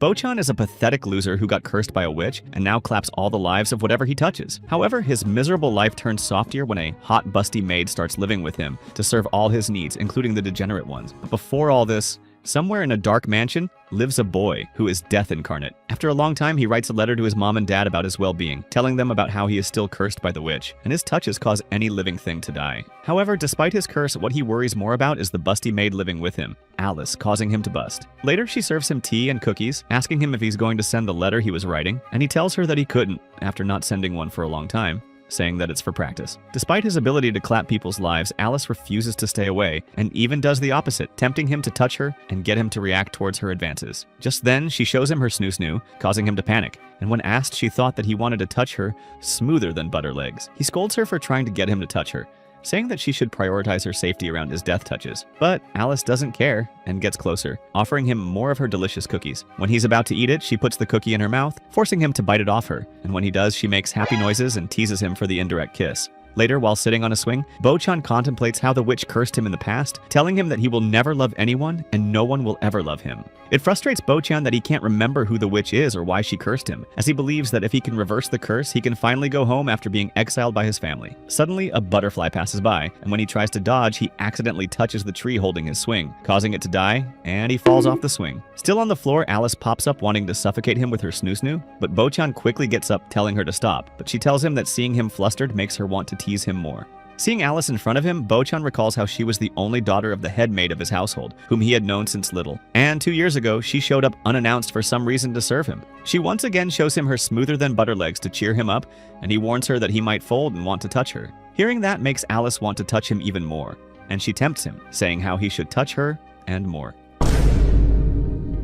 Bochan is a pathetic loser who got cursed by a witch and now claps all the lives of whatever he touches. However, his miserable life turns softer when a hot busty maid starts living with him to serve all his needs, including the degenerate ones. But before all this, somewhere in a dark mansion lives a boy who is death incarnate. After a long time, he writes a letter to his mom and dad about his well-being, telling them about how he is still cursed by the witch, and his touches cause any living thing to die. However, despite his curse, what he worries more about is the busty maid living with him, Alice, causing him to bust. Later, she serves him tea and cookies, asking him if he's going to send the letter he was writing, and he tells her that he couldn't, after not sending one for a long time, saying that it's for practice. Despite his ability to clap people's lives, Alice refuses to stay away and even does the opposite, tempting him to touch her and get him to react towards her advances. Just then, she shows him her snoo-snoo, causing him to panic, and when asked, she thought that he wanted to touch her smoother than butter legs. He scolds her for trying to get him to touch her, saying that she should prioritize her safety around his death touches. But Alice doesn't care and gets closer, offering him more of her delicious cookies. When he's about to eat it, she puts the cookie in her mouth, forcing him to bite it off her, and when he does, she makes happy noises and teases him for the indirect kiss. Later, while sitting on a swing, Bochan contemplates how the witch cursed him in the past, telling him that he will never love anyone and no one will ever love him. It frustrates Bochan that he can't remember who the witch is or why she cursed him, as he believes that if he can reverse the curse, he can finally go home after being exiled by his family. Suddenly, a butterfly passes by, and when he tries to dodge, he accidentally touches the tree holding his swing, causing it to die, and he falls off the swing. Still on the floor, Alice pops up wanting to suffocate him with her snoo-snoo, but Bochan quickly gets up telling her to stop, but she tells him that seeing him flustered makes her want to tease him more. Seeing Alice in front of him, Bochan recalls how she was the only daughter of the head maid of his household, whom he had known since little. And 2 years ago, she showed up unannounced for some reason to serve him. She once again shows him her smoother than butter legs to cheer him up, and he warns her that he might fold and want to touch her. Hearing that makes Alice want to touch him even more, and she tempts him, saying how he should touch her and more.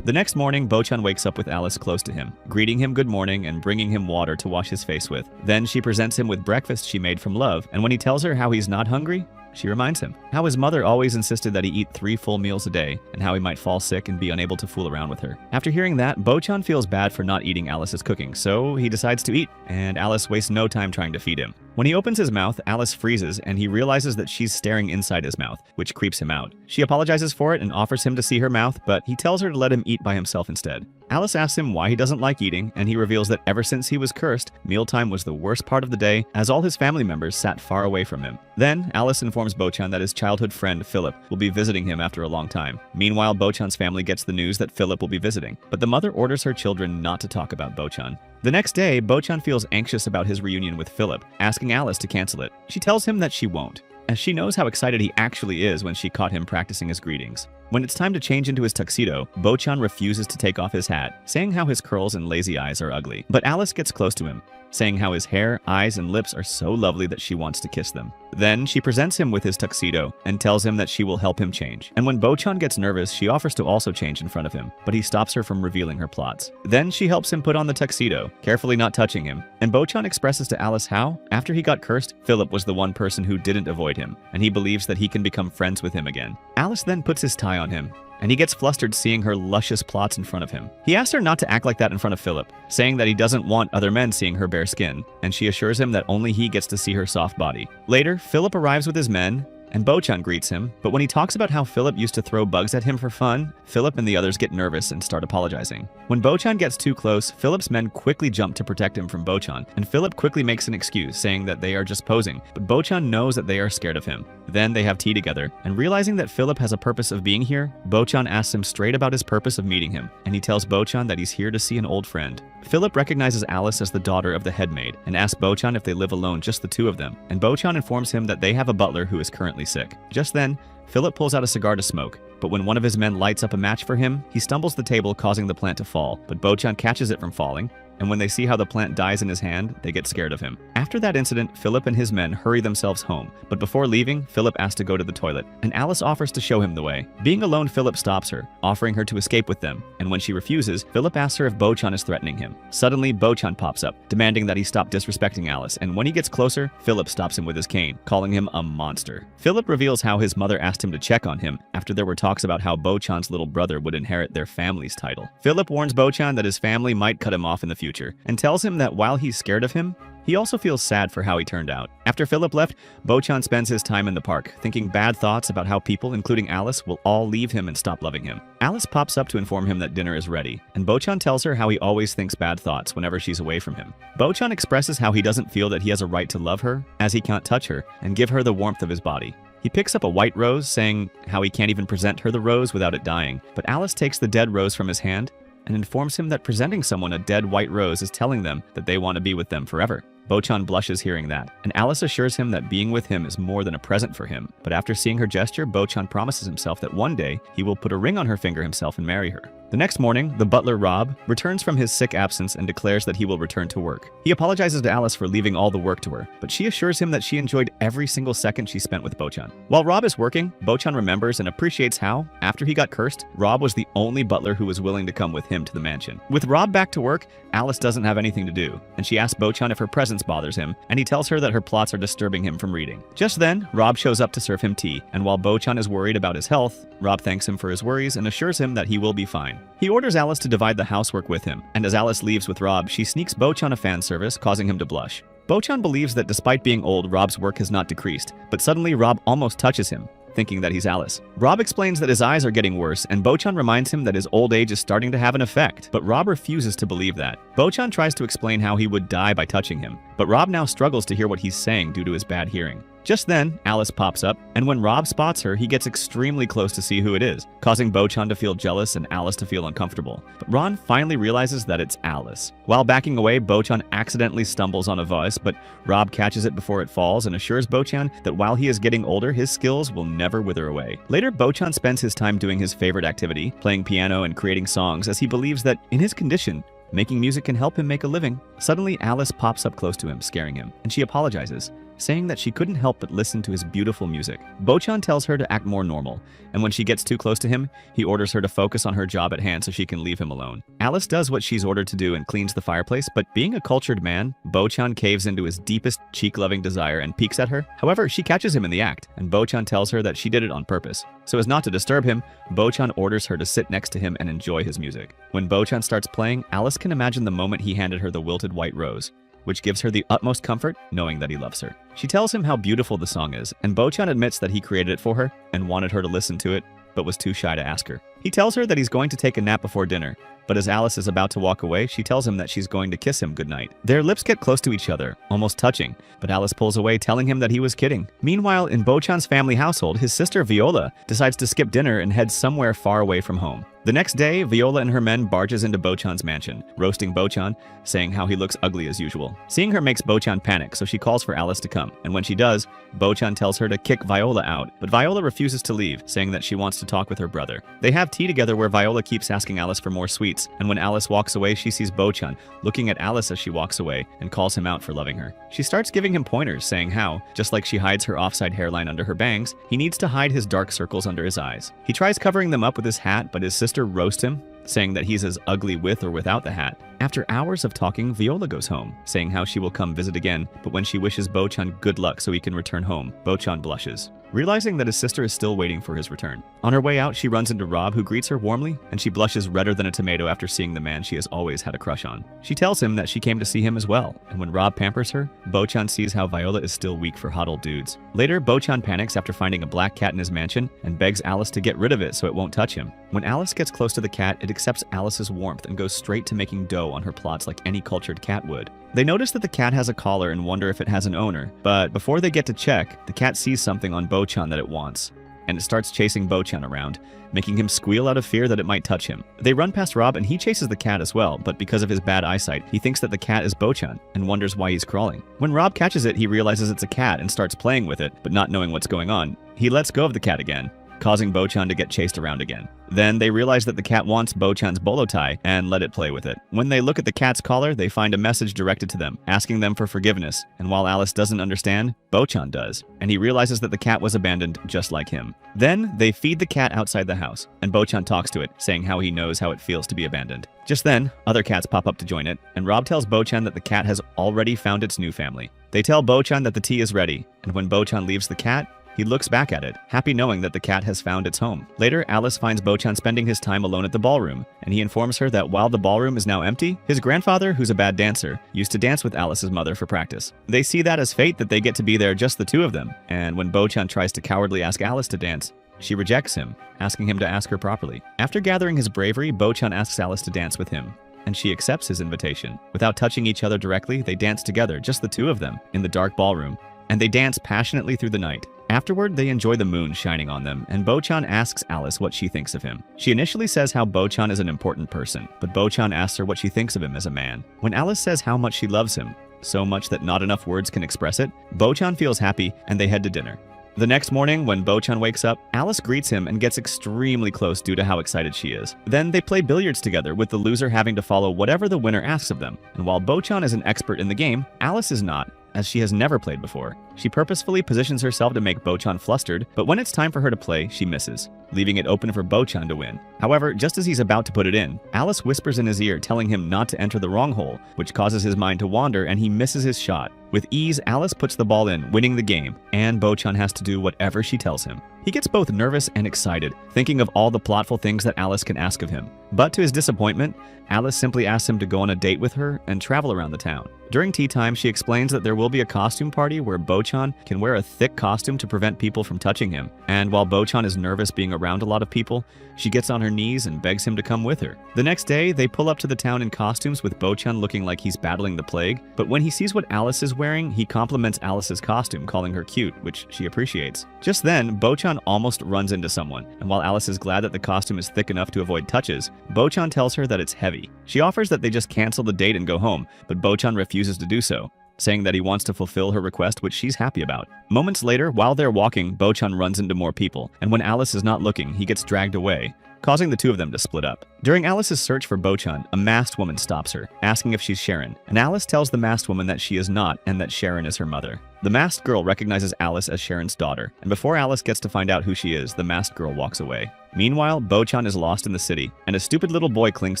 The next morning, Bochan wakes up with Alice close to him, greeting him good morning and bringing him water to wash his face with. Then she presents him with breakfast she made from love, and when he tells her how he's not hungry, she reminds him how his mother always insisted that he eat 3 full meals a day and how he might fall sick and be unable to fool around with her. After hearing that, Bochan feels bad for not eating Alice's cooking, so he decides to eat, and Alice wastes no time trying to feed him. When he opens his mouth, Alice freezes and he realizes that she's staring inside his mouth, which creeps him out. She apologizes for it and offers him to see her mouth, but he tells her to let him eat by himself instead. Alice asks him why he doesn't like eating, and he reveals that ever since he was cursed, mealtime was the worst part of the day, as all his family members sat far away from him. Then, Alice informs Bochan that his childhood friend, Philip, will be visiting him after a long time. Meanwhile, Bochan's family gets the news that Philip will be visiting, but the mother orders her children not to talk about Bochan. The next day, Bochan feels anxious about his reunion with Philip, asking Alice to cancel it. She tells him that she won't, as she knows how excited he actually is when she caught him practicing his greetings. When it's time to change into his tuxedo, Bochan refuses to take off his hat, saying how his curls and lazy eyes are ugly. But Alice gets close to him, saying how his hair, eyes, and lips are so lovely that she wants to kiss them. Then she presents him with his tuxedo and tells him that she will help him change. And when Bochan gets nervous, she offers to also change in front of him, but he stops her from revealing her plots. Then she helps him put on the tuxedo, carefully not touching him, and Bochan expresses to Alice how, after he got cursed, Philip was the one person who didn't avoid him, and he believes that he can become friends with him again. Alice then puts his tie on him, and he gets flustered seeing her luscious plots in front of him. He asks her not to act like that in front of Philip, saying that he doesn't want other men seeing her bare skin, and she assures him that only he gets to see her soft body. Later, Philip arrives with his men, and Bochan greets him, but when he talks about how Philip used to throw bugs at him for fun, Philip and the others get nervous and start apologizing. When Bochan gets too close, Philip's men quickly jump to protect him from Bochan, and Philip quickly makes an excuse, saying that they are just posing, but Bochan knows that they are scared of him. Then they have tea together, and realizing that Philip has a purpose of being here, Bochan asks him straight about his purpose of meeting him, and he tells Bochan that he's here to see an old friend. Philip recognizes Alice as the daughter of the head maid, and asks Bochan if they live alone, just the two of them, and Bochan informs him that they have a butler who is currently sick. Just then, Philip pulls out a cigar to smoke, but when one of his men lights up a match for him, he stumbles the table, causing the plant to fall, but Bochan catches it from falling, and when they see how the plant dies in his hand, they get scared of him. After that incident, Philip and his men hurry themselves home, but before leaving, Philip asks to go to the toilet, and Alice offers to show him the way. Being alone, Philip stops her, offering her to escape with them, and when she refuses, Philip asks her if Bochan is threatening him. Suddenly, Bochan pops up, demanding that he stop disrespecting Alice, and when he gets closer, Philip stops him with his cane, calling him a monster. Philip reveals how his mother asked him to check on him after there were talks about how Bochan's little brother would inherit their family's title. Philip warns Bochan that his family might cut him off in the future, and tells him that while he's scared of him, He also feels sad for how he turned out. After Philip left, Bochan spends his time in the park, thinking bad thoughts about how people, including Alice, will all leave him and stop loving him. Alice pops up to inform him that dinner is ready, and Bochan tells her how he always thinks bad thoughts whenever she's away from him. Bochan expresses how he doesn't feel that he has a right to love her, as he can't touch her and give her the warmth of his body. He picks up a white rose, saying how he can't even present her the rose without it dying, but Alice takes the dead rose from his hand and informs him that presenting someone a dead white rose is telling them that they want to be with them forever. Bochan blushes hearing that, and Alice assures him that being with him is more than a present for him. But after seeing her gesture, Bochan promises himself that one day he will put a ring on her finger himself and marry her. The next morning, the butler Rob returns from his sick absence and declares that he will return to work. He apologizes to Alice for leaving all the work to her, but she assures him that she enjoyed every single second she spent with Bochan. While Rob is working, Bochan remembers and appreciates how, after he got cursed, Rob was the only butler who was willing to come with him to the mansion. With Rob back to work, Alice doesn't have anything to do, and she asks Bochan if her presence bothers him, and he tells her that her plots are disturbing him from reading. Just then, Rob shows up to serve him tea, and while Bochan is worried about his health, Rob thanks him for his worries and assures him that he will be fine. He orders Alice to divide the housework with him, and as Alice leaves with Rob, she sneaks Bochan a fan service, causing him to blush. Bochan believes that despite being old, Rob's work has not decreased, but suddenly Rob almost touches him, thinking that he's Alice. Rob explains that his eyes are getting worse, and Bochan reminds him that his old age is starting to have an effect, but Rob refuses to believe that. Bochan tries to explain how he would die by touching him, but Rob now struggles to hear what he's saying due to his bad hearing. Just then, Alice pops up, and when Rob spots her, he gets extremely close to see who it is, causing Bochan to feel jealous and Alice to feel uncomfortable. But Ron finally realizes that it's Alice. While backing away, Bochan accidentally stumbles on a vase, but Rob catches it before it falls and assures Bochan that while he is getting older, his skills will never wither away. Later, Bochan spends his time doing his favorite activity, playing piano and creating songs, as he believes that, in his condition, making music can help him make a living. Suddenly, Alice pops up close to him, scaring him, and she apologizes, saying that she couldn't help but listen to his beautiful music. Bochan tells her to act more normal, and when she gets too close to him, he orders her to focus on her job at hand so she can leave him alone. Alice does what she's ordered to do and cleans the fireplace, but being a cultured man, Bochan caves into his deepest cheek-loving desire and peeks at her. However, she catches him in the act, and Bochan tells her that she did it on purpose. So as not to disturb him, Bochan orders her to sit next to him and enjoy his music. When Bochan starts playing, Alice can imagine the moment he handed her the wilted white rose, which gives her the utmost comfort knowing that he loves her. She tells him how beautiful the song is, and Bochan admits that he created it for her and wanted her to listen to it, but was too shy to ask her. He tells her that he's going to take a nap before dinner, but as Alice is about to walk away, she tells him that she's going to kiss him goodnight. Their lips get close to each other, almost touching, but Alice pulls away, telling him that he was kidding. Meanwhile, in Bochan's family household, his sister Viola decides to skip dinner and head somewhere far away from home. The next day, Viola and her men barges into Bochan's mansion, roasting Bochan, saying how he looks ugly as usual. Seeing her makes Bochan panic, so she calls for Alice to come, and when she does, Bochan tells her to kick Viola out, but Viola refuses to leave, saying that she wants to talk with her brother. They have tea together where Viola keeps asking Alice for more sweets, and when Alice walks away, she sees Bochan looking at Alice as she walks away and calls him out for loving her. She starts giving him pointers, saying how, just like she hides her offside hairline under her bangs, he needs to hide his dark circles under his eyes. He tries covering them up with his hat, but his sister roasts him, saying that he's as ugly with or without the hat. After hours of talking, Viola goes home, saying how she will come visit again, but when she wishes Bochan good luck so he can return home, Bochan blushes, realizing that his sister is still waiting for his return. On her way out, she runs into Rob, who greets her warmly, and she blushes redder than a tomato after seeing the man she has always had a crush on. She tells him that she came to see him as well, and when Rob pampers her, Bochan sees how Viola is still weak for hot old dudes. Later, Bochan panics after finding a black cat in his mansion and begs Alice to get rid of it so it won't touch him. When Alice gets close to the cat, it accepts Alice's warmth and goes straight to making dough on her plots like any cultured cat would. They notice that the cat has a collar and wonder if it has an owner, but before they get to check, the cat sees something on Bochan that it wants, and it starts chasing Bochan around, making him squeal out of fear that it might touch him. They run past Rob and he chases the cat as well, but because of his bad eyesight, he thinks that the cat is Bochan and wonders why he's crawling. When Rob catches it, he realizes it's a cat and starts playing with it, but not knowing what's going on. He lets go of the cat again, causing Bochan to get chased around again. Then they realize that the cat wants Bochan's bolo tie and let it play with it. When they look at the cat's collar, they find a message directed to them, asking them for forgiveness, and while Alice doesn't understand, Bochan does, and he realizes that the cat was abandoned just like him. Then they feed the cat outside the house, and Bochan talks to it, saying how he knows how it feels to be abandoned. Just then, other cats pop up to join it, and Rob tells Bochan that the cat has already found its new family. They tell Bochan that the tea is ready, and when Bochan leaves the cat, he looks back at it, happy knowing that the cat has found its home. Later, Alice finds Bochan spending his time alone at the ballroom, and he informs her that while the ballroom is now empty, his grandfather, who's a bad dancer, used to dance with Alice's mother for practice. They see that as fate that they get to be there just the two of them, and when Bochan tries to cowardly ask Alice to dance, she rejects him, asking him to ask her properly. After gathering his bravery, Bochan asks Alice to dance with him, and she accepts his invitation. Without touching each other directly, they dance together, just the two of them, in the dark ballroom, and they dance passionately through the night. Afterward, they enjoy the moon shining on them, and Bochan asks Alice what she thinks of him. She initially says how Bochan is an important person, but Bochan asks her what she thinks of him as a man. When Alice says how much she loves him, so much that not enough words can express it, Bochan feels happy, and they head to dinner. The next morning, when Bochan wakes up, Alice greets him and gets extremely close due to how excited she is. Then they play billiards together, with the loser having to follow whatever the winner asks of them. And while Bochan is an expert in the game, Alice is not, as she has never played before. She purposefully positions herself to make Bochan flustered, but when it's time for her to play, she misses, leaving it open for Bochan to win. However, just as he's about to put it in, Alice whispers in his ear telling him not to enter the wrong hole, which causes his mind to wander and he misses his shot. With ease, Alice puts the ball in, winning the game, and Bochan has to do whatever she tells him. He gets both nervous and excited, thinking of all the plotful things that Alice can ask of him. But to his disappointment, Alice simply asks him to go on a date with her and travel around the town. During tea time, she explains that there will be a costume party where Bochan can wear a thick costume to prevent people from touching him. And while Bochan is nervous being around a lot of people, she gets on her knees and begs him to come with her. The next day, they pull up to the town in costumes with Bochan looking like he's battling the plague. But when he sees what Alice is wearing, he compliments Alice's costume, calling her cute, which she appreciates. Just then, Bochan almost runs into someone, and while Alice is glad that the costume is thick enough to avoid touches, Bochan tells her that it's heavy. She offers that they just cancel the date and go home, but Bochan refuses to do so, saying that he wants to fulfill her request, which she's happy about. Moments later, while they're walking, Bochan runs into more people, and when Alice is not looking, he gets dragged away, causing the two of them to split up. During Alice's search for Bochan, a masked woman stops her, asking if she's Sharon, and Alice tells the masked woman that she is not and that Sharon is her mother. The masked girl recognizes Alice as Sharon's daughter, and before Alice gets to find out who she is, the masked girl walks away. Meanwhile, Bochan is lost in the city, and a stupid little boy clings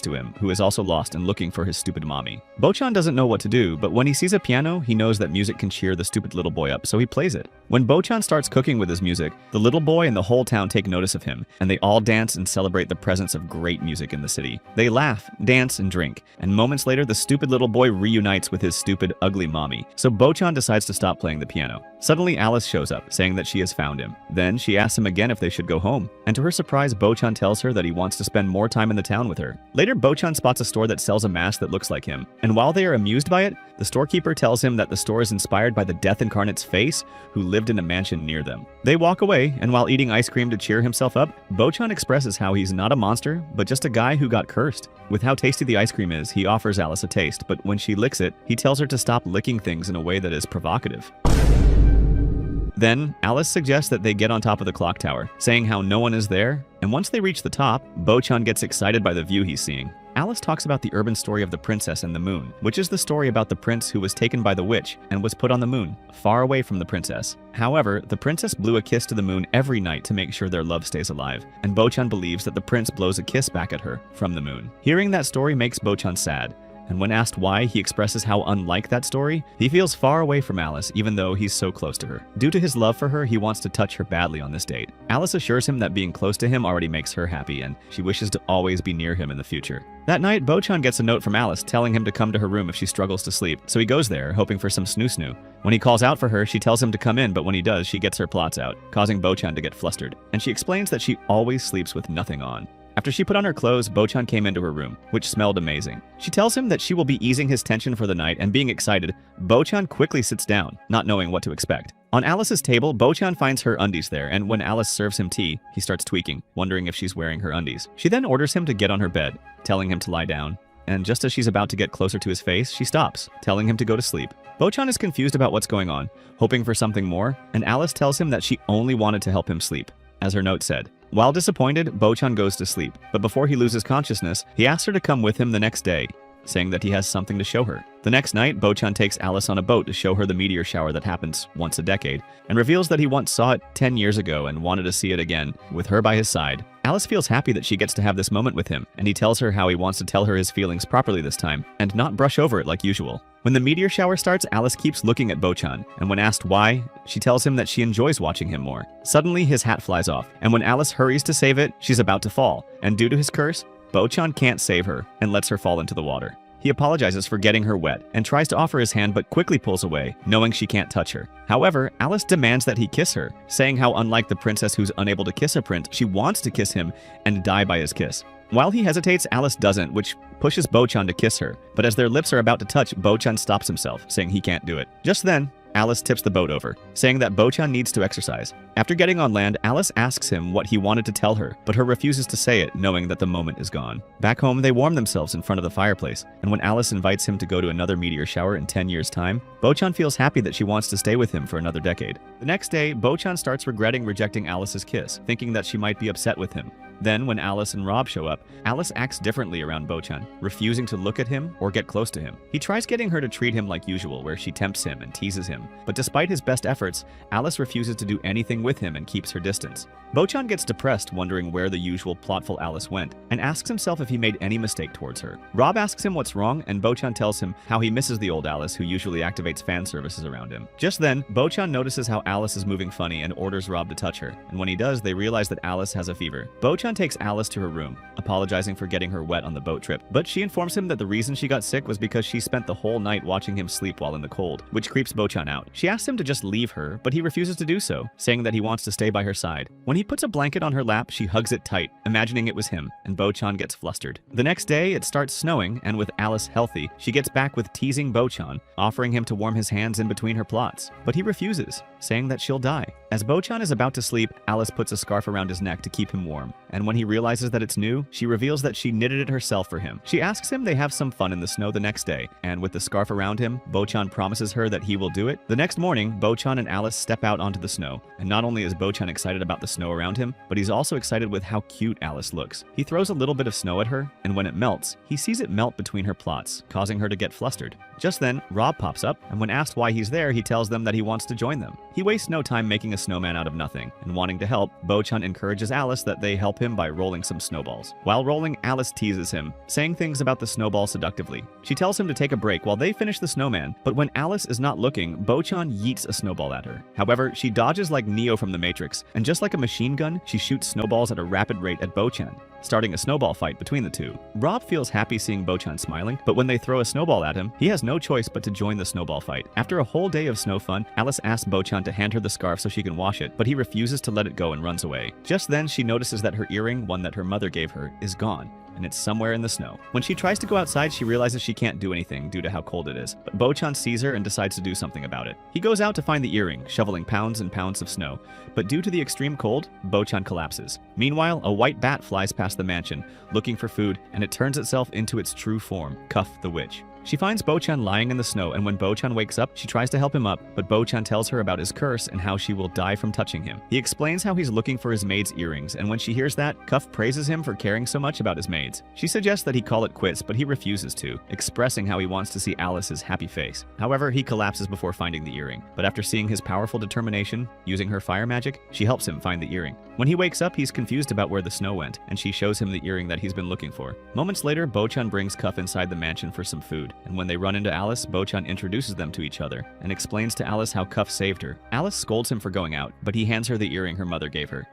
to him, who is also lost and looking for his stupid mommy. Bochan doesn't know what to do, but when he sees a piano, he knows that music can cheer the stupid little boy up, so he plays it. When Bochan starts cooking with his music, the little boy and the whole town take notice of him, and they all dance and celebrate the presence of great music in the city. They laugh, dance, and drink, and moments later, the stupid little boy reunites with his stupid, ugly mommy, so Bochan decides to stop playing the piano. Suddenly, Alice shows up, saying that she has found him. Then, she asks him again if they should go home, and to her surprise, Bochan tells her that he wants to spend more time in the town with her. Later, Bochan spots a store that sells a mask that looks like him, and while they are amused by it, the storekeeper tells him that the store is inspired by the Death Incarnate's face, who lived in a mansion near them. They walk away, and while eating ice cream to cheer himself up, Bochan expresses how he's not a monster, but just a guy who got cursed. With how tasty the ice cream is, he offers Alice a taste, but when she licks it, he tells her to stop licking things in a way that is provocative. Then, Alice suggests that they get on top of the clock tower, saying how no one is there, and once they reach the top, Bochan gets excited by the view he's seeing. Alice talks about the urban story of the princess and the moon, which is the story about the prince who was taken by the witch and was put on the moon, far away from the princess. However, the princess blew a kiss to the moon every night to make sure their love stays alive, and Bochan believes that the prince blows a kiss back at her from the moon. Hearing that story makes Bochan sad, and when asked why, he expresses how unlike that story, he feels far away from Alice even though he's so close to her. Due to his love for her, he wants to touch her badly on this date. Alice assures him that being close to him already makes her happy and she wishes to always be near him in the future. That night, Bochan gets a note from Alice telling him to come to her room if she struggles to sleep, so he goes there, hoping for some snoo-snoo. When he calls out for her, she tells him to come in, but when he does, she gets her plots out, causing Bochan to get flustered, and she explains that she always sleeps with nothing on. After she put on her clothes, Bochan came into her room, which smelled amazing. She tells him that she will be easing his tension for the night, and being excited, Bochan quickly sits down, not knowing what to expect. On Alice's table, Bochan finds her undies there, and when Alice serves him tea, he starts tweaking, wondering if she's wearing her undies. She then orders him to get on her bed, telling him to lie down, and just as she's about to get closer to his face, she stops, telling him to go to sleep. Bochan is confused about what's going on, hoping for something more, and Alice tells him that she only wanted to help him sleep, as her note said. While disappointed, Bochan goes to sleep, but before he loses consciousness, he asks her to come with him the next day, saying that he has something to show her. The next night, Bochan takes Alice on a boat to show her the meteor shower that happens once a decade, and reveals that he once saw it 10 years ago and wanted to see it again, with her by his side. Alice feels happy that she gets to have this moment with him, and he tells her how he wants to tell her his feelings properly this time, and not brush over it like usual. When the meteor shower starts, Alice keeps looking at Bochan, and when asked why, she tells him that she enjoys watching him more. Suddenly, his hat flies off, and when Alice hurries to save it, she's about to fall, and due to his curse, Bochan can't save her and lets her fall into the water. He apologizes for getting her wet and tries to offer his hand but quickly pulls away, knowing she can't touch her. However, Alice demands that he kiss her, saying how unlike the princess who's unable to kiss a prince, she wants to kiss him and die by his kiss. While he hesitates, Alice doesn't, which pushes Bochan to kiss her, but as their lips are about to touch, Bochan stops himself, saying he can't do it. Just then, Alice tips the boat over, saying that Bochan needs to exercise. After getting on land, Alice asks him what he wanted to tell her, but her refuses to say it, knowing that the moment is gone. Back home, they warm themselves in front of the fireplace, and when Alice invites him to go to another meteor shower in 10 years' time, Bochan feels happy that she wants to stay with him for another decade. The next day, Bochan starts regretting rejecting Alice's kiss, thinking that she might be upset with him. Then, when Alice and Rob show up, Alice acts differently around Bochan, refusing to look at him or get close to him. He tries getting her to treat him like usual, where she tempts him and teases him, but despite his best efforts, Alice refuses to do anything with him and keeps her distance. Bochan gets depressed, wondering where the usual plotful Alice went, and asks himself if he made any mistake towards her. Rob asks him what's wrong, and Bochan tells him how he misses the old Alice who usually activates fan services around him. Just then, Bochan notices how Alice is moving funny and orders Rob to touch her, and when he does, they realize that Alice has a fever. Bochan takes Alice to her room, apologizing for getting her wet on the boat trip, but she informs him that the reason she got sick was because she spent the whole night watching him sleep while in the cold, which creeps Bochan out. She asks him to just leave her, but he refuses to do so, saying that he wants to stay by her side. When he puts a blanket on her lap, she hugs it tight, imagining it was him, and Bochan gets flustered. The next day, it starts snowing, and with Alice healthy, she gets back with teasing Bochan, offering him to warm his hands in between her plots, but he refuses, saying that she'll die. As Bochan is about to sleep, Alice puts a scarf around his neck to keep him warm, and when he realizes that it's new, she reveals that she knitted it herself for him. She asks him they have some fun in the snow the next day, and with the scarf around him, Bochan promises her that he will do it. The next morning, Bochan and Alice step out onto the snow, and not only is Bochan excited about the snow around him, but he's also excited with how cute Alice looks. He throws a little bit of snow at her, and when it melts, he sees it melt between her plots, causing her to get flustered. Just then, Rob pops up, and when asked why he's there, he tells them that he wants to join them. He wastes no time making a snowman out of nothing, and wanting to help, Bochan encourages Alice that they help him by rolling some snowballs. While rolling, Alice teases him, saying things about the snowball seductively. She tells him to take a break while they finish the snowman, but when Alice is not looking, Bochan yeets a snowball at her. However, she dodges like Neo from the Matrix, and just like a machine gun, she shoots snowballs at a rapid rate at Bochan, starting a snowball fight between the two. Rob feels happy seeing Bochan smiling, but when they throw a snowball at him, he has no choice but to join the snowball fight. After a whole day of snow fun, Alice asks Bochan to hand her the scarf so she can wash it, but he refuses to let it go and runs away. Just then, she notices that her earring, one that her mother gave her, is gone, and it's somewhere in the snow. When she tries to go outside, she realizes she can't do anything due to how cold it is, but Bochan sees her and decides to do something about it. He goes out to find the earring, shoveling pounds and pounds of snow, but due to the extreme cold, Bochan collapses. Meanwhile, a white bat flies past the mansion, looking for food, and it turns itself into its true form, Cuff the Witch. She finds Bochan lying in the snow, and when Bochan wakes up, she tries to help him up, but Bochan tells her about his curse and how she will die from touching him. He explains how he's looking for his maid's earrings, and when she hears that, Cuff praises him for caring so much about his maids. She suggests that he call it quits, but he refuses to, expressing how he wants to see Alice's happy face. However, he collapses before finding the earring, but after seeing his powerful determination, using her fire magic, she helps him find the earring. When he wakes up, he's confused about where the snow went, and she shows him the earring that he's been looking for. Moments later, Bochan brings Cuff inside the mansion for some food, and when they run into Alice, Bochan introduces them to each other and explains to Alice how Cuff saved her. Alice scolds him for going out, but he hands her the earring her mother gave her.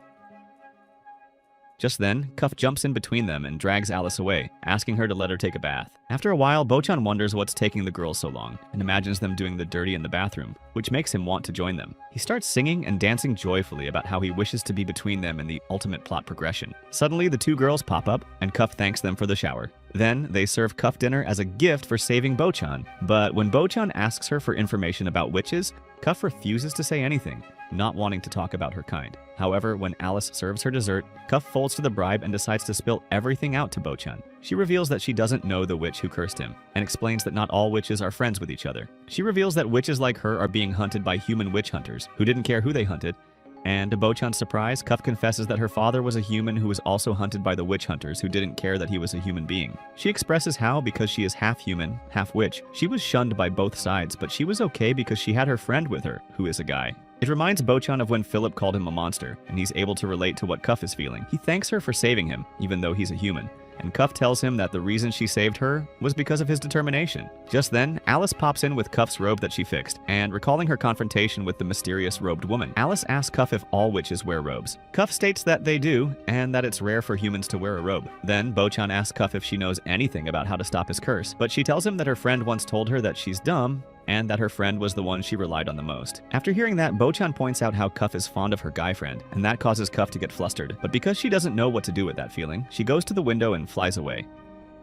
Just then, Cuff jumps in between them and drags Alice away, asking her to let her take a bath. After a while, Bochan wonders what's taking the girls so long, and imagines them doing the dirty in the bathroom, which makes him want to join them. He starts singing and dancing joyfully about how he wishes to be between them in the ultimate plot progression. Suddenly, the two girls pop up, and Cuff thanks them for the shower. Then, they serve Cuff dinner as a gift for saving Bochan, but when Bochan asks her for information about witches, Cuff refuses to say anything, not wanting to talk about her kind. However, when Alice serves her dessert, Cuff folds to the bribe and decides to spill everything out to Bochan. She reveals that she doesn't know the witch who cursed him, and explains that not all witches are friends with each other. She reveals that witches like her are being hunted by human witch hunters, who didn't care who they hunted, and to Bochan's surprise, Cuff confesses that her father was a human who was also hunted by the witch hunters who didn't care that he was a human being. She expresses how, because she is half human, half witch, she was shunned by both sides, but she was okay because she had her friend with her, who is a guy. It reminds Bochan of when Philip called him a monster, and he's able to relate to what Cuff is feeling. He thanks her for saving him, even though he's a human. And Cuff tells him that the reason she saved her was because of his determination. Just then, Alice pops in with Cuff's robe that she fixed, and recalling her confrontation with the mysterious robed woman, Alice asks Cuff if all witches wear robes. Cuff states that they do, and that it's rare for humans to wear a robe. Then, Bochan asks Cuff if she knows anything about how to stop his curse, but she tells him that her friend once told her that she's dumb, and that her friend was the one she relied on the most. After hearing that, Bochan points out how Cuff is fond of her guy friend, and that causes Cuff to get flustered. But because she doesn't know what to do with that feeling, she goes to the window and flies away.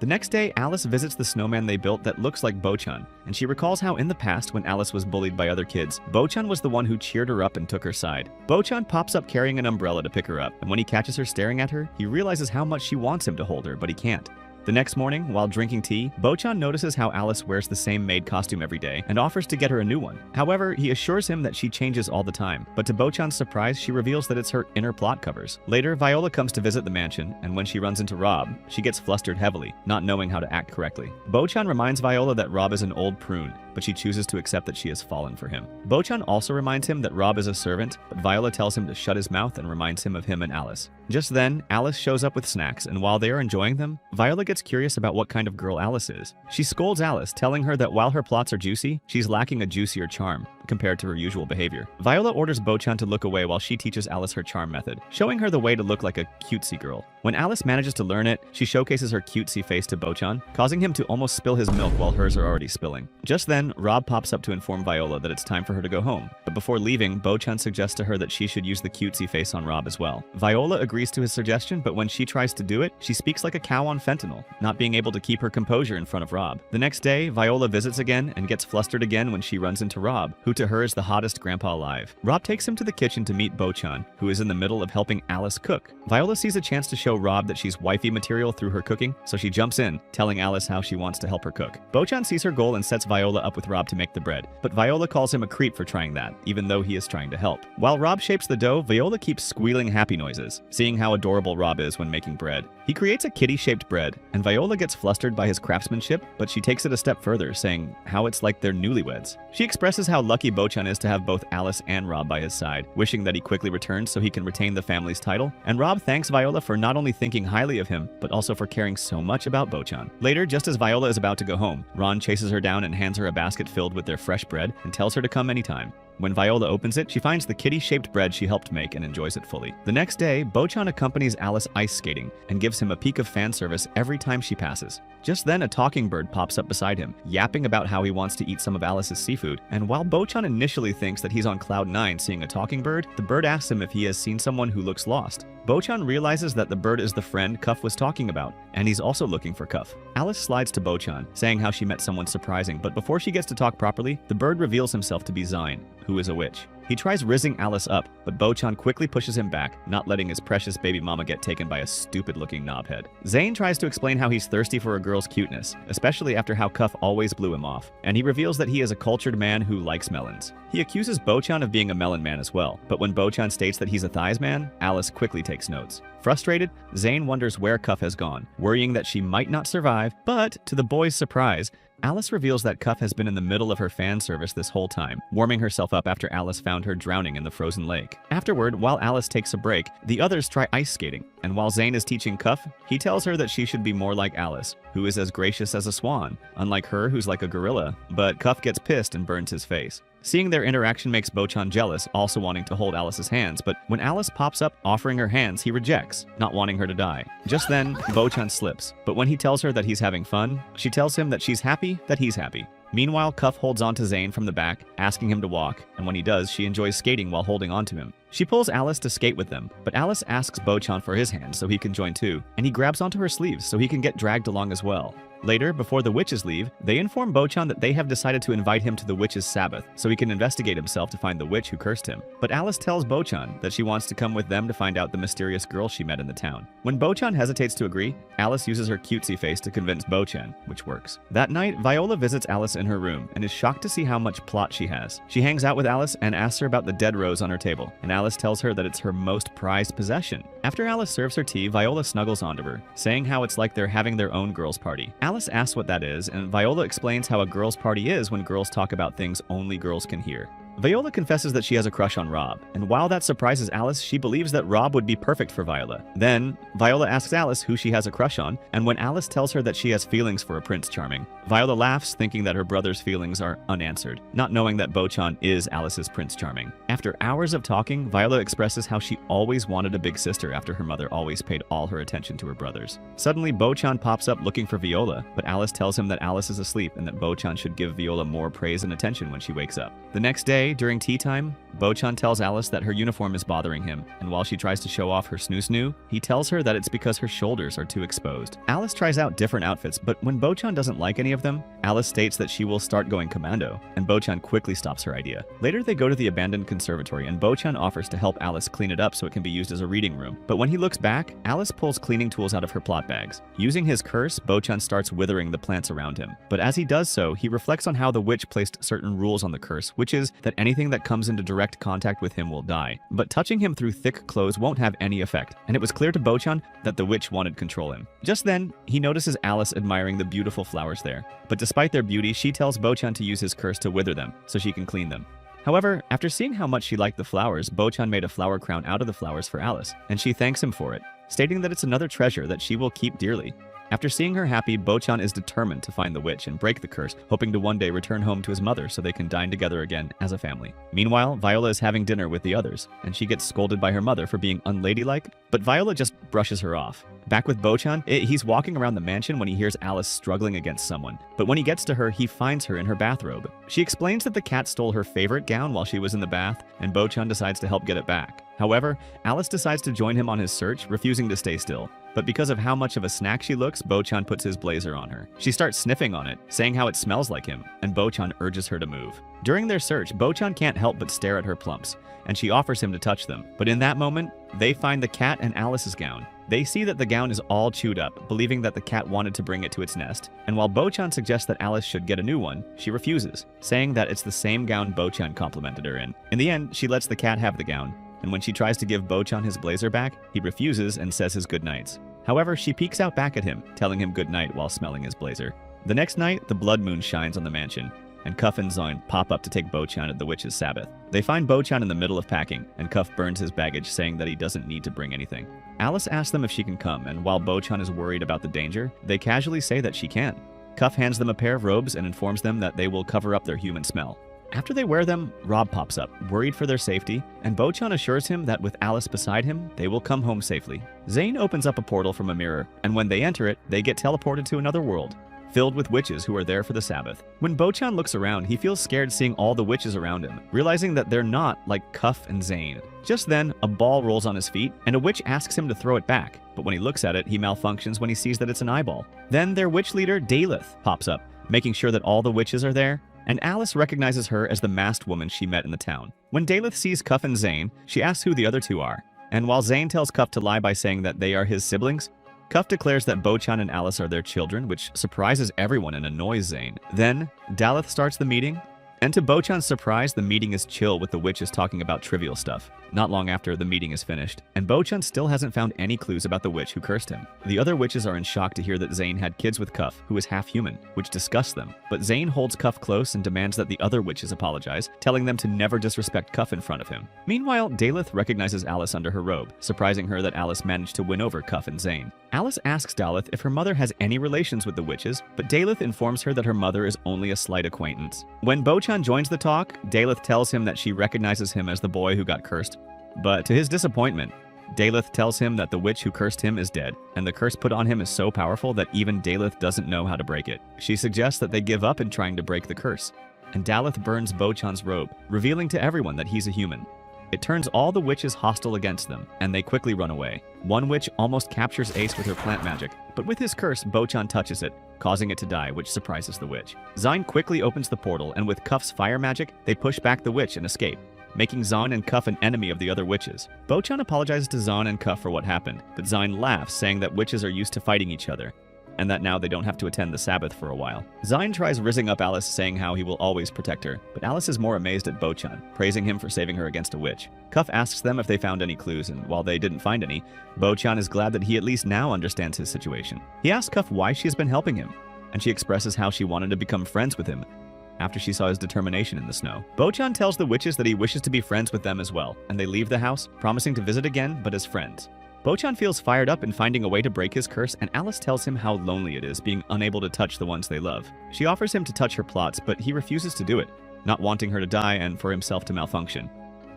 The next day, Alice visits the snowman they built that looks like Bochan, and she recalls how in the past when Alice was bullied by other kids, Bochan was the one who cheered her up and took her side. Bochan pops up carrying an umbrella to pick her up, and when he catches her staring at her, he realizes how much she wants him to hold her, but he can't. The next morning, while drinking tea, Bochan notices how Alice wears the same maid costume every day and offers to get her a new one. However, he assures him that she changes all the time, but to Bochan's surprise, she reveals that it's her inner plot covers. Later, Viola comes to visit the mansion, and when she runs into Rob, she gets flustered heavily, not knowing how to act correctly. Bochan reminds Viola that Rob is an old prune, but she chooses to accept that she has fallen for him. Bochan also reminds him that Rob is a servant, but Viola tells him to shut his mouth and reminds him of him and Alice. Just then, Alice shows up with snacks, and while they are enjoying them, Viola gets curious about what kind of girl Alice is. She scolds Alice, telling her that while her plots are juicy, she's lacking a juicier charm compared to her usual behavior. Viola orders Bochan to look away while she teaches Alice her charm method, showing her the way to look like a cutesy girl. When Alice manages to learn it, she showcases her cutesy face to Bochan, causing him to almost spill his milk while hers are already spilling. Just then, Rob pops up to inform Viola that it's time for her to go home, but before leaving, Bochan suggests to her that she should use the cutesy face on Rob as well. Viola agrees to his suggestion, but when she tries to do it, she speaks like a cow on fentanyl, not being able to keep her composure in front of Rob. The next day, Viola visits again and gets flustered again when she runs into Rob, who to her is the hottest grandpa alive. Rob takes him to the kitchen to meet Bochan, who is in the middle of helping Alice cook. Viola sees a chance to show Rob that she's wifey material through her cooking, so she jumps in, telling Alice how she wants to help her cook. Bochan sees her goal and sets Viola up with Rob to make the bread, but Viola calls him a creep for trying that, even though he is trying to help. While Rob shapes the dough, Viola keeps squealing happy noises, seeing how adorable Rob is when making bread. He creates a kitty-shaped bread, and Viola gets flustered by his craftsmanship, but she takes it a step further, saying how it's like they're newlyweds. She expresses how lucky Bochan is to have both Alice and Rob by his side, wishing that he quickly returns so he can retain the family's title, and Rob thanks Viola for not only thinking highly of him, but also for caring so much about Bochan. Later, just as Viola is about to go home, Ron chases her down and hands her a basket filled with their fresh bread and tells her to come anytime. When Viola opens it, she finds the kitty-shaped bread she helped make and enjoys it fully. The next day, Bochan accompanies Alice ice skating and gives him a peek of fan service every time she passes. Just then, a talking bird pops up beside him, yapping about how he wants to eat some of Alice's seafood. And while Bochan initially thinks that he's on cloud 9 seeing a talking bird, the bird asks him if he has seen someone who looks lost. Bochan realizes that the bird is the friend Cuff was talking about, and he's also looking for Cuff. Alice slides to Bochan, saying how she met someone surprising, but before she gets to talk properly, the bird reveals himself to be Zine, who is a witch. He tries rizzing Alice up, but Bochan quickly pushes him back, not letting his precious baby mama get taken by a stupid-looking knobhead. Zane tries to explain how he's thirsty for a girl's cuteness, especially after how Cuff always blew him off, and he reveals that he is a cultured man who likes melons. He accuses Bochan of being a melon man as well, but when Bochan states that he's a thighs man, Alice quickly takes notes. Frustrated, Zane wonders where Cuff has gone, worrying that she might not survive, but to the boys' surprise, Alice reveals that Cuff has been in the middle of her fan service this whole time, warming herself up after Alice found her drowning in the frozen lake. Afterward, while Alice takes a break, the others try ice skating, and while Zane is teaching Cuff, he tells her that she should be more like Alice, who is as gracious as a swan, unlike her who's like a gorilla, but Cuff gets pissed and burns his face. Seeing their interaction makes Bochan jealous, also wanting to hold Alice's hands, but when Alice pops up offering her hands, he rejects, not wanting her to die. Just then, Bochan slips, but when he tells her that he's having fun, she tells him that she's happy that he's happy. Meanwhile, Cuff holds on to Zane from the back, asking him to walk, and when he does, she enjoys skating while holding on to him. She pulls Alice to skate with them, but Alice asks Bochan for his hand so he can join too, and he grabs onto her sleeves so he can get dragged along as well. Later, before the witches leave, they inform Bochan that they have decided to invite him to the witches' Sabbath so he can investigate himself to find the witch who cursed him. But Alice tells Bochan that she wants to come with them to find out the mysterious girl she met in the town. When Bochan hesitates to agree, Alice uses her cutesy face to convince Bochan, which works. That night, Viola visits Alice in her room and is shocked to see how much plot she has. She hangs out with Alice and asks her about the dead rose on her table, and Alice tells her that it's her most prized possession. After Alice serves her tea, Viola snuggles onto her, saying how it's like they're having their own girls' party. Alice asks what that is, and Viola explains how a girls' party is when girls talk about things only girls can hear. Viola confesses that she has a crush on Rob, and while that surprises Alice, she believes that Rob would be perfect for Viola. Then, Viola asks Alice who she has a crush on, and when Alice tells her that she has feelings for a Prince Charming, Viola laughs, thinking that her brother's feelings are unanswered, not knowing that Bochan is Alice's Prince Charming. After hours of talking, Viola expresses how she always wanted a big sister after her mother always paid all her attention to her brothers. Suddenly, Bochan pops up looking for Viola, but Alice tells him that Alice is asleep and that Bochan should give Viola more praise and attention when she wakes up. The next day, during tea time, Bochan tells Alice that her uniform is bothering him, and while she tries to show off her snoo-snoo, he tells her that it's because her shoulders are too exposed. Alice tries out different outfits, but when Bochan doesn't like any of them, Alice states that she will start going commando, and Bochan quickly stops her idea. Later, they go to the abandoned conservatory, and Bochan offers to help Alice clean it up so it can be used as a reading room. But when he looks back, Alice pulls cleaning tools out of her plot bags. Using his curse, Bochan starts withering the plants around him. But as he does so, he reflects on how the witch placed certain rules on the curse, which is that anything that comes into direct contact with him will die. But touching him through thick clothes won't have any effect, and it was clear to Bochan that the witch wanted control him. Just then, he notices Alice admiring the beautiful flowers there. But despite their beauty, she tells Bochan to use his curse to wither them, so she can clean them. However, after seeing how much she liked the flowers, Bochan made a flower crown out of the flowers for Alice, and she thanks him for it, stating that it's another treasure that she will keep dearly. After seeing her happy, Bochan is determined to find the witch and break the curse, hoping to one day return home to his mother so they can dine together again as a family. Meanwhile, Viola is having dinner with the others, and she gets scolded by her mother for being unladylike, but Viola just brushes her off. Back with Bochan, he's walking around the mansion when he hears Alice struggling against someone, but when he gets to her, he finds her in her bathrobe. She explains that the cat stole her favorite gown while she was in the bath, and Bochan decides to help get it back. However, Alice decides to join him on his search, refusing to stay still. But because of how much of a snack she looks, Bochan puts his blazer on her. She starts sniffing on it, saying how it smells like him, and Bochan urges her to move. During their search, Bochan can't help but stare at her plumps, and she offers him to touch them. But in that moment, they find the cat and Alice's gown. They see that the gown is all chewed up, believing that the cat wanted to bring it to its nest. And while Bochan suggests that Alice should get a new one, she refuses, saying that it's the same gown Bochan complimented her in. In the end, she lets the cat have the gown, and when she tries to give Bochan his blazer back, he refuses and says his goodnights. However, she peeks out back at him, telling him goodnight while smelling his blazer. The next night, the blood moon shines on the mansion, and Cuff and Zoin pop up to take Bochan at the witch's sabbath. They find Bochan in the middle of packing, and Cuff burns his baggage, saying that he doesn't need to bring anything. Alice asks them if she can come, and while Bochan is worried about the danger, they casually say that she can. Cuff hands them a pair of robes and informs them that they will cover up their human smell. After they wear them, Rob pops up, worried for their safety, and Bochan assures him that with Alice beside him, they will come home safely. Zane opens up a portal from a mirror, and when they enter it, they get teleported to another world, filled with witches who are there for the Sabbath. When Bochan looks around, he feels scared seeing all the witches around him, realizing that they're not like Cuff and Zane. Just then, a ball rolls on his feet, and a witch asks him to throw it back, but when he looks at it, he malfunctions when he sees that it's an eyeball. Then their witch leader, Daleth, pops up, making sure that all the witches are there, and Alice recognizes her as the masked woman she met in the town. When Daleth sees Cuff and Zane, she asks who the other two are, and while Zane tells Cuff to lie by saying that they are his siblings, Cuff declares that Bochan and Alice are their children, which surprises everyone and annoys Zane. Then, Daleth starts the meeting, and to Bochan's surprise, the meeting is chill with the witches talking about trivial stuff. Not long after, the meeting is finished, and Bochan still hasn't found any clues about the witch who cursed him. The other witches are in shock to hear that Zane had kids with Cuff, who is half human, which disgusts them. But Zane holds Cuff close and demands that the other witches apologize, telling them to never disrespect Cuff in front of him. Meanwhile, Daleth recognizes Alice under her robe, surprising her that Alice managed to win over Cuff and Zane. Alice asks Daleth if her mother has any relations with the witches, but Daleth informs her that her mother is only a slight acquaintance. When Bochan joins the talk, Daleth tells him that she recognizes him as the boy who got cursed. But to his disappointment, Daleth tells him that the witch who cursed him is dead, and the curse put on him is so powerful that even Daleth doesn't know how to break it. She suggests that they give up in trying to break the curse, and Daleth burns Bochan's robe, revealing to everyone that he's a human. It turns all the witches hostile against them, and they quickly run away. One witch almost captures Ace with her plant magic, but with his curse, Bochan touches it, causing it to die, which surprises the witch. Zine quickly opens the portal, and with Cuff's fire magic, they push back the witch and escape, making Zahn and Cuff an enemy of the other witches. Bochan apologizes to Zahn and Cuff for what happened, but Zine laughs, saying that witches are used to fighting each other, and that now they don't have to attend the Sabbath for a while. Zine tries rizzing up Alice, saying how he will always protect her, but Alice is more amazed at Bochan, praising him for saving her against a witch. Cuff asks them if they found any clues, and while they didn't find any, Bochan is glad that he at least now understands his situation. He asks Cuff why she has been helping him, and she expresses how she wanted to become friends with him, after she saw his determination in the snow. Bochan tells the witches that he wishes to be friends with them as well, and they leave the house, promising to visit again, but as friends. Bochan feels fired up in finding a way to break his curse, and Alice tells him how lonely it is being unable to touch the ones they love. She offers him to touch her plots, but he refuses to do it, not wanting her to die and for himself to malfunction.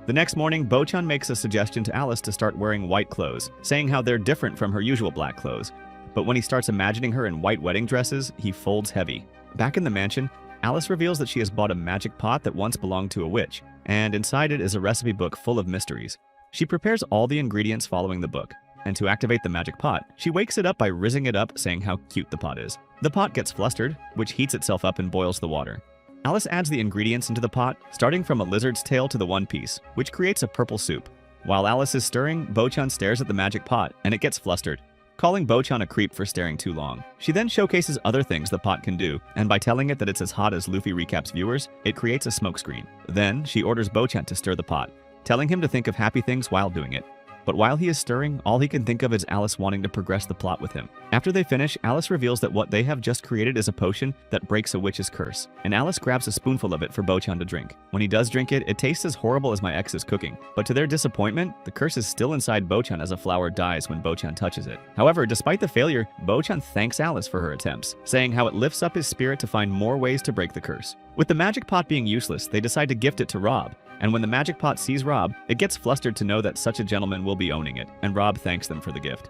The next morning, Bochan makes a suggestion to Alice to start wearing white clothes, saying how they're different from her usual black clothes. But when he starts imagining her in white wedding dresses, he folds heavy. Back in the mansion, Alice reveals that she has bought a magic pot that once belonged to a witch, and inside it is a recipe book full of mysteries. She prepares all the ingredients following the book, and to activate the magic pot, she wakes it up by rizzing it up, saying how cute the pot is. The pot gets flustered, which heats itself up and boils the water. Alice adds the ingredients into the pot, starting from a lizard's tail to the one piece, which creates a purple soup. While Alice is stirring, Bochan stares at the magic pot, and it gets flustered, calling Bochan a creep for staring too long. She then showcases other things the pot can do, and by telling it that it's as hot as Luffy recaps viewers, it creates a smokescreen. Then, she orders Bochan to stir the pot, telling him to think of happy things while doing it. But while he is stirring, all he can think of is Alice wanting to progress the plot with him. After they finish, Alice reveals that what they have just created is a potion that breaks a witch's curse, and Alice grabs a spoonful of it for Bochan to drink. When he does drink it, it tastes as horrible as my ex's cooking. But to their disappointment, the curse is still inside Bochan as a flower dies when Bochan touches it. However, despite the failure, Bochan thanks Alice for her attempts, saying how it lifts up his spirit to find more ways to break the curse. With the magic pot being useless, they decide to gift it to Rob, and when the magic pot sees Rob, it gets flustered to know that such a gentleman will be owning it, and Rob thanks them for the gift.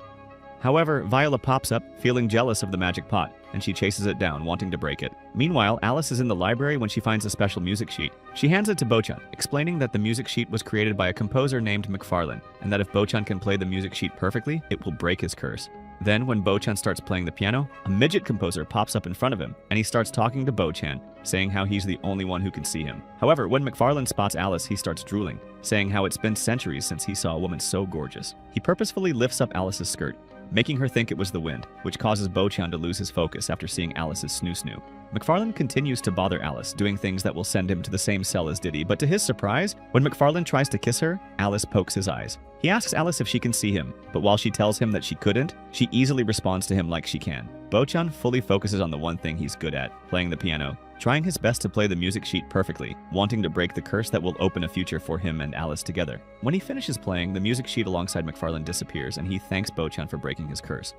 However, Viola pops up, feeling jealous of the magic pot, and she chases it down, wanting to break it. Meanwhile, Alice is in the library when she finds a special music sheet. She hands it to Bochan, explaining that the music sheet was created by a composer named McFarlane, and that if Bochan can play the music sheet perfectly, it will break his curse. Then, when Bochan starts playing the piano, a midget composer pops up in front of him, and he starts talking to Bochan, saying how he's the only one who can see him. However, when McFarlane spots Alice, he starts drooling, saying how it's been centuries since he saw a woman so gorgeous. He purposefully lifts up Alice's skirt, making her think it was the wind, which causes Bochan to lose his focus after seeing Alice's snoo-snoo. McFarlane continues to bother Alice, doing things that will send him to the same cell as Diddy, but to his surprise, when McFarlane tries to kiss her, Alice pokes his eyes. He asks Alice if she can see him, but while she tells him that she couldn't, she easily responds to him like she can. Bochan fully focuses on the one thing he's good at, playing the piano, trying his best to play the music sheet perfectly, wanting to break the curse that will open a future for him and Alice together. When he finishes playing, the music sheet alongside McFarlane disappears, and he thanks Bochan for breaking his curse.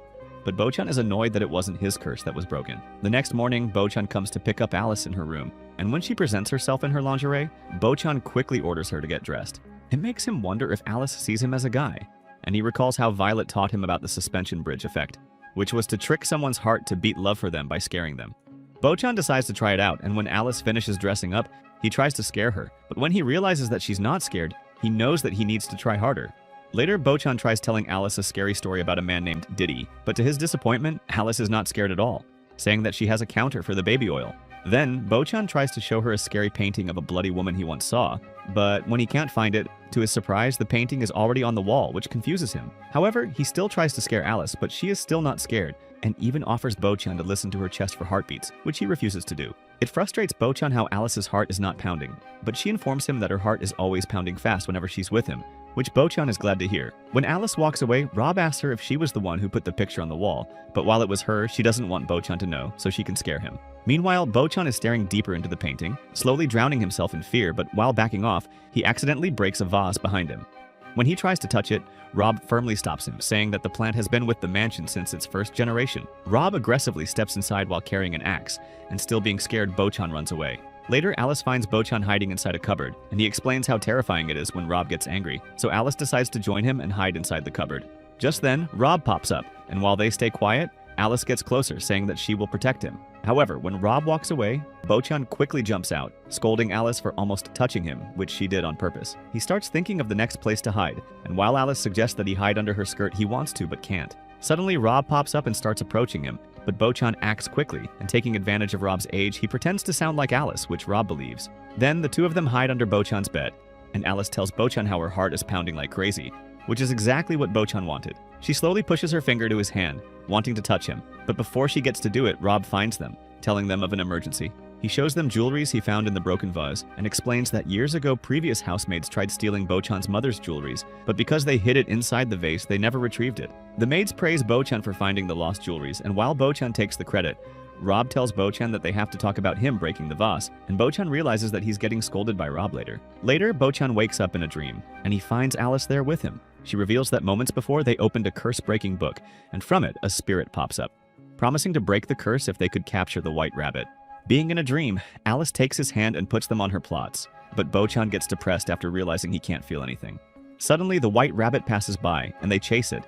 But Bochan is annoyed that it wasn't his curse that was broken. The next morning, Bochan comes to pick up Alice in her room, and when she presents herself in her lingerie, Bochan quickly orders her to get dressed. It makes him wonder if Alice sees him as a guy, and he recalls how Violet taught him about the suspension bridge effect, which was to trick someone's heart to beat love for them by scaring them. Bochan decides to try it out, and when Alice finishes dressing up, he tries to scare her, but when he realizes that she's not scared, he knows that he needs to try harder. Later, Bochan tries telling Alice a scary story about a man named Diddy, but to his disappointment, Alice is not scared at all, saying that she has a counter for the baby oil. Then, Bochan tries to show her a scary painting of a bloody woman he once saw, but when he can't find it, to his surprise, the painting is already on the wall, which confuses him. However, he still tries to scare Alice, but she is still not scared, and even offers Bochan to listen to her chest for heartbeats, which he refuses to do. It frustrates Bochan how Alice's heart is not pounding, but she informs him that her heart is always pounding fast whenever she's with him, which Bochan is glad to hear. When Alice walks away, Rob asks her if she was the one who put the picture on the wall, but while it was her, she doesn't want Bochan to know, so she can scare him. Meanwhile, Bochan is staring deeper into the painting, slowly drowning himself in fear, but while backing off, he accidentally breaks a vase behind him. When he tries to touch it, Rob firmly stops him, saying that the plant has been with the mansion since its first generation. Rob aggressively steps inside while carrying an axe, and still being scared, Bochan runs away. Later, Alice finds Bochan hiding inside a cupboard, and he explains how terrifying it is when Rob gets angry, so Alice decides to join him and hide inside the cupboard. Just then, Rob pops up, and while they stay quiet, Alice gets closer, saying that she will protect him. However, when Rob walks away, Bochan quickly jumps out, scolding Alice for almost touching him, which she did on purpose. He starts thinking of the next place to hide, and while Alice suggests that he hide under her skirt, he wants to but can't. Suddenly, Rob pops up and starts approaching him, but Bochan acts quickly, and taking advantage of Rob's age, he pretends to sound like Alice, which Rob believes. Then, the two of them hide under Bochan's bed, and Alice tells Bochan how her heart is pounding like crazy, which is exactly what Bochan wanted. She slowly pushes her finger to his hand, wanting to touch him, but before she gets to do it, Rob finds them, telling them of an emergency. He shows them jewelries he found in the broken vase, and explains that years ago previous housemaids tried stealing Bochan's mother's jewelries, but because they hid it inside the vase, they never retrieved it. The maids praise Bochan for finding the lost jewelries, and while Bochan takes the credit, Rob tells Bochan that they have to talk about him breaking the vase, and Bochan realizes that he's getting scolded by Rob later. Later, Bochan wakes up in a dream, and he finds Alice there with him. She reveals that moments before they opened a curse-breaking book, and from it, a spirit pops up, promising to break the curse if they could capture the White Rabbit. Being in a dream, Alice takes his hand and puts them on her plots, but Bochan gets depressed after realizing he can't feel anything. Suddenly, the White Rabbit passes by, and they chase it.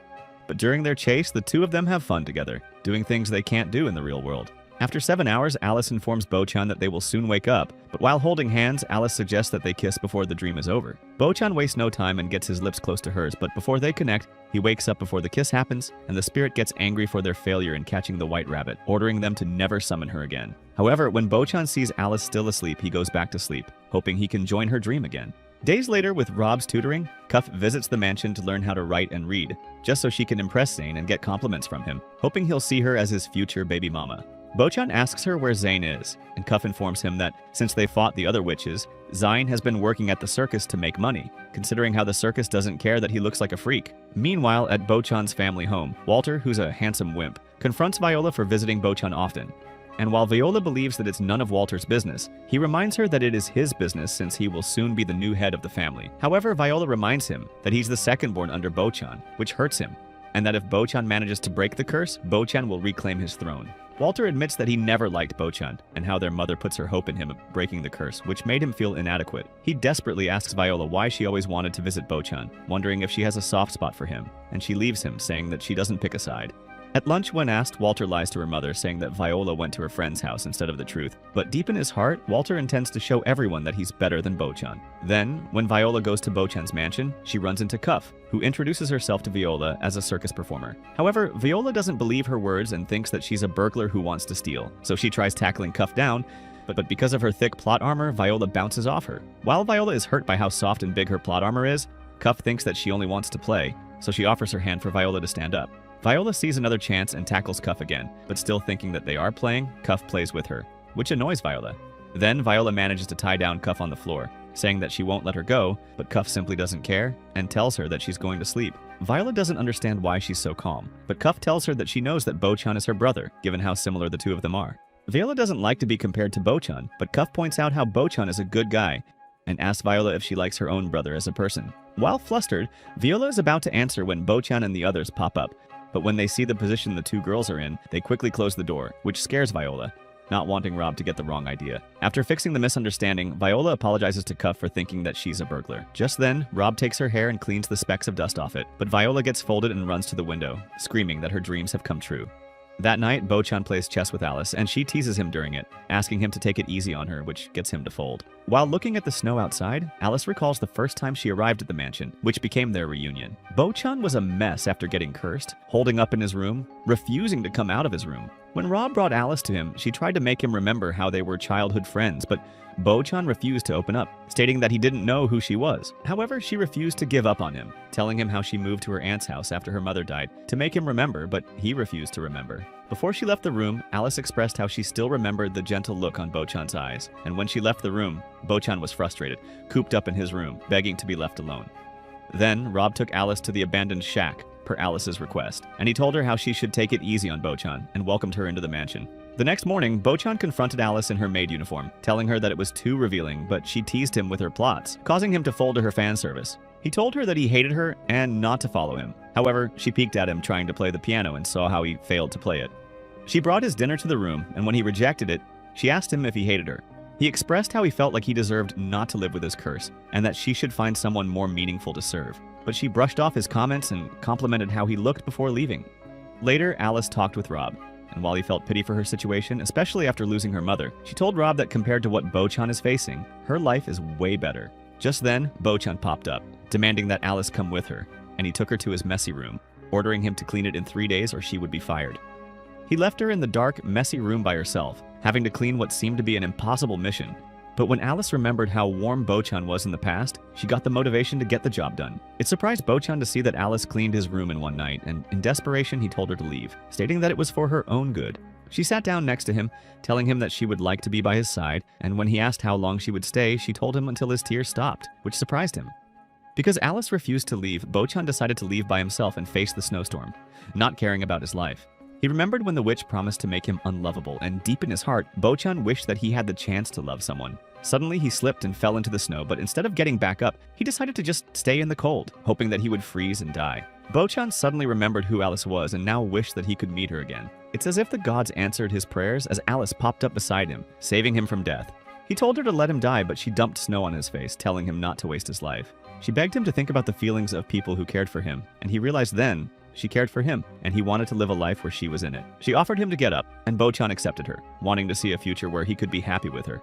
But during their chase, the two of them have fun together, doing things they can't do in the real world. After 7 hours, Alice informs Bochan that they will soon wake up, but while holding hands, Alice suggests that they kiss before the dream is over. Bochan wastes no time and gets his lips close to hers, but before they connect, he wakes up before the kiss happens, and the spirit gets angry for their failure in catching the White Rabbit, ordering them to never summon her again. However, when Bochan sees Alice still asleep, he goes back to sleep, hoping he can join her dream again. Days later, with Rob's tutoring, Cuff visits the mansion to learn how to write and read, just so she can impress Zane and get compliments from him, hoping he'll see her as his future baby mama. Bochan asks her where Zane is, and Cuff informs him that since they fought the other witches, Zane has been working at the circus to make money, considering how the circus doesn't care that he looks like a freak. Meanwhile, at Bochan's family home, Walter, who's a handsome wimp, confronts Viola for visiting Bochan often. And while Viola believes that it's none of Walter's business, he reminds her that it is his business since he will soon be the new head of the family. However, Viola reminds him that he's the second-born under Bochan, which hurts him, and that if Bochan manages to break the curse, Bochan will reclaim his throne. Walter admits that he never liked Bochan, and how their mother puts her hope in him breaking the curse, which made him feel inadequate. He desperately asks Viola why she always wanted to visit Bochan, wondering if she has a soft spot for him, and she leaves him, saying that she doesn't pick a side. At lunch, when asked, Walter lies to her mother, saying that Viola went to her friend's house instead of the truth. But deep in his heart, Walter intends to show everyone that he's better than Bochan. Then, when Viola goes to Bochan's mansion, she runs into Cuff, who introduces herself to Viola as a circus performer. However, Viola doesn't believe her words and thinks that she's a burglar who wants to steal, so she tries tackling Cuff down, but because of her thick plot armor, Viola bounces off her. While Viola is hurt by how soft and big her plot armor is, Cuff thinks that she only wants to play, so she offers her hand for Viola to stand up. Viola sees another chance and tackles Cuff again, but still thinking that they are playing, Cuff plays with her, which annoys Viola. Then Viola manages to tie down Cuff on the floor, saying that she won't let her go, but Cuff simply doesn't care and tells her that she's going to sleep. Viola doesn't understand why she's so calm, but Cuff tells her that she knows that Bochan is her brother, given how similar the two of them are. Viola doesn't like to be compared to Bochan, but Cuff points out how Bochan is a good guy and asks Viola if she likes her own brother as a person. While flustered, Viola is about to answer when Bochan and the others pop up, but when they see the position the two girls are in, they quickly close the door, which scares Viola, not wanting Rob to get the wrong idea. After fixing the misunderstanding, Viola apologizes to Cuff for thinking that she's a burglar. Just then, Rob takes her hair and cleans the specks of dust off it, but Viola gets folded and runs to the window, screaming that her dreams have come true. That night, Bochan plays chess with Alice, and she teases him during it, asking him to take it easy on her, which gets him to fold. While looking at the snow outside, Alice recalls the first time she arrived at the mansion, which became their reunion. Bochan was a mess after getting cursed, holding up in his room, refusing to come out of his room. When Rob brought Alice to him, she tried to make him remember how they were childhood friends, but Bochan refused to open up, stating that he didn't know who she was. However, she refused to give up on him, telling him how she moved to her aunt's house after her mother died to make him remember, but he refused to remember. Before she left the room, Alice expressed how she still remembered the gentle look on Bochan's eyes, and when she left the room, Bochan was frustrated, cooped up in his room, begging to be left alone. Then, Rob took Alice to the abandoned shack, per Alice's request, and he told her how she should take it easy on Bochan, and welcomed her into the mansion. The next morning, Bochan confronted Alice in her maid uniform, telling her that it was too revealing, but she teased him with her plots, causing him to fold to her fan service. He told her that he hated her and not to follow him. However, she peeked at him trying to play the piano and saw how he failed to play it. She brought his dinner to the room, and when he rejected it, she asked him if he hated her. He expressed how he felt like he deserved not to live with his curse, and that she should find someone more meaningful to serve. But she brushed off his comments and complimented how he looked before leaving. Later, Alice talked with Rob, and while he felt pity for her situation, especially after losing her mother, she told Rob that compared to what Bochan is facing, her life is way better. Just then, Bochan popped up, demanding that Alice come with her, and he took her to his messy room, ordering him to clean it in 3 days or she would be fired. He left her in the dark, messy room by herself, having to clean what seemed to be an impossible mission. But when Alice remembered how warm Bochan was in the past, she got the motivation to get the job done. It surprised Bochan to see that Alice cleaned his room in one night, and in desperation he told her to leave, stating that it was for her own good. She sat down next to him, telling him that she would like to be by his side, and when he asked how long she would stay, she told him until his tears stopped, which surprised him. Because Alice refused to leave, Bochan decided to leave by himself and face the snowstorm, not caring about his life. He remembered when the witch promised to make him unlovable, and deep in his heart, Bochan wished that he had the chance to love someone. Suddenly, he slipped and fell into the snow, but instead of getting back up, he decided to just stay in the cold, hoping that he would freeze and die. Bochan suddenly remembered who Alice was and now wished that he could meet her again. It's as if the gods answered his prayers as Alice popped up beside him, saving him from death. He told her to let him die, but she dumped snow on his face, telling him not to waste his life. She begged him to think about the feelings of people who cared for him, and he realized then she cared for him, and he wanted to live a life where she was in it. She offered him to get up, and Bochan accepted her, wanting to see a future where he could be happy with her.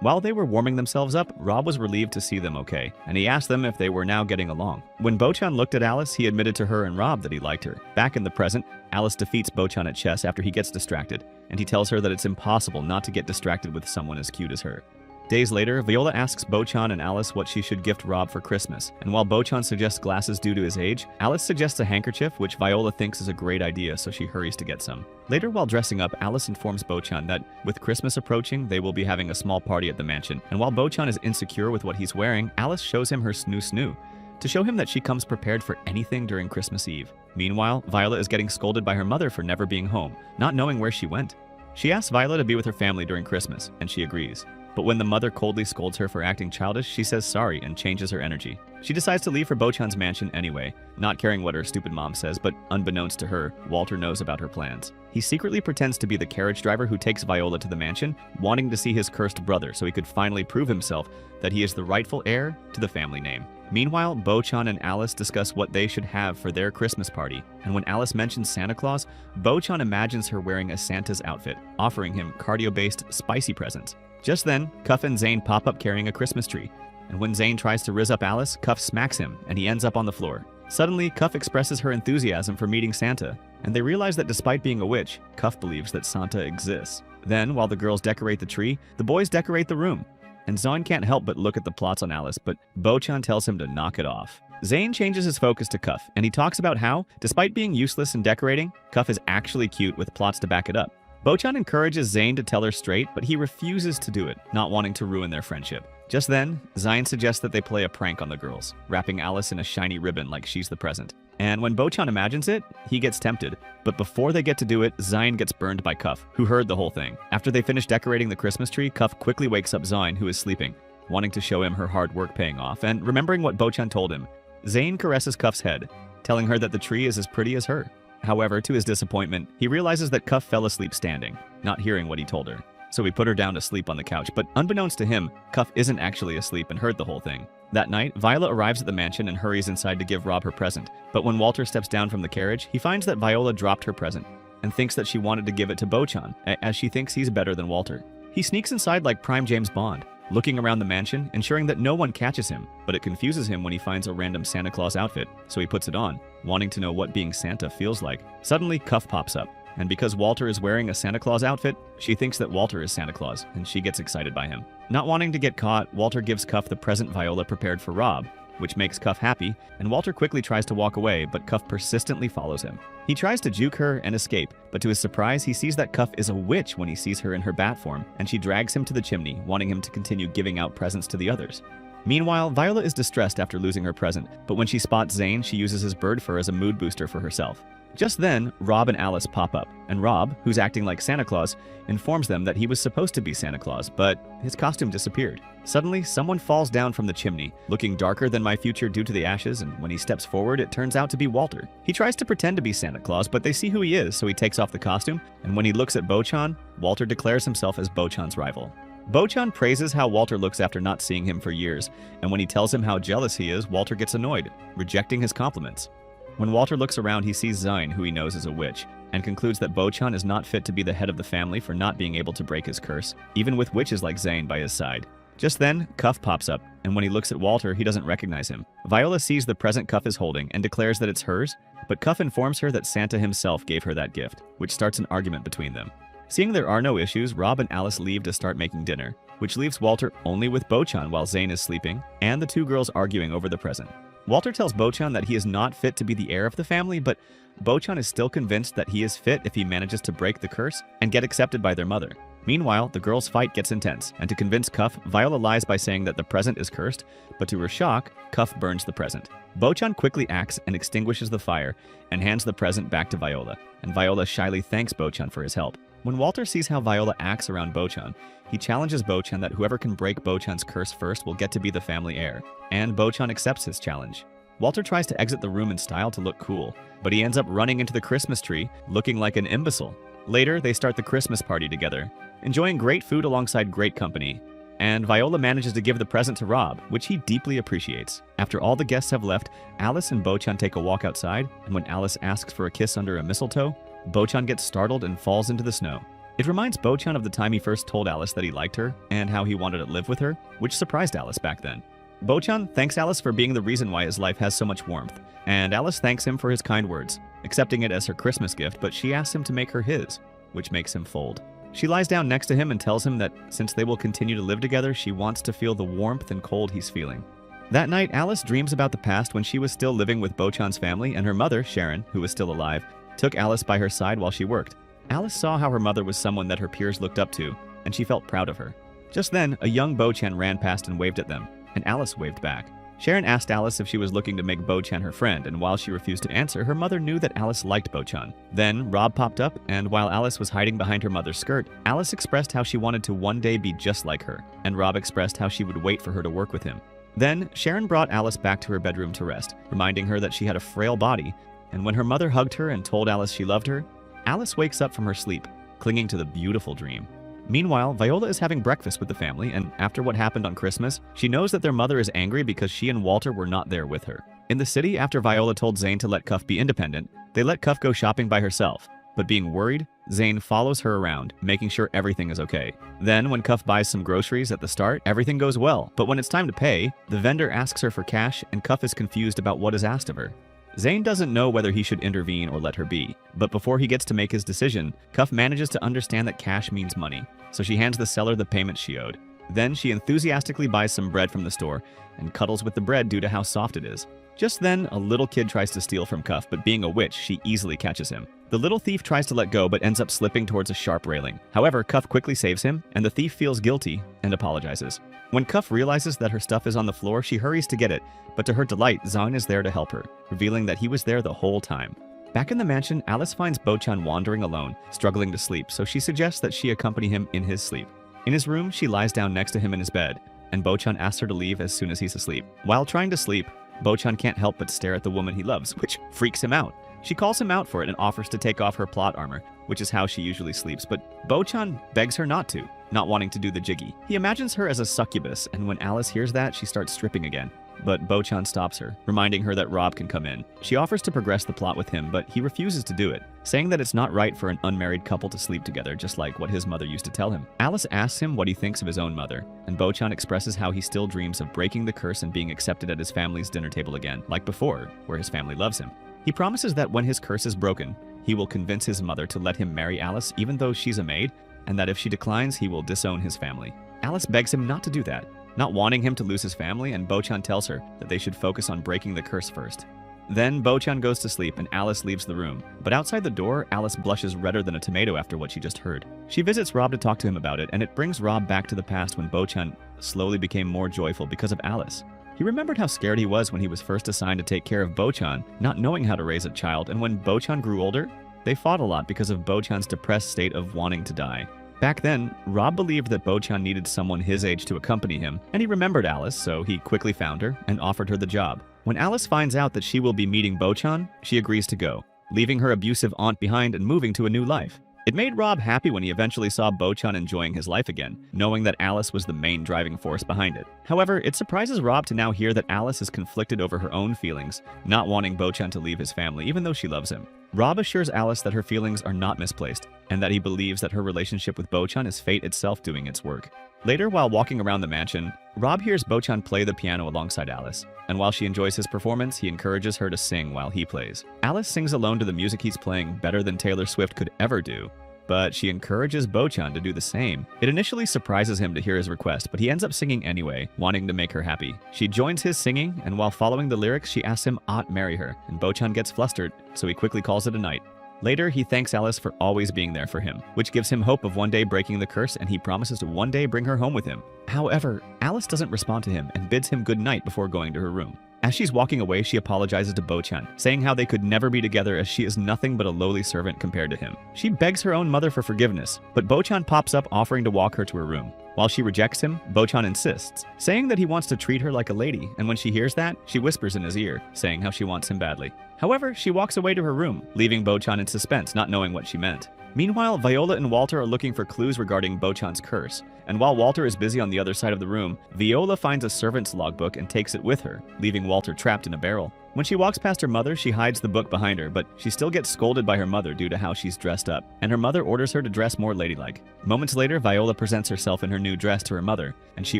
While they were warming themselves up, Rob was relieved to see them okay, and he asked them if they were now getting along. When Bochan looked at Alice, he admitted to her and Rob that he liked her. Back in the present, Alice defeats Bochan at chess after he gets distracted, and he tells her that it's impossible not to get distracted with someone as cute as her. Days later, Viola asks Bochan and Alice what she should gift Rob for Christmas, and while Bochan suggests glasses due to his age, Alice suggests a handkerchief, which Viola thinks is a great idea, so she hurries to get some. Later, while dressing up, Alice informs Bochan that, with Christmas approaching, they will be having a small party at the mansion, and while Bochan is insecure with what he's wearing, Alice shows him her snoo to show him that she comes prepared for anything during Christmas Eve. Meanwhile, Viola is getting scolded by her mother for never being home, not knowing where she went. She asks Viola to be with her family during Christmas, and she agrees. But when the mother coldly scolds her for acting childish, she says sorry and changes her energy. She decides to leave for Bochan's mansion anyway, not caring what her stupid mom says, but unbeknownst to her, Walter knows about her plans. He secretly pretends to be the carriage driver who takes Viola to the mansion, wanting to see his cursed brother so he could finally prove himself that he is the rightful heir to the family name. Meanwhile, Bochan and Alice discuss what they should have for their Christmas party, and when Alice mentions Santa Claus, Bochan imagines her wearing a Santa's outfit, offering him cardio-based spicy presents. Just then, Cuff and Zane pop up carrying a Christmas tree, and when Zane tries to rizz up Alice, Cuff smacks him, and he ends up on the floor. Suddenly, Cuff expresses her enthusiasm for meeting Santa, and they realize that despite being a witch, Cuff believes that Santa exists. Then, while the girls decorate the tree, the boys decorate the room, and Zane can't help but look at the plots on Alice, but Bochan tells him to knock it off. Zane changes his focus to Cuff, and he talks about how, despite being useless in decorating, Cuff is actually cute with plots to back it up. Bochan encourages Zane to tell her straight, but he refuses to do it, not wanting to ruin their friendship. Just then, Zane suggests that they play a prank on the girls, wrapping Alice in a shiny ribbon like she's the present. And when Bochan imagines it, he gets tempted. But before they get to do it, Zane gets burned by Cuff, who heard the whole thing. After they finish decorating the Christmas tree, Cuff quickly wakes up Zane, who is sleeping, wanting to show him her hard work paying off, and remembering what Bochan told him. Zane caresses Cuff's head, telling her that the tree is as pretty as her. However, to his disappointment, he realizes that Cuff fell asleep standing, not hearing what he told her. So he put her down to sleep on the couch, but unbeknownst to him, Cuff isn't actually asleep and heard the whole thing. That night, Viola arrives at the mansion and hurries inside to give Rob her present. But when Walter steps down from the carriage, he finds that Viola dropped her present and thinks that she wanted to give it to Bochan, as she thinks he's better than Walter. He sneaks inside like prime James Bond, looking around the mansion, ensuring that no one catches him, but it confuses him when he finds a random Santa Claus outfit, so he puts it on, wanting to know what being Santa feels like. Suddenly, Cuff pops up, and because Walter is wearing a Santa Claus outfit, she thinks that Walter is Santa Claus, and she gets excited by him. Not wanting to get caught, Walter gives Cuff the present Viola prepared for Rob, which makes Cuff happy, and Walter quickly tries to walk away, but Cuff persistently follows him. He tries to juke her and escape, but to his surprise, he sees that Cuff is a witch when he sees her in her bat form, and she drags him to the chimney, wanting him to continue giving out presents to the others. Meanwhile, Viola is distressed after losing her present, but when she spots Zane, she uses his bird fur as a mood booster for herself. Just then, Rob and Alice pop up, and Rob, who's acting like Santa Claus, informs them that he was supposed to be Santa Claus, but his costume disappeared. Suddenly, someone falls down from the chimney, looking darker than my future due to the ashes, and when he steps forward, it turns out to be Walter. He tries to pretend to be Santa Claus, but they see who he is, so he takes off the costume, and when he looks at Bochan, Walter declares himself as Bochan's rival. Bochan praises how Walter looks after not seeing him for years, and when he tells him how jealous he is, Walter gets annoyed, rejecting his compliments. When Walter looks around, he sees Zine, who he knows is a witch, and concludes that Bochan is not fit to be the head of the family for not being able to break his curse, even with witches like Zane by his side. Just then, Cuff pops up, and when he looks at Walter, he doesn't recognize him. Viola sees the present Cuff is holding and declares that it's hers, but Cuff informs her that Santa himself gave her that gift, which starts an argument between them. Seeing there are no issues, Rob and Alice leave to start making dinner, which leaves Walter only with Bochan while Zane is sleeping, and the two girls arguing over the present. Walter tells Bochan that he is not fit to be the heir of the family, but Bochan is still convinced that he is fit if he manages to break the curse and get accepted by their mother. Meanwhile, the girls' fight gets intense, and to convince Cuff, Viola lies by saying that the present is cursed, but to her shock, Cuff burns the present. Bochan quickly acts and extinguishes the fire and hands the present back to Viola, and Viola shyly thanks Bochan for his help. When Walter sees how Viola acts around Bochan, he challenges Bochan that whoever can break Bochan's curse first will get to be the family heir, and Bochan accepts his challenge. Walter tries to exit the room in style to look cool, but he ends up running into the Christmas tree, looking like an imbecile. Later, they start the Christmas party together, enjoying great food alongside great company, and Viola manages to give the present to Rob, which he deeply appreciates. After all the guests have left, Alice and Bochan take a walk outside, and when Alice asks for a kiss under a mistletoe, Bochan gets startled and falls into the snow. It reminds Bochan of the time he first told Alice that he liked her and how he wanted to live with her, which surprised Alice back then. Bochan thanks Alice for being the reason why his life has so much warmth, and Alice thanks him for his kind words, accepting it as her Christmas gift, but she asks him to make her his, which makes him fold. She lies down next to him and tells him that since they will continue to live together, she wants to feel the warmth and cold he's feeling. That night, Alice dreams about the past when she was still living with Bochan's family, and her mother, Sharon, who was still alive, took Alice by her side while she worked. Alice saw how her mother was someone that her peers looked up to, and she felt proud of her. Just then, a young Bochan ran past and waved at them, and Alice waved back. Sharon asked Alice if she was looking to make Bochan her friend, and while she refused to answer, her mother knew that Alice liked Bochan. Then, Rob popped up, and while Alice was hiding behind her mother's skirt, Alice expressed how she wanted to one day be just like her, and Rob expressed how she would wait for her to work with him. Then, Sharon brought Alice back to her bedroom to rest, reminding her that she had a frail body, and when her mother hugged her and told Alice she loved her, Alice wakes up from her sleep, clinging to the beautiful dream. Meanwhile, Viola is having breakfast with the family, and after what happened on Christmas, she knows that their mother is angry because she and Walter were not there with her. In the city, after Viola told Zane to let Cuff be independent, they let Cuff go shopping by herself. But being worried, Zane follows her around, making sure everything is okay. Then, when Cuff buys some groceries at the start, everything goes well. But when it's time to pay, the vendor asks her for cash, and Cuff is confused about what is asked of her. Zane doesn't know whether he should intervene or let her be, but before he gets to make his decision, Cuff manages to understand that cash means money, so she hands the seller the payment she owed. Then she enthusiastically buys some bread from the store and cuddles with the bread due to how soft it is. Just then, a little kid tries to steal from Cuff, but being a witch, she easily catches him. The little thief tries to let go but ends up slipping towards a sharp railing. However, Cuff quickly saves him, and the thief feels guilty and apologizes. When Cuff realizes that her stuff is on the floor, she hurries to get it, but to her delight, Zahn is there to help her, revealing that he was there the whole time. Back in the mansion, Alice finds Bochan wandering alone, struggling to sleep, so she suggests that she accompany him in his sleep. In his room, she lies down next to him in his bed, and Bochan asks her to leave as soon as he's asleep. While trying to sleep, Bochan can't help but stare at the woman he loves, which freaks him out. She calls him out for it and offers to take off her plot armor, which is how she usually sleeps, but Bochan begs her not to, not wanting to do the jiggy. He imagines her as a succubus, and when Alice hears that, she starts stripping again. But Bochan stops her, reminding her that Rob can come in. She offers to progress the plot with him, but he refuses to do it, saying that it's not right for an unmarried couple to sleep together, just like what his mother used to tell him. Alice asks him what he thinks of his own mother, and Bochan expresses how he still dreams of breaking the curse and being accepted at his family's dinner table again, like before, where his family loves him. He promises that when his curse is broken, he will convince his mother to let him marry Alice even though she's a maid, and that if she declines, he will disown his family. Alice begs him not to do that, not wanting him to lose his family, and Bochan tells her that they should focus on breaking the curse first. Then Bochan goes to sleep and Alice leaves the room, but outside the door, Alice blushes redder than a tomato after what she just heard. She visits Rob to talk to him about it, and it brings Rob back to the past when Bochan slowly became more joyful because of Alice. He remembered how scared he was when he was first assigned to take care of Bochan, not knowing how to raise a child, and when Bochan grew older, they fought a lot because of Bochan's depressed state of wanting to die. Back then, Rob believed that Bochan needed someone his age to accompany him, and he remembered Alice, so he quickly found her and offered her the job. When Alice finds out that she will be meeting Bochan, she agrees to go, leaving her abusive aunt behind and moving to a new life. It made Rob happy when he eventually saw Bochan enjoying his life again, knowing that Alice was the main driving force behind it. However, it surprises Rob to now hear that Alice is conflicted over her own feelings, not wanting Bochan to leave his family even though she loves him. Rob assures Alice that her feelings are not misplaced, and that he believes that her relationship with Bochan is fate itself doing its work. Later, while walking around the mansion, Rob hears Bochan play the piano alongside Alice, and while she enjoys his performance, he encourages her to sing while he plays. Alice sings alone to the music he's playing better than Taylor Swift could ever do, but she encourages Bochan to do the same. It initially surprises him to hear his request, but he ends up singing anyway, wanting to make her happy. She joins his singing, and while following the lyrics, she asks him to marry her, and Bochan gets flustered, so he quickly calls it a night. Later, he thanks Alice for always being there for him, which gives him hope of one day breaking the curse, and he promises to one day bring her home with him. However, Alice doesn't respond to him and bids him good night before going to her room. As she's walking away, she apologizes to Bochan, saying how they could never be together as she is nothing but a lowly servant compared to him. She begs her own mother for forgiveness, but Bochan pops up offering to walk her to her room. While she rejects him, Bochan insists, saying that he wants to treat her like a lady, and when she hears that, she whispers in his ear, saying how she wants him badly. However, she walks away to her room, leaving Bochan in suspense, not knowing what she meant. Meanwhile, Viola and Walter are looking for clues regarding Bochan's curse, and while Walter is busy on the other side of the room, Viola finds a servant's logbook and takes it with her, leaving Walter trapped in a barrel. When she walks past her mother, she hides the book behind her, but she still gets scolded by her mother due to how she's dressed up, and her mother orders her to dress more ladylike. Moments later, Viola presents herself in her new dress to her mother, and she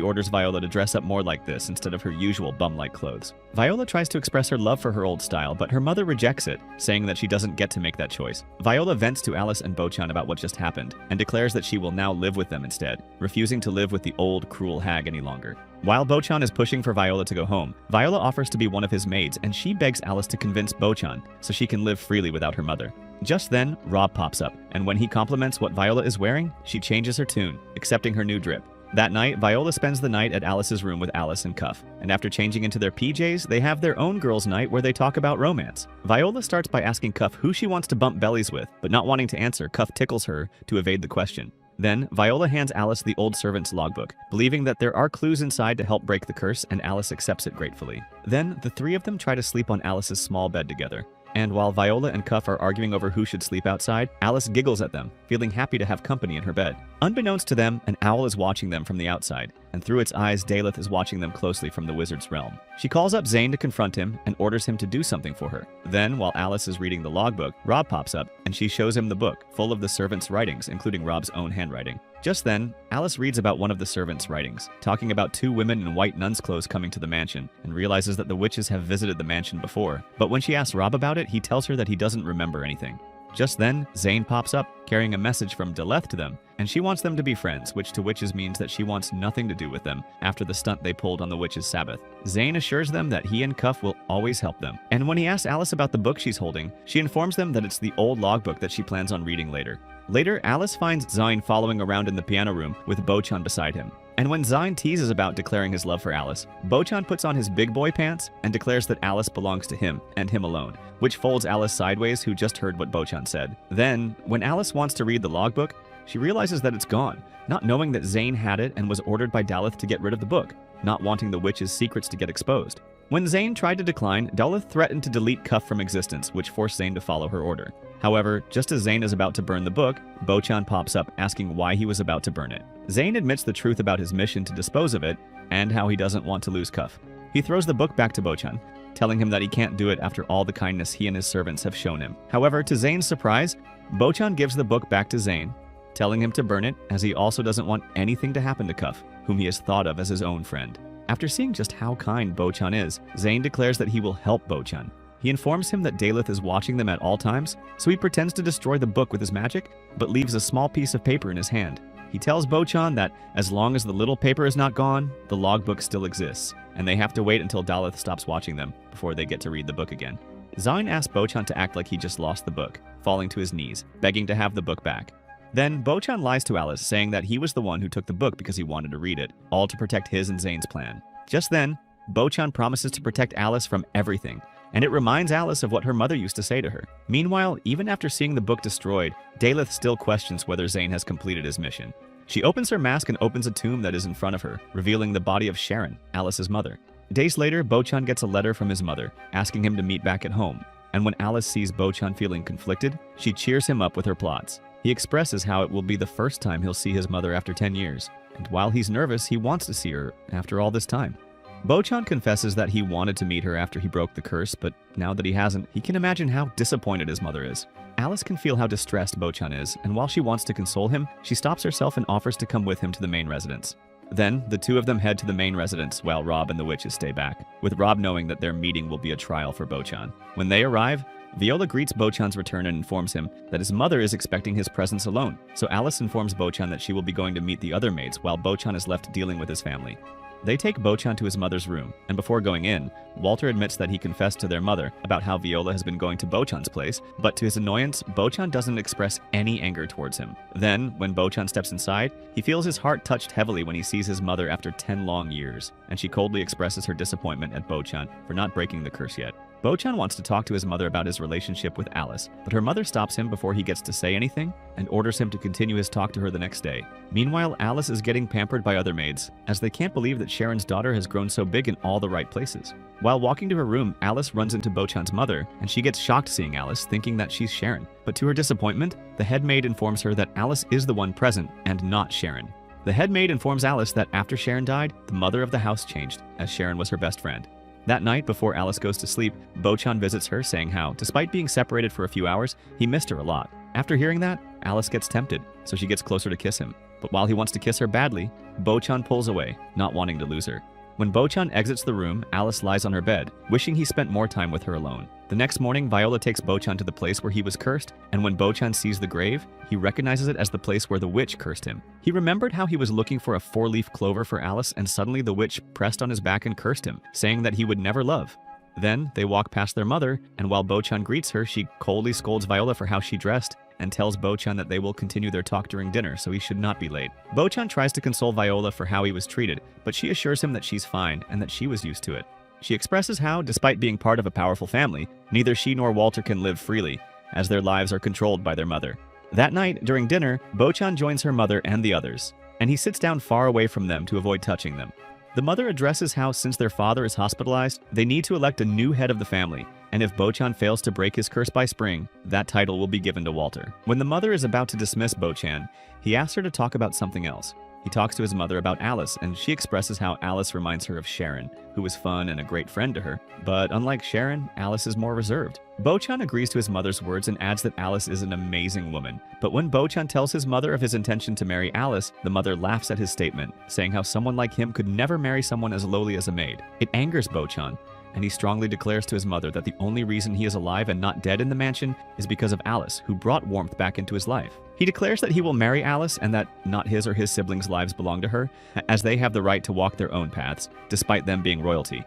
orders Viola to dress up more like this instead of her usual bum-like clothes. Viola tries to express her love for her old style, but her mother rejects it, saying that she doesn't get to make that choice. Viola vents to Alice and Bochan about what just happened, and declares that she will now live with them instead, refusing to live with the old, cruel hag any longer. While Bochan is pushing for Viola to go home, Viola offers to be one of his maids, and she begs Alice to convince Bochan so she can live freely without her mother. Just then, Rob pops up, and when he compliments what Viola is wearing, she changes her tune, accepting her new drip. That night, Viola spends the night at Alice's room with Alice and Cuff, and after changing into their PJs, they have their own girls' night where they talk about romance. Viola starts by asking Cuff who she wants to bump bellies with, but not wanting to answer, Cuff tickles her to evade the question. Then, Viola hands Alice the old servant's logbook, believing that there are clues inside to help break the curse, and Alice accepts it gratefully. Then, the three of them try to sleep on Alice's small bed together. And while Viola and Cuff are arguing over who should sleep outside, Alice giggles at them, feeling happy to have company in her bed. Unbeknownst to them, an owl is watching them from the outside, and through its eyes, Daleth is watching them closely from the wizard's realm. She calls up Zane to confront him and orders him to do something for her. Then, while Alice is reading the logbook, Rob pops up, and she shows him the book, full of the servant's writings, including Rob's own handwriting. Just then, Alice reads about one of the servants' writings, talking about two women in white nun's clothes coming to the mansion, and realizes that the witches have visited the mansion before. But when she asks Rob about it, he tells her that he doesn't remember anything. Just then, Zane pops up, carrying a message from Daleth to them, and she wants them to be friends, which to witches means that she wants nothing to do with them after the stunt they pulled on the witches' Sabbath. Zane assures them that he and Cuff will always help them, and when he asks Alice about the book she's holding, she informs them that it's the old logbook that she plans on reading later. Later, Alice finds Zine following around in the piano room with Bochan beside him. And when Zine teases about declaring his love for Alice, Bochan puts on his big boy pants and declares that Alice belongs to him and him alone, which folds Alice sideways, who just heard what Bochan said. Then, when Alice wants to read the logbook, she realizes that it's gone, not knowing that Zane had it and was ordered by Daleth to get rid of the book, not wanting the witch's secrets to get exposed. When Zane tried to decline, Daleth threatened to delete Cuff from existence, which forced Zane to follow her order. However, just as Zane is about to burn the book, Bochan pops up asking why he was about to burn it. Zane admits the truth about his mission to dispose of it, and how he doesn't want to lose Cuff. He throws the book back to Bochan, telling him that he can't do it after all the kindness he and his servants have shown him. However, to Zane's surprise, Bochan gives the book back to Zane, telling him to burn it as he also doesn't want anything to happen to Cuff, whom he has thought of as his own friend. After seeing just how kind Bochan is, Zane declares that he will help Bochan. He informs him that Daleth is watching them at all times, so he pretends to destroy the book with his magic, but leaves a small piece of paper in his hand. He tells Bochan that as long as the little paper is not gone, the logbook still exists, and they have to wait until Daleth stops watching them before they get to read the book again. Zine asks Bochan to act like he just lost the book, falling to his knees, begging to have the book back. Then Bochan lies to Alice, saying that he was the one who took the book because he wanted to read it, all to protect his and Zane's plan. Just then, Bochan promises to protect Alice from everything, and it reminds Alice of what her mother used to say to her. Meanwhile, even after seeing the book destroyed, Daleth still questions whether Zane has completed his mission. She opens her mask and opens a tomb that is in front of her, revealing the body of Sharon, Alice's mother. Days later, Bochan gets a letter from his mother, asking him to meet back at home, and when Alice sees Bochan feeling conflicted, she cheers him up with her plots. He expresses how it will be the first time he'll see his mother after 10 years, and while he's nervous, he wants to see her after all this time. Bochan confesses that he wanted to meet her after he broke the curse, but now that he hasn't, he can imagine how disappointed his mother is. Alice can feel how distressed Bochan is, and while she wants to console him, she stops herself and offers to come with him to the main residence. Then, the two of them head to the main residence while Rob and the witches stay back, with Rob knowing that their meeting will be a trial for Bochan. When they arrive, Viola greets Bochan's return and informs him that his mother is expecting his presence alone, so Alice informs Bochan that she will be going to meet the other maids while Bochan is left dealing with his family. They take Bochan to his mother's room, and before going in, Walter admits that he confessed to their mother about how Viola has been going to Bochan's place, but to his annoyance, Bochan doesn't express any anger towards him. Then, when Bochan steps inside, he feels his heart touched heavily when he sees his mother after 10 long years, and she coldly expresses her disappointment at Bochan for not breaking the curse yet. Bochan wants to talk to his mother about his relationship with Alice, but her mother stops him before he gets to say anything and orders him to continue his talk to her the next day. Meanwhile, Alice is getting pampered by other maids, as they can't believe that Sharon's daughter has grown so big in all the right places. While walking to her room, Alice runs into Bochan's mother, and she gets shocked seeing Alice, thinking that she's Sharon. But to her disappointment, the head maid informs her that Alice is the one present and not Sharon. The head maid informs Alice that after Sharon died, the mother of the house changed, as Sharon was her best friend. That night, before Alice goes to sleep, Bochan visits her, saying how, despite being separated for a few hours, he missed her a lot. After hearing that, Alice gets tempted, so she gets closer to kiss him. But while he wants to kiss her badly, Bochan pulls away, not wanting to lose her. When Bochan exits the room, Alice lies on her bed, wishing he spent more time with her alone. The next morning, Viola takes Bochan to the place where he was cursed, and when Bochan sees the grave, he recognizes it as the place where the witch cursed him. He remembered how he was looking for a 4-leaf clover for Alice, and suddenly the witch pressed on his back and cursed him, saying that he would never love. Then, they walk past their mother, and while Bochan greets her, she coldly scolds Viola for how she dressed, and tells Bochan that they will continue their talk during dinner, so he should not be late. Bochan tries to console Viola for how he was treated, but she assures him that she's fine and that she was used to it. She expresses how, despite being part of a powerful family, neither she nor Walter can live freely, as their lives are controlled by their mother. That night, during dinner, Bochan joins her mother and the others, and he sits down far away from them to avoid touching them. The mother addresses how, since their father is hospitalized, they need to elect a new head of the family, and if Bochan fails to break his curse by spring, that title will be given to Walter. When the mother is about to dismiss Bochan, he asks her to talk about something else. He talks to his mother about Alice, and she expresses how Alice reminds her of Sharon, who was fun and a great friend to her. But unlike Sharon, Alice is more reserved. Bochan agrees to his mother's words and adds that Alice is an amazing woman. But when Bochan tells his mother of his intention to marry Alice, the mother laughs at his statement, saying how someone like him could never marry someone as lowly as a maid. It angers Bochan, and he strongly declares to his mother that the only reason he is alive and not dead in the mansion is because of Alice, who brought warmth back into his life. He declares that he will marry Alice and that not his or his siblings' lives belong to her, as they have the right to walk their own paths, despite them being royalty.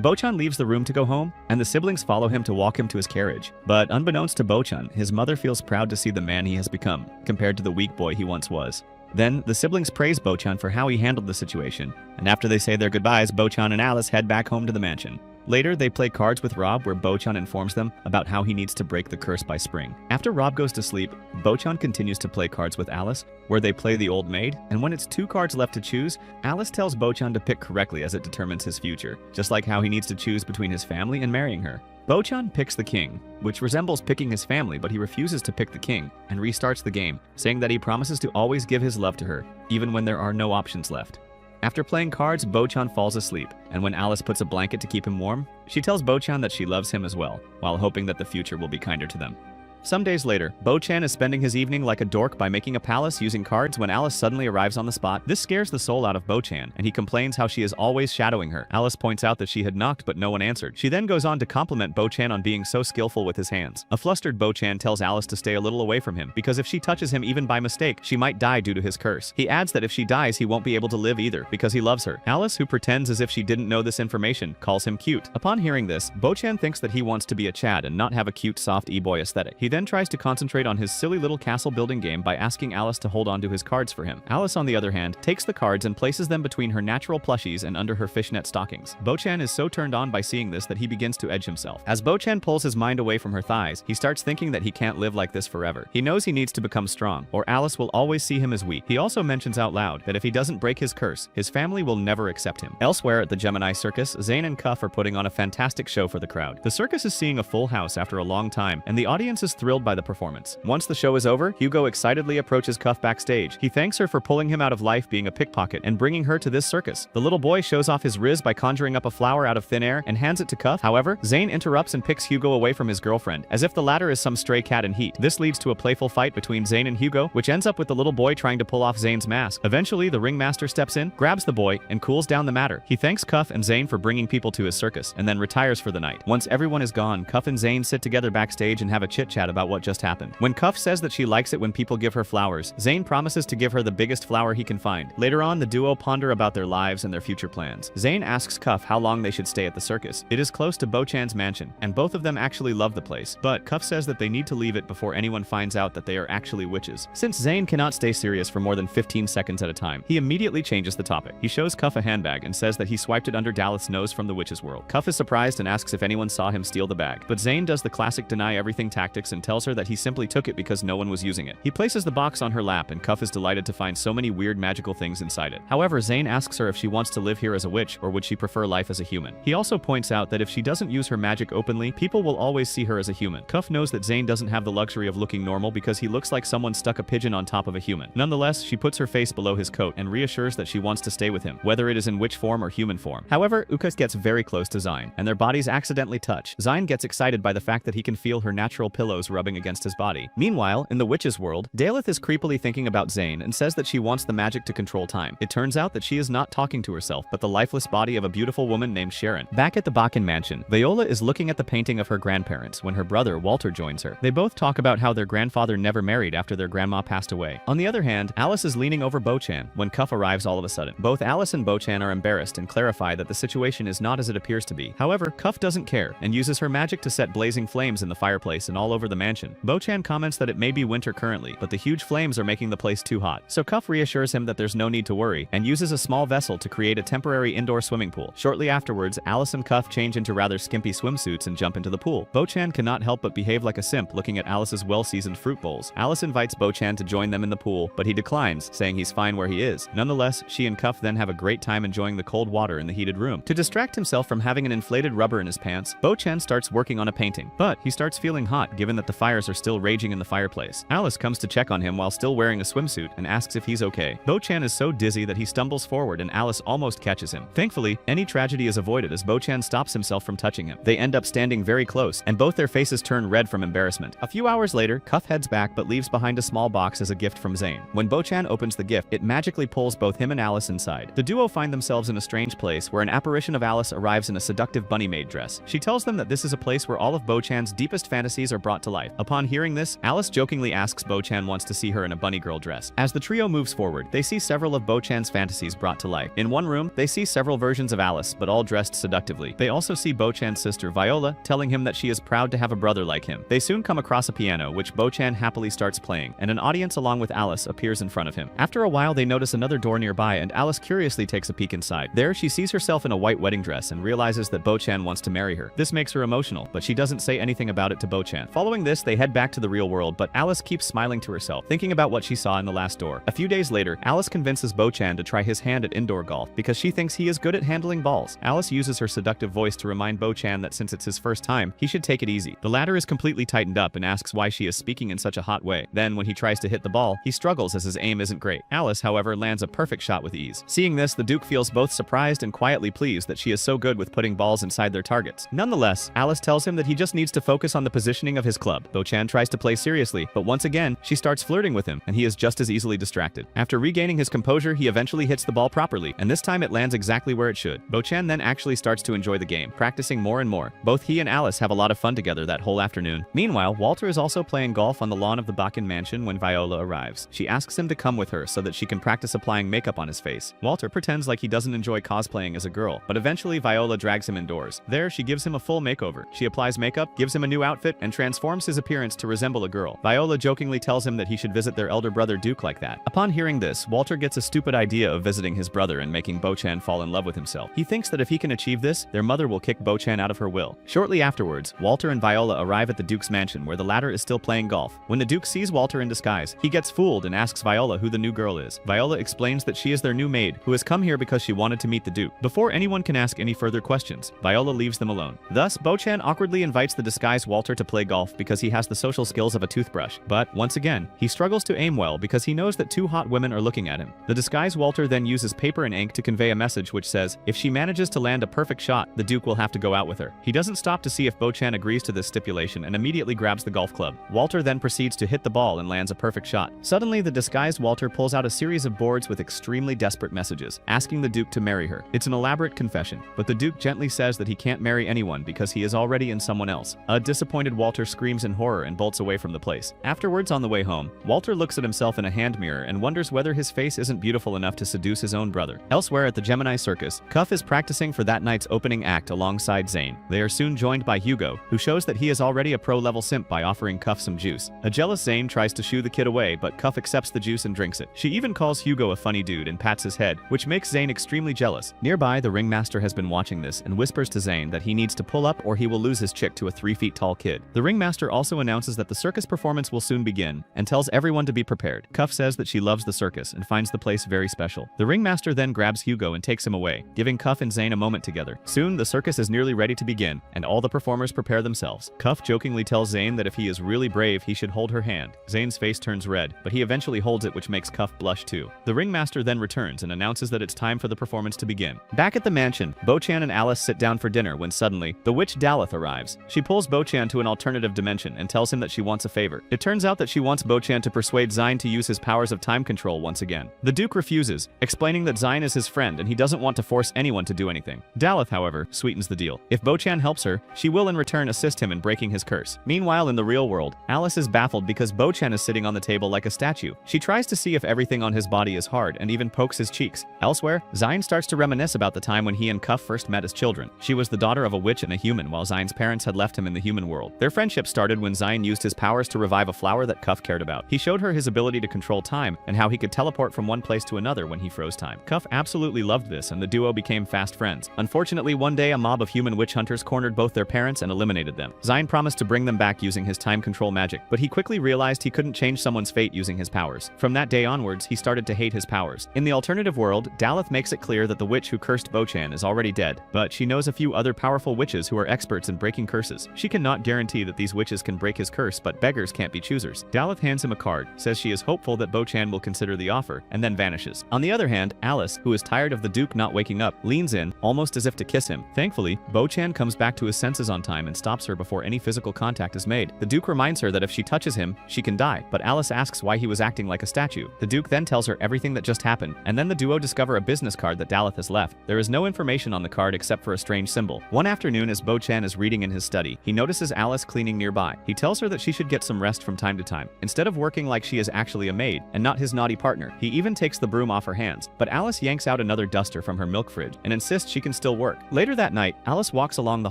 Bochan leaves the room to go home, and the siblings follow him to walk him to his carriage. But unbeknownst to Bochan, his mother feels proud to see the man he has become, compared to the weak boy he once was. Then, the siblings praise Bochan for how he handled the situation, and after they say their goodbyes, Bochan and Alice head back home to the mansion. Later, they play cards with Rob, where Bochan informs them about how he needs to break the curse by spring. After Rob goes to sleep, Bochan continues to play cards with Alice, where they play the old maid, and when it's 2 cards left to choose, Alice tells Bochan to pick correctly as it determines his future, just like how he needs to choose between his family and marrying her. Bochan picks the king, which resembles picking his family, but he refuses to pick the king, and restarts the game, saying that he promises to always give his love to her, even when there are no options left. After playing cards, Bochan falls asleep, and when Alice puts a blanket to keep him warm, she tells Bochan that she loves him as well, while hoping that the future will be kinder to them. Some days later, Bochan is spending his evening like a dork by making a palace using cards when Alice suddenly arrives on the spot. This scares the soul out of Bochan, and he complains how she is always shadowing her. Alice points out that she had knocked but no one answered. She then goes on to compliment Bochan on being so skillful with his hands. A flustered Bochan tells Alice to stay a little away from him, because if she touches him even by mistake, she might die due to his curse. He adds that if she dies, he won't be able to live either, because he loves her. Alice, who pretends as if she didn't know this information, calls him cute. Upon hearing this, Bochan thinks that he wants to be a Chad and not have a cute, soft e-boy aesthetic. He then tries to concentrate on his silly little castle building game by asking Alice to hold on to his cards for him. Alice, on the other hand, takes the cards and places them between her natural plushies and under her fishnet stockings. Bochan is so turned on by seeing this that he begins to edge himself. As Bochan pulls his mind away from her thighs, he starts thinking that he can't live like this forever. He knows he needs to become strong, or Alice will always see him as weak. He also mentions out loud that if he doesn't break his curse, his family will never accept him. Elsewhere at the Gemini Circus, Zane and Cuff are putting on a fantastic show for the crowd. The circus is seeing a full house after a long time, and the audience is thrilled by the performance. Once the show is over, Hugo excitedly approaches Cuff backstage. He thanks her for pulling him out of life being a pickpocket and bringing her to this circus. The little boy shows off his riz by conjuring up a flower out of thin air and hands it to Cuff. However, Zane interrupts and picks Hugo away from his girlfriend, as if the latter is some stray cat in heat. This leads to a playful fight between Zane and Hugo, which ends up with the little boy trying to pull off Zane's mask. Eventually, the ringmaster steps in, grabs the boy, and cools down the matter. He thanks Cuff and Zane for bringing people to his circus, and then retires for the night. Once everyone is gone, Cuff and Zane sit together backstage and have a chit-chat chit-chat about what just happened. When Cuff says that she likes it when people give her flowers, Zane promises to give her the biggest flower he can find. Later on, the duo ponder about their lives and their future plans. Zane asks Cuff how long they should stay at the circus. It is close to Bo-chan's mansion, and both of them actually love the place, but Cuff says that they need to leave it before anyone finds out that they are actually witches. Since Zane cannot stay serious for more than 15 seconds at a time, he immediately changes the topic. He shows Cuff a handbag and says that he swiped it under Dallas's nose from the witch's world. Cuff is surprised and asks if anyone saw him steal the bag, but Zane does the classic deny everything tactics and tells her that he simply took it because no one was using it. He places the box on her lap and Cuff is delighted to find so many weird magical things inside it. However, Zane asks her if she wants to live here as a witch or would she prefer life as a human. He also points out that if she doesn't use her magic openly, people will always see her as a human. Cuff knows that Zane doesn't have the luxury of looking normal because he looks like someone stuck a pigeon on top of a human. Nonetheless, she puts her face below his coat and reassures that she wants to stay with him, whether it is in witch form or human form. However, Uka gets very close to Zine, and their bodies accidentally touch. Zine gets excited by the fact that he can feel her natural pillows rubbing against his body. Meanwhile, in the witch's world, Daleth is creepily thinking about Zane and says that she wants the magic to control time. It turns out that she is not talking to herself, but the lifeless body of a beautiful woman named Sharon. Back at the Bakken mansion, Viola is looking at the painting of her grandparents when her brother Walter joins her. They both talk about how their grandfather never married after their grandma passed away. On the other hand, Alice is leaning over Bo-chan when Cuff arrives all of a sudden. Both Alice and Bo-chan are embarrassed and clarify that the situation is not as it appears to be. However, Cuff doesn't care and uses her magic to set blazing flames in the fireplace and all over the mansion. Bo-chan comments that it may be winter currently, but the huge flames are making the place too hot. So Cuff reassures him that there's no need to worry and uses a small vessel to create a temporary indoor swimming pool. Shortly afterwards, Alice and Cuff change into rather skimpy swimsuits and jump into the pool. Bo-chan cannot help but behave like a simp looking at Alice's well-seasoned fruit bowls. Alice invites Bo-chan to join them in the pool, but he declines, saying he's fine where he is. Nonetheless, she and Cuff then have a great time enjoying the cold water in the heated room. To distract himself from having an inflated rubber in his pants, Bo-chan starts working on a painting, but he starts feeling hot given that the fires are still raging in the fireplace. Alice comes to check on him while still wearing a swimsuit and asks if he's okay. Bo-chan is so dizzy that he stumbles forward and Alice almost catches him. Thankfully, any tragedy is avoided as Bo-chan stops himself from touching him. They end up standing very close, and both their faces turn red from embarrassment. A few hours later, Cuff heads back but leaves behind a small box as a gift from Zane. When Bo-chan opens the gift, it magically pulls both him and Alice inside. The duo find themselves in a strange place where an apparition of Alice arrives in a seductive bunny maid dress. She tells them that this is a place where all of Bo-chan's deepest fantasies are brought to life. Upon hearing this, Alice jokingly asks Bo-chan wants to see her in a bunny girl dress. As the trio moves forward, they see several of Bo-chan's fantasies brought to life. In one room, they see several versions of Alice, but all dressed seductively. They also see Bo-chan's sister Viola, telling him that she is proud to have a brother like him. They soon come across a piano, which Bo-chan happily starts playing, and an audience along with Alice appears in front of him. After a while, they notice another door nearby, and Alice curiously takes a peek inside. There, she sees herself in a white wedding dress and realizes that Bo-chan wants to marry her. This makes her emotional, but she doesn't say anything about it to Bo-chan. Following this, they head back to the real world, but Alice keeps smiling to herself, thinking about what she saw in the last door. A few days later, Alice convinces Bo-chan to try his hand at indoor golf because she thinks he is good at handling balls. Alice uses her seductive voice to remind Bo-chan that since it's his first time, he should take it easy. The latter is completely tightened up and asks why she is speaking in such a hot way. Then, when he tries to hit the ball, he struggles as his aim isn't great. Alice, however, lands a perfect shot with ease. Seeing this, the Duke feels both surprised and quietly pleased that she is so good with putting balls inside their targets. Nonetheless, Alice tells him that he just needs to focus on the positioning of his club. Bo-chan tries to play seriously, but once again, she starts flirting with him, and he is just as easily distracted. After regaining his composure, he eventually hits the ball properly, and this time it lands exactly where it should. Bo-chan then actually starts to enjoy the game, practicing more and more. Both he and Alice have a lot of fun together that whole afternoon. Meanwhile, Walter is also playing golf on the lawn of the Bakken mansion when Viola arrives. She asks him to come with her so that she can practice applying makeup on his face. Walter pretends like he doesn't enjoy cosplaying as a girl, but eventually Viola drags him indoors. There, she gives him a full makeover. She applies makeup, gives him a new outfit, and transforms his appearance to resemble a girl. Viola jokingly tells him that he should visit their elder brother Duke like that. Upon hearing this, Walter gets a stupid idea of visiting his brother and making Bo-chan fall in love with himself. He thinks that if he can achieve this, their mother will kick Bo-chan out of her will. Shortly afterwards, Walter and Viola arrive at the Duke's mansion where the latter is still playing golf. When the Duke sees Walter in disguise, he gets fooled and asks Viola who the new girl is. Viola explains that she is their new maid, who has come here because she wanted to meet the Duke. Before anyone can ask any further questions, Viola leaves them alone. Thus, Bo-chan awkwardly invites the disguised Walter to play golf because he has the social skills of a toothbrush. But, once again, he struggles to aim well because he knows that two hot women are looking at him. The disguised Walter then uses paper and ink to convey a message which says, if she manages to land a perfect shot, the Duke will have to go out with her. He doesn't stop to see if Bo-chan agrees to this stipulation and immediately grabs the golf club. Walter then proceeds to hit the ball and lands a perfect shot. Suddenly, the disguised Walter pulls out a series of boards with extremely desperate messages, asking the Duke to marry her. It's an elaborate confession, but the Duke gently says that he can't marry anyone because he is already in someone else. A disappointed Walter screams screams in horror and bolts away from the place. Afterwards, on the way home, Walter looks at himself in a hand mirror and wonders whether his face isn't beautiful enough to seduce his own brother. Elsewhere at the Gemini Circus, Cuff is practicing for that night's opening act alongside Zane. They are soon joined by Hugo, who shows that he is already a pro-level simp by offering Cuff some juice. A jealous Zane tries to shoo the kid away, but Cuff accepts the juice and drinks it. She even calls Hugo a funny dude and pats his head, which makes Zane extremely jealous. Nearby, the ringmaster has been watching this and whispers to Zane that he needs to pull up or he will lose his chick to a 3 feet tall kid. The ringmaster also announces that the circus performance will soon begin and tells everyone to be prepared. Cuff says that she loves the circus and finds the place very special. The ringmaster then grabs Hugo and takes him away, giving Cuff and Zane a moment together. Soon, the circus is nearly ready to begin, and all the performers prepare themselves. Cuff jokingly tells Zane that if he is really brave, he should hold her hand. Zane's face turns red, but he eventually holds it, which makes Cuff blush too. The ringmaster then returns and announces that it's time for the performance to begin. Back at the mansion, Bo-chan and Alice sit down for dinner when suddenly, the witch Daleth arrives. She pulls Bo-chan to an alternative dimension and tells him that she wants a favor. It turns out that she wants Bo-chan to persuade Zine to use his powers of time control once again. The Duke refuses, explaining that Zine is his friend and he doesn't want to force anyone to do anything. Daleth, however, sweetens the deal. If Bo-chan helps her, she will in return assist him in breaking his curse. Meanwhile, in the real world, Alice is baffled because Bo-chan is sitting on the table like a statue. She tries to see if everything on his body is hard and even pokes his cheeks. Elsewhere, Zine starts to reminisce about the time when he and Cuff first met as children. She was the daughter of a witch and a human, while Zine's parents had left him in the human world. Their friendship started when Zine used his powers to revive a flower that Cuff cared about. He showed her his ability to control time and how he could teleport from one place to another when he froze time. Cuff absolutely loved this, and the duo became fast friends. Unfortunately, one day a mob of human witch hunters cornered both their parents and eliminated them. Zine promised to bring them back using his time control magic, but he quickly realized he couldn't change someone's fate using his powers. From that day onwards, he started to hate his powers. In the alternative world, Daleth makes it clear that the witch who cursed Bo-chan is already dead, but she knows a few other powerful witches who are experts in breaking curses. She cannot guarantee that these witches can break his curse, but beggars can't be choosers. Daleth hands him a card, says she is hopeful that Bo-chan will consider the offer, and then vanishes. On the other hand, Alice, who is tired of the Duke not waking up, leans in, almost as if to kiss him. Thankfully, Bo-chan comes back to his senses on time and stops her before any physical contact is made. The Duke reminds her that if she touches him, she can die, but Alice asks why he was acting like a statue. The Duke then tells her everything that just happened, and then the duo discover a business card that Daleth has left. There is no information on the card except for a strange symbol. One afternoon, as Bo-chan is reading in his study, he notices Alice cleaning nearby. He tells her that she should get some rest from time to time, instead of working like she is actually a maid and not his naughty partner. He even takes the broom off her hands, but Alice yanks out another duster from her milk fridge and insists she can still work. Later that night, Alice walks along the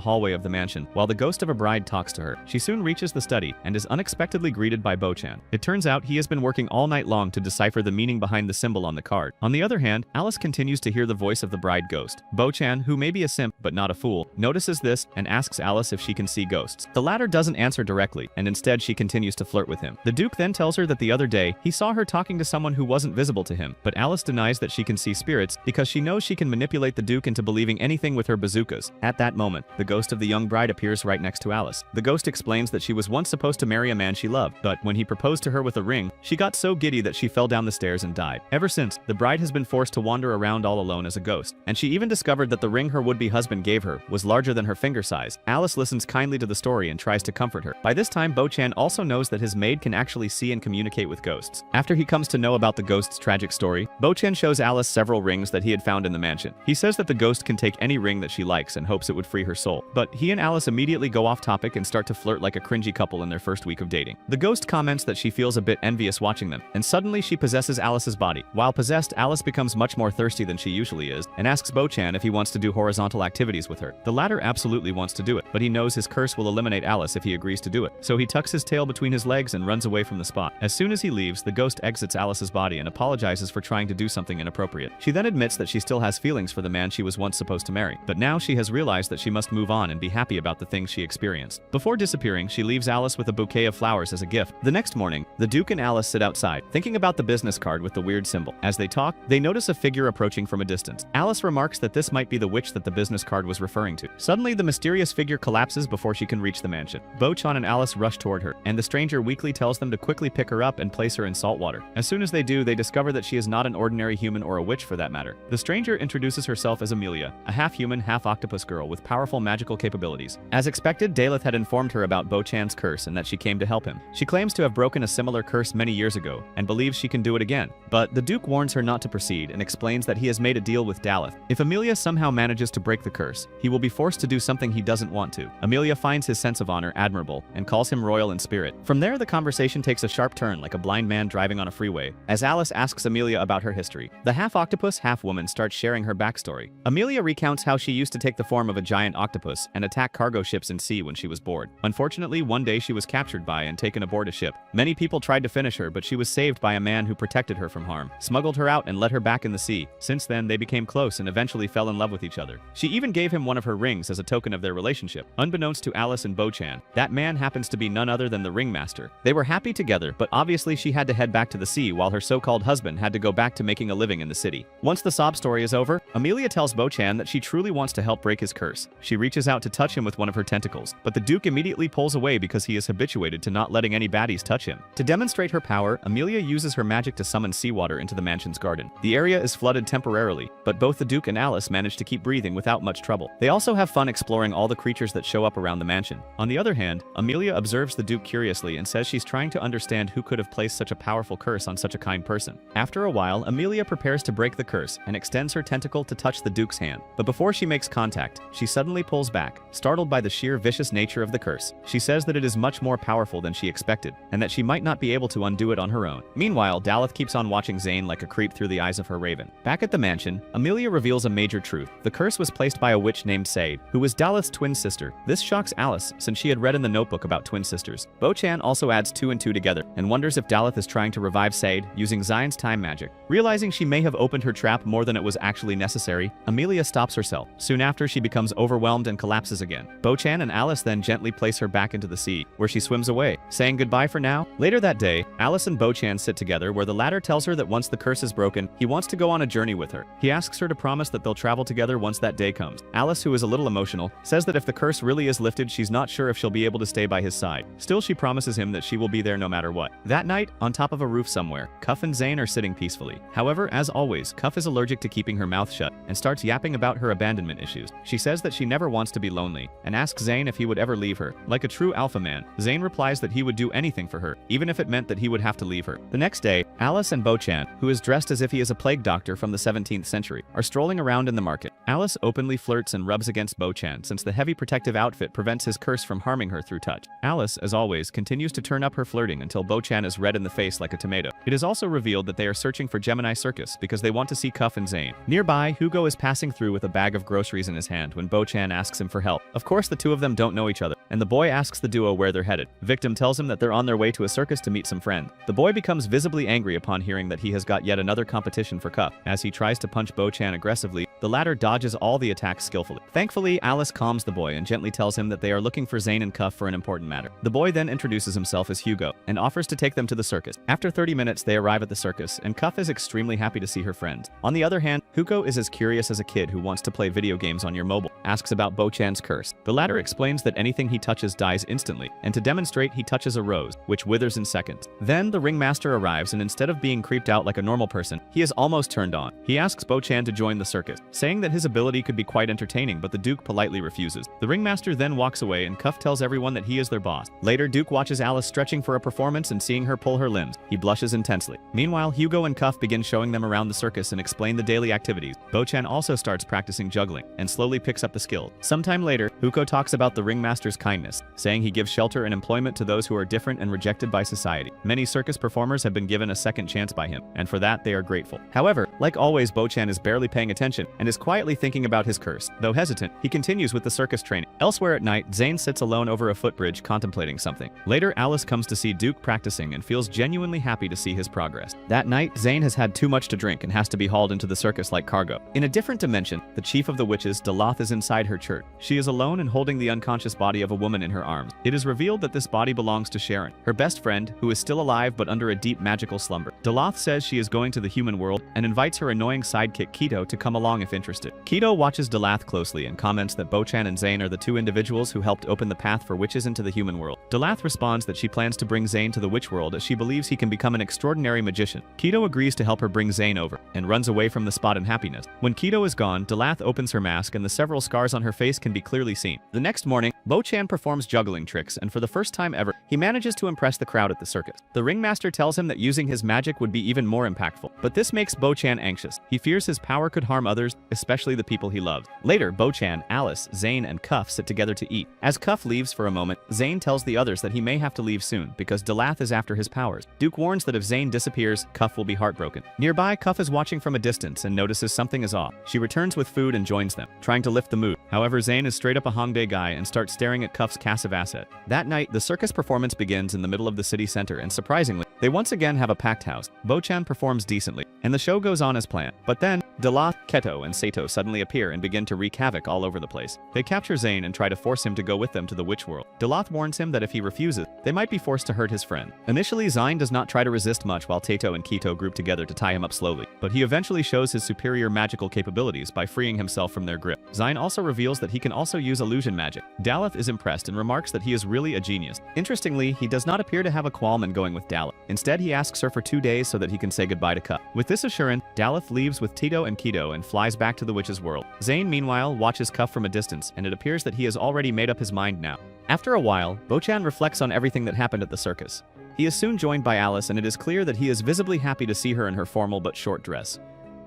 hallway of the mansion while the ghost of a bride talks to her. She soon reaches the study and is unexpectedly greeted by Bo-chan. It turns out he has been working all night long to decipher the meaning behind the symbol on the card. On the other hand, Alice continues to hear the voice of the bride ghost. Bo-chan, who may be a simp but not a fool, notices this and asks Alice if she can see ghosts. The latter doesn't answer directly, and instead she continues to flirt with him. The Duke then tells her that the other day he saw her talking to someone who wasn't visible to him, but Alice denies that she can see spirits because she knows she can manipulate the Duke into believing anything with her bazookas. At that moment, the ghost of the young bride appears right next to Alice. The ghost explains that she was once supposed to marry a man she loved, but when he proposed to her with a ring, she got so giddy that she fell down the stairs and died. Ever since, the bride has been forced to wander around all alone as a ghost, and she even discovered that the ring her would-be husband gave her was larger than her finger size. Alice listens kindly to the story and tries to comfort her. By this time, Bo-chan also knows that his maid can actually see and communicate with ghosts. After he comes to know about the ghost's tragic story, Bo-chan shows Alice several rings that he had found in the mansion. He says that the ghost can take any ring that she likes and hopes it would free her soul. But he and Alice immediately go off topic and start to flirt like a cringy couple in their first week of dating. The ghost comments that she feels a bit envious watching them, and suddenly she possesses Alice's body. While possessed, Alice becomes much more thirsty than she usually is, and asks Bo-chan if he wants to do horizontal activities with her. The latter absolutely wants to do it, but he knows his curse will eliminate Alice if he agrees to do it. So he tucks his tail between his legs and runs away from the spot. As soon as he leaves, the ghost exits Alice's body and apologizes for trying to do something inappropriate. She then admits that she still has feelings for the man she was once supposed to marry, but now she has realized that she must move on and be happy about the things she experienced. Before disappearing, she leaves Alice with a bouquet of flowers as a gift. The next morning, the Duke and Alice sit outside, thinking about the business card with the weird symbol. As they talk, they notice a figure approaching from a distance. Alice remarks that this might be the witch that the business card was referring to. Suddenly, the mysterious figure collapses before she can reach the mansion. Bo-chan and Alice rush toward her, and the stranger weakly tells them to quickly pick her up and place her in salt water. As soon as they do, they discover that she is not an ordinary human or a witch for that matter. The stranger introduces herself as Amelia, a half-human, half-octopus girl with powerful magical capabilities. As expected, Daleth had informed her about Bo-chan's curse and that she came to help him. She claims to have broken a similar curse many years ago and believes she can do it again. But the Duke warns her not to proceed and explains that he has made a deal with Daleth. If Amelia somehow manages to break the curse, he will be forced to do something he doesn't want to. Amelia finds his sense of honor admirable level and calls him royal in spirit. From there, the conversation takes a sharp turn like a blind man driving on a freeway, as Alice asks Amelia about her history. The half-octopus, half-woman starts sharing her backstory. Amelia recounts how she used to take the form of a giant octopus and attack cargo ships in sea when she was bored. Unfortunately, one day she was captured by and taken aboard a ship. Many people tried to finish her, but she was saved by a man who protected her from harm, smuggled her out and let her back in the sea. Since then, they became close and eventually fell in love with each other. She even gave him one of her rings as a token of their relationship. Unbeknownst to Alice and Bo-chan, that man happens to be none other than the ringmaster. They were happy together, but obviously she had to head back to the sea while her so-called husband had to go back to making a living in the city. Once the sob story is over, Amelia tells Bo-chan that she truly wants to help break his curse. She reaches out to touch him with one of her tentacles, but the Duke immediately pulls away because he is habituated to not letting any baddies touch him. To demonstrate her power, Amelia uses her magic to summon seawater into the mansion's garden. The area is flooded temporarily, but both the Duke and Alice manage to keep breathing without much trouble. They also have fun exploring all the creatures that show up around the mansion. On the other hand, Amelia observes the Duke curiously and says she's trying to understand who could have placed such a powerful curse on such a kind person. After a while, Amelia prepares to break the curse and extends her tentacle to touch the Duke's hand. But before she makes contact, she suddenly pulls back, startled by the sheer vicious nature of the curse. She says that it is much more powerful than she expected, and that she might not be able to undo it on her own. Meanwhile, Daleth keeps on watching Zane like a creep through the eyes of her raven. Back at the mansion, Amelia reveals a major truth. The curse was placed by a witch named Sade, who was Daleth's twin sister. This shocks Alice, since she had read in the notebook about twin sisters. Bo-chan also adds 2 and 2 together, and wonders if Daleth is trying to revive Sade using Zane's time magic. Realizing she may have opened her trap more than it was actually necessary, Amelia stops herself. Soon after, she becomes overwhelmed and collapses again. Bo-chan and Alice then gently place her back into the sea, where she swims away, saying goodbye for now. Later that day, Alice and Bo-chan sit together where the latter tells her that once the curse is broken, he wants to go on a journey with her. He asks her to promise that they'll travel together once that day comes. Alice, who is a little emotional, says that if the curse really is lifted, she's not sure if she'll be able to stay by his side. Still, she promises him that she will be there no matter what. That night, on top of a roof somewhere, Cuff and Zane are sitting peacefully. However, as always, Cuff is allergic to keeping her mouth shut and starts yapping about her abandonment issues. She says that she never wants to be lonely and asks Zane if he would ever leave her. Like a true alpha man, Zane replies that he would do anything for her, even if it meant that he would have to leave her. The next day, Alice and Bo-chan, who is dressed as if he is a plague doctor from the 17th century, are strolling around in the market. Alice openly flirts and rubs against Bo-chan since the heavy protective outfit prevents his curse from harming her through touch. Alice, as always, continues to turn up her flirting until Bo-chan is red in the face like a tomato. It is also revealed that they are searching for Gemini Circus because they want to see Cuff and Zane. Nearby, Hugo is passing through with a bag of groceries in his hand when Bo-chan asks him for help. Of course, the two of them don't know each other, and the boy asks the duo where they're headed. Victim tells him that they're on their way to a circus to meet some friends. The boy becomes visibly angry upon hearing that he has got yet another competition for Cuff. As he tries to punch Bo-chan aggressively, the latter dodges all the attacks skillfully. Thankfully, Alice calms the boy and gently tells him that they are looking for Zane and Cuff for an important matter. The boy then introduces himself as Hugo and offers to take them to the circus. After 30 minutes, they arrive at the circus, and Cuff is extremely happy to see her friends. On the other hand, Hugo is as curious as a kid who wants to play video games on your mobile, asks about Bo-chan's curse. The latter explains that anything he touches dies instantly, and to demonstrate, he touches a rose, which withers in seconds. Then the ringmaster arrives, and instead of being creeped out like a normal person, he is almost turned on. He asks Bo-chan to join the circus, saying that his ability could be quite entertaining, but the Duke politely refuses. The ringmaster then walks away, and Cuff tells everyone that he is their boss. Later, Duke watches Alice stretching for a performance and seeing her pull her limbs. He blushes intensely. Meanwhile, Hugo and Cuff begin showing them around the circus and explain the daily activities. Bo-chan also starts practicing juggling and slowly picks up the skill. Sometime later, Hugo talks about the ringmaster's kindness, saying he gives shelter and employment to those who are different and rejected by society. Many circus performers have been given a second chance by him, and for that they are grateful. However, like always, Bo-chan is barely paying attention and is quietly thinking about his curse. Though hesitant, he continues with the circus training. Elsewhere at night, Zane sits alone over a footbridge contemplating something. Later, Alice comes to see Duke practicing and feels genuinely happy to see his progress. That night, Zane has had too much to drink and has to be hauled into the circus like cargo. In a different dimension, the chief of the witches, Daleth, is inside her church. She is alone and holding the unconscious body of a woman in her arms. It is revealed that this body belongs to Sharon, her best friend, who is still alive but under a deep magical slumber. Daleth says she is going to the human world and invites her annoying sidekick Kito to come along if interested. Kito watches Daleth closely and comments that Bo-chan and Zane are the two individuals who helped open the path for witches into the human world. Daleth responds that she plans to bring Zane to the witch world as she believes he can become an extraordinary magician. Kito agrees to help her bring Zane over and runs away from the spot in happiness. When Kito is gone, Daleth opens her mask and the several scars on her face can be clearly seen. The next morning, Bo-chan Bochan performs juggling tricks, and for the first time ever, he manages to impress the crowd at the circus. The ringmaster tells him that using his magic would be even more impactful, but this makes Bochan anxious. He fears his power could harm others, especially the people he loves. Later, Bochan, Alice, Zane, and Cuff sit together to eat. As Cuff leaves for a moment, Zane tells the others that he may have to leave soon because Delath is after his powers. Duke warns that if Zane disappears, Cuff will be heartbroken. Nearby, Cuff is watching from a distance and notices something is off. She returns with food and joins them, trying to lift the mood. However, Zane is straight up a Hongdae guy and starts staring at Cuff's passive asset. That night, the circus performance begins in the middle of the city center, and surprisingly, they once again have a packed house. Bochan performs decently, and the show goes on as planned. But then, Delath, Keto, and Sato suddenly appear and begin to wreak havoc all over the place. They capture Zane and try to force him to go with them to the witch world. Delath warns him that if he refuses, they might be forced to hurt his friend. Initially, Zane does not try to resist much while Tato and Keto group together to tie him up slowly, but he eventually shows his superior magical capabilities by freeing himself from their grip. Zane also reveals that he can also use illusion magic. Delath is impressed and remarks that he is really a genius. Interestingly, he does not appear to have a qualm in going with Delath. Instead, he asks her for 2 days so that he can say goodbye to Cuff. With this assurance, Delath leaves with Tito and Keto and flies back to the witch's world. Zane, meanwhile, watches Cuff from a distance, and it appears that he has already made up his mind now. After a while, Bochan reflects on everything that happened at the circus. He is soon joined by Alice, and it is clear that he is visibly happy to see her in her formal but short dress.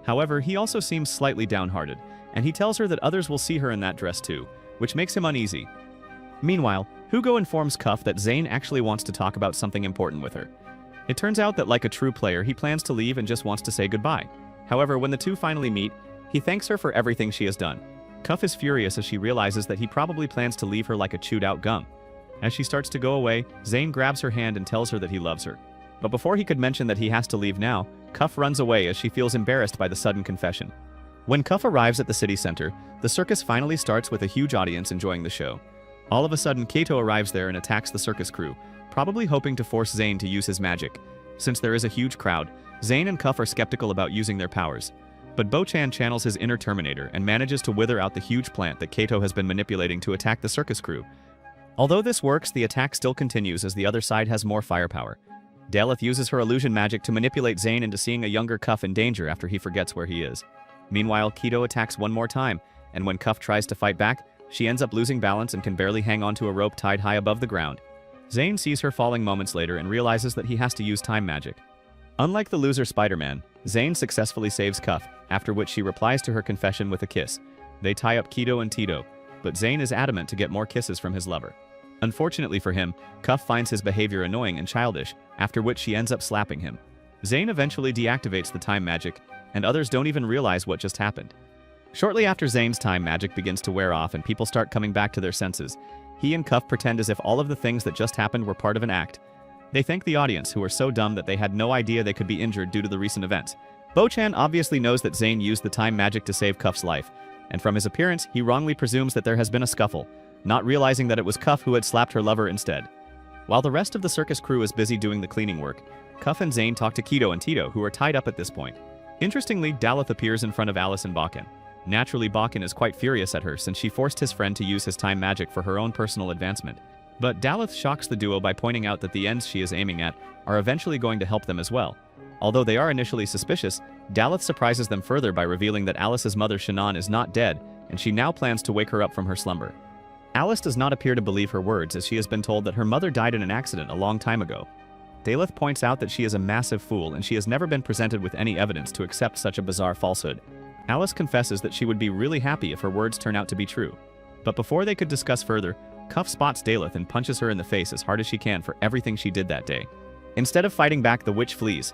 However, he also seems slightly downhearted, and he tells her that others will see her in that dress too, which makes him uneasy. Meanwhile, Hugo informs Cuff that Zane actually wants to talk about something important with her. It turns out that like a true player, he plans to leave and just wants to say goodbye. However, when the two finally meet, he thanks her for everything she has done. Cuff is furious as she realizes that he probably plans to leave her like a chewed-out gum. As she starts to go away, Zane grabs her hand and tells her that he loves her. But before he could mention that he has to leave now, Cuff runs away as she feels embarrassed by the sudden confession. When Cuff arrives at the city center, the circus finally starts with a huge audience enjoying the show. All of a sudden, Kato arrives there and attacks the circus crew, probably hoping to force Zane to use his magic. Since there is a huge crowd, Zane and Cuff are skeptical about using their powers. But Bochan channels his inner Terminator and manages to wither out the huge plant that Kato has been manipulating to attack the circus crew. Although this works, the attack still continues as the other side has more firepower. Delath uses her illusion magic to manipulate Zane into seeing a younger Cuff in danger after he forgets where he is. Meanwhile, Keto attacks one more time, and when Cuff tries to fight back, she ends up losing balance and can barely hang onto a rope tied high above the ground. Zane sees her falling moments later and realizes that he has to use time magic. Unlike the loser Spider-Man, Zane successfully saves Cuff, after which she replies to her confession with a kiss. They tie up Keto and Tito, but Zane is adamant to get more kisses from his lover. Unfortunately for him, Cuff finds his behavior annoying and childish, after which she ends up slapping him. Zane eventually deactivates the time magic, and others don't even realize what just happened. Shortly after Zane's time magic begins to wear off and people start coming back to their senses, he and Cuff pretend as if all of the things that just happened were part of an act. They thank the audience, who are so dumb that they had no idea they could be injured due to the recent events. Bochan obviously knows that Zane used the time magic to save Cuff's life, and from his appearance, he wrongly presumes that there has been a scuffle, not realizing that it was Cuff who had slapped her lover instead. While the rest of the circus crew is busy doing the cleaning work, Cuff and Zane talk to Keto and Tito, who are tied up at this point. Interestingly, Delath appears in front of Alice and Bochan. Naturally, Bochan is quite furious at her since she forced his friend to use his time magic for her own personal advancement. But Delath shocks the duo by pointing out that the ends she is aiming at are eventually going to help them as well. Although they are initially suspicious, Delath surprises them further by revealing that Alice's mother Shannon is not dead, and she now plans to wake her up from her slumber. Alice does not appear to believe her words, as she has been told that her mother died in an accident a long time ago. Delath points out that she is a massive fool and she has never been presented with any evidence to accept such a bizarre falsehood. Alice confesses that she would be really happy if her words turn out to be true. But before they could discuss further, Cuff spots Delath and punches her in the face as hard as she can for everything she did that day. Instead of fighting back, the witch flees.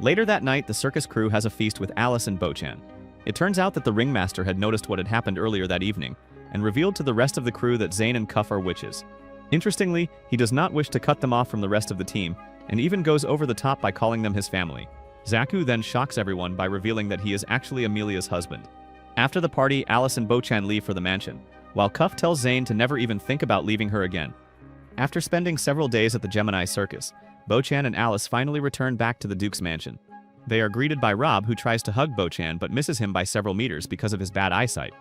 Later that night, the circus crew has a feast with Alice and Bochan. It turns out that the ringmaster had noticed what had happened earlier that evening, and revealed to the rest of the crew that Zane and Cuff are witches. Interestingly, he does not wish to cut them off from the rest of the team, and even goes over the top by calling them his family. Zaku then shocks everyone by revealing that he is actually Amelia's husband. After the party, Alice and Bochan leave for the mansion, while Cuff tells Zane to never even think about leaving her again. After spending several days at the Gemini Circus, Bochan and Alice finally return back to the Duke's mansion. They are greeted by Rob, who tries to hug Bochan but misses him by several meters because of his bad eyesight.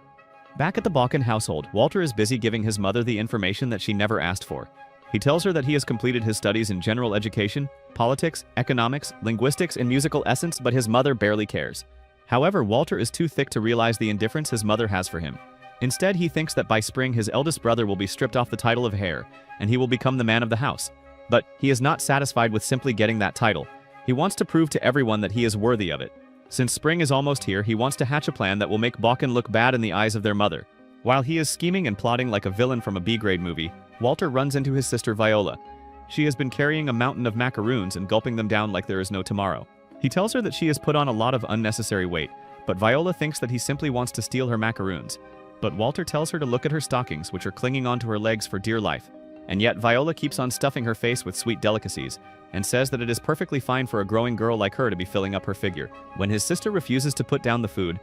Back at the Balkan household, Walter is busy giving his mother the information that she never asked for. He tells her that he has completed his studies in general education, politics, economics, linguistics, and musical essence, but his mother barely cares. However, Walter is too thick to realize the indifference his mother has for him. Instead, he thinks that by spring his eldest brother will be stripped off the title of heir, and he will become the man of the house. But he is not satisfied with simply getting that title. He wants to prove to everyone that he is worthy of it. Since spring is almost here, he wants to hatch a plan that will make Balkan look bad in the eyes of their mother. While he is scheming and plotting like a villain from a B-grade movie, Walter runs into his sister Viola. She has been carrying a mountain of macaroons and gulping them down like there is no tomorrow. He tells her that she has put on a lot of unnecessary weight, but Viola thinks that he simply wants to steal her macaroons. But Walter tells her to look at her stockings, which are clinging onto her legs for dear life. And yet Viola keeps on stuffing her face with sweet delicacies, and says that it is perfectly fine for a growing girl like her to be filling up her figure. When his sister refuses to put down the food,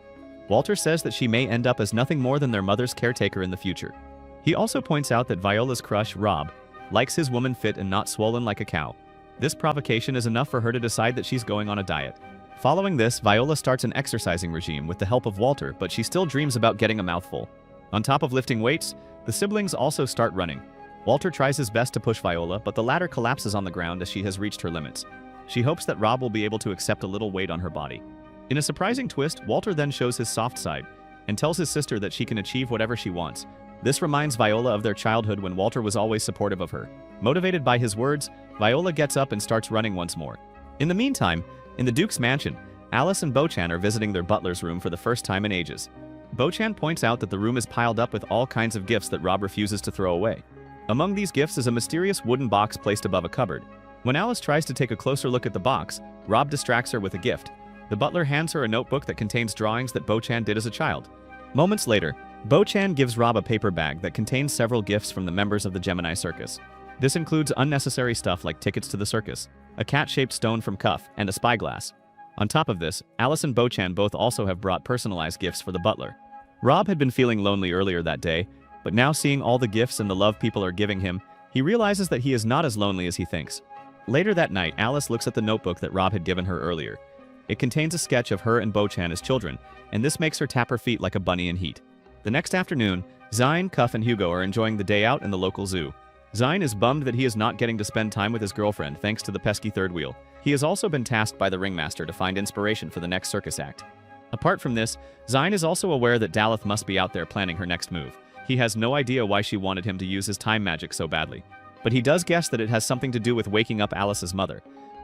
Walter says that she may end up as nothing more than their mother's caretaker in the future. He also points out that Viola's crush, Rob, likes his woman fit and not swollen like a cow. This provocation is enough for her to decide that she's going on a diet. Following this, Viola starts an exercising regime with the help of Walter, but she still dreams about getting a mouthful. On top of lifting weights, the siblings also start running. Walter tries his best to push Viola, but the latter collapses on the ground as she has reached her limits. She hopes that Rob will be able to accept a little weight on her body. In a surprising twist, Walter then shows his soft side and tells his sister that she can achieve whatever she wants. This reminds Viola of their childhood when Walter was always supportive of her. Motivated by his words, Viola gets up and starts running once more. In the meantime, in the Duke's mansion, Alice and Bochan are visiting their butler's room for the first time in ages. Bochan points out that the room is piled up with all kinds of gifts that Rob refuses to throw away. Among these gifts is a mysterious wooden box placed above a cupboard. When Alice tries to take a closer look at the box, Rob distracts her with a gift. The butler hands her a notebook that contains drawings that Bochan did as a child. Moments later, Bochan gives Rob a paper bag that contains several gifts from the members of the Gemini Circus. This includes unnecessary stuff like tickets to the circus, a cat-shaped stone from Cuff, and a spyglass. On top of this, Alice and Bochan both also have brought personalized gifts for the butler. Rob had been feeling lonely earlier that day, but now seeing all the gifts and the love people are giving him, he realizes that he is not as lonely as he thinks. Later that night, Alice looks at the notebook that Rob had given her earlier. It contains a sketch of her and Bochan as children, and this makes her tap her feet like a bunny in heat. The next afternoon, Zine, Cuff, and Hugo are enjoying the day out in the local zoo. Zine is bummed that he is not getting to spend time with his girlfriend thanks to the pesky third wheel. He has also been tasked by the ringmaster to find inspiration for the next circus act. Apart from this, Zine is also aware that Daleth must be out there planning her next move. He has no idea why she wanted him to use his time magic so badly, but he does guess that it has something to do with waking up Alice's mother.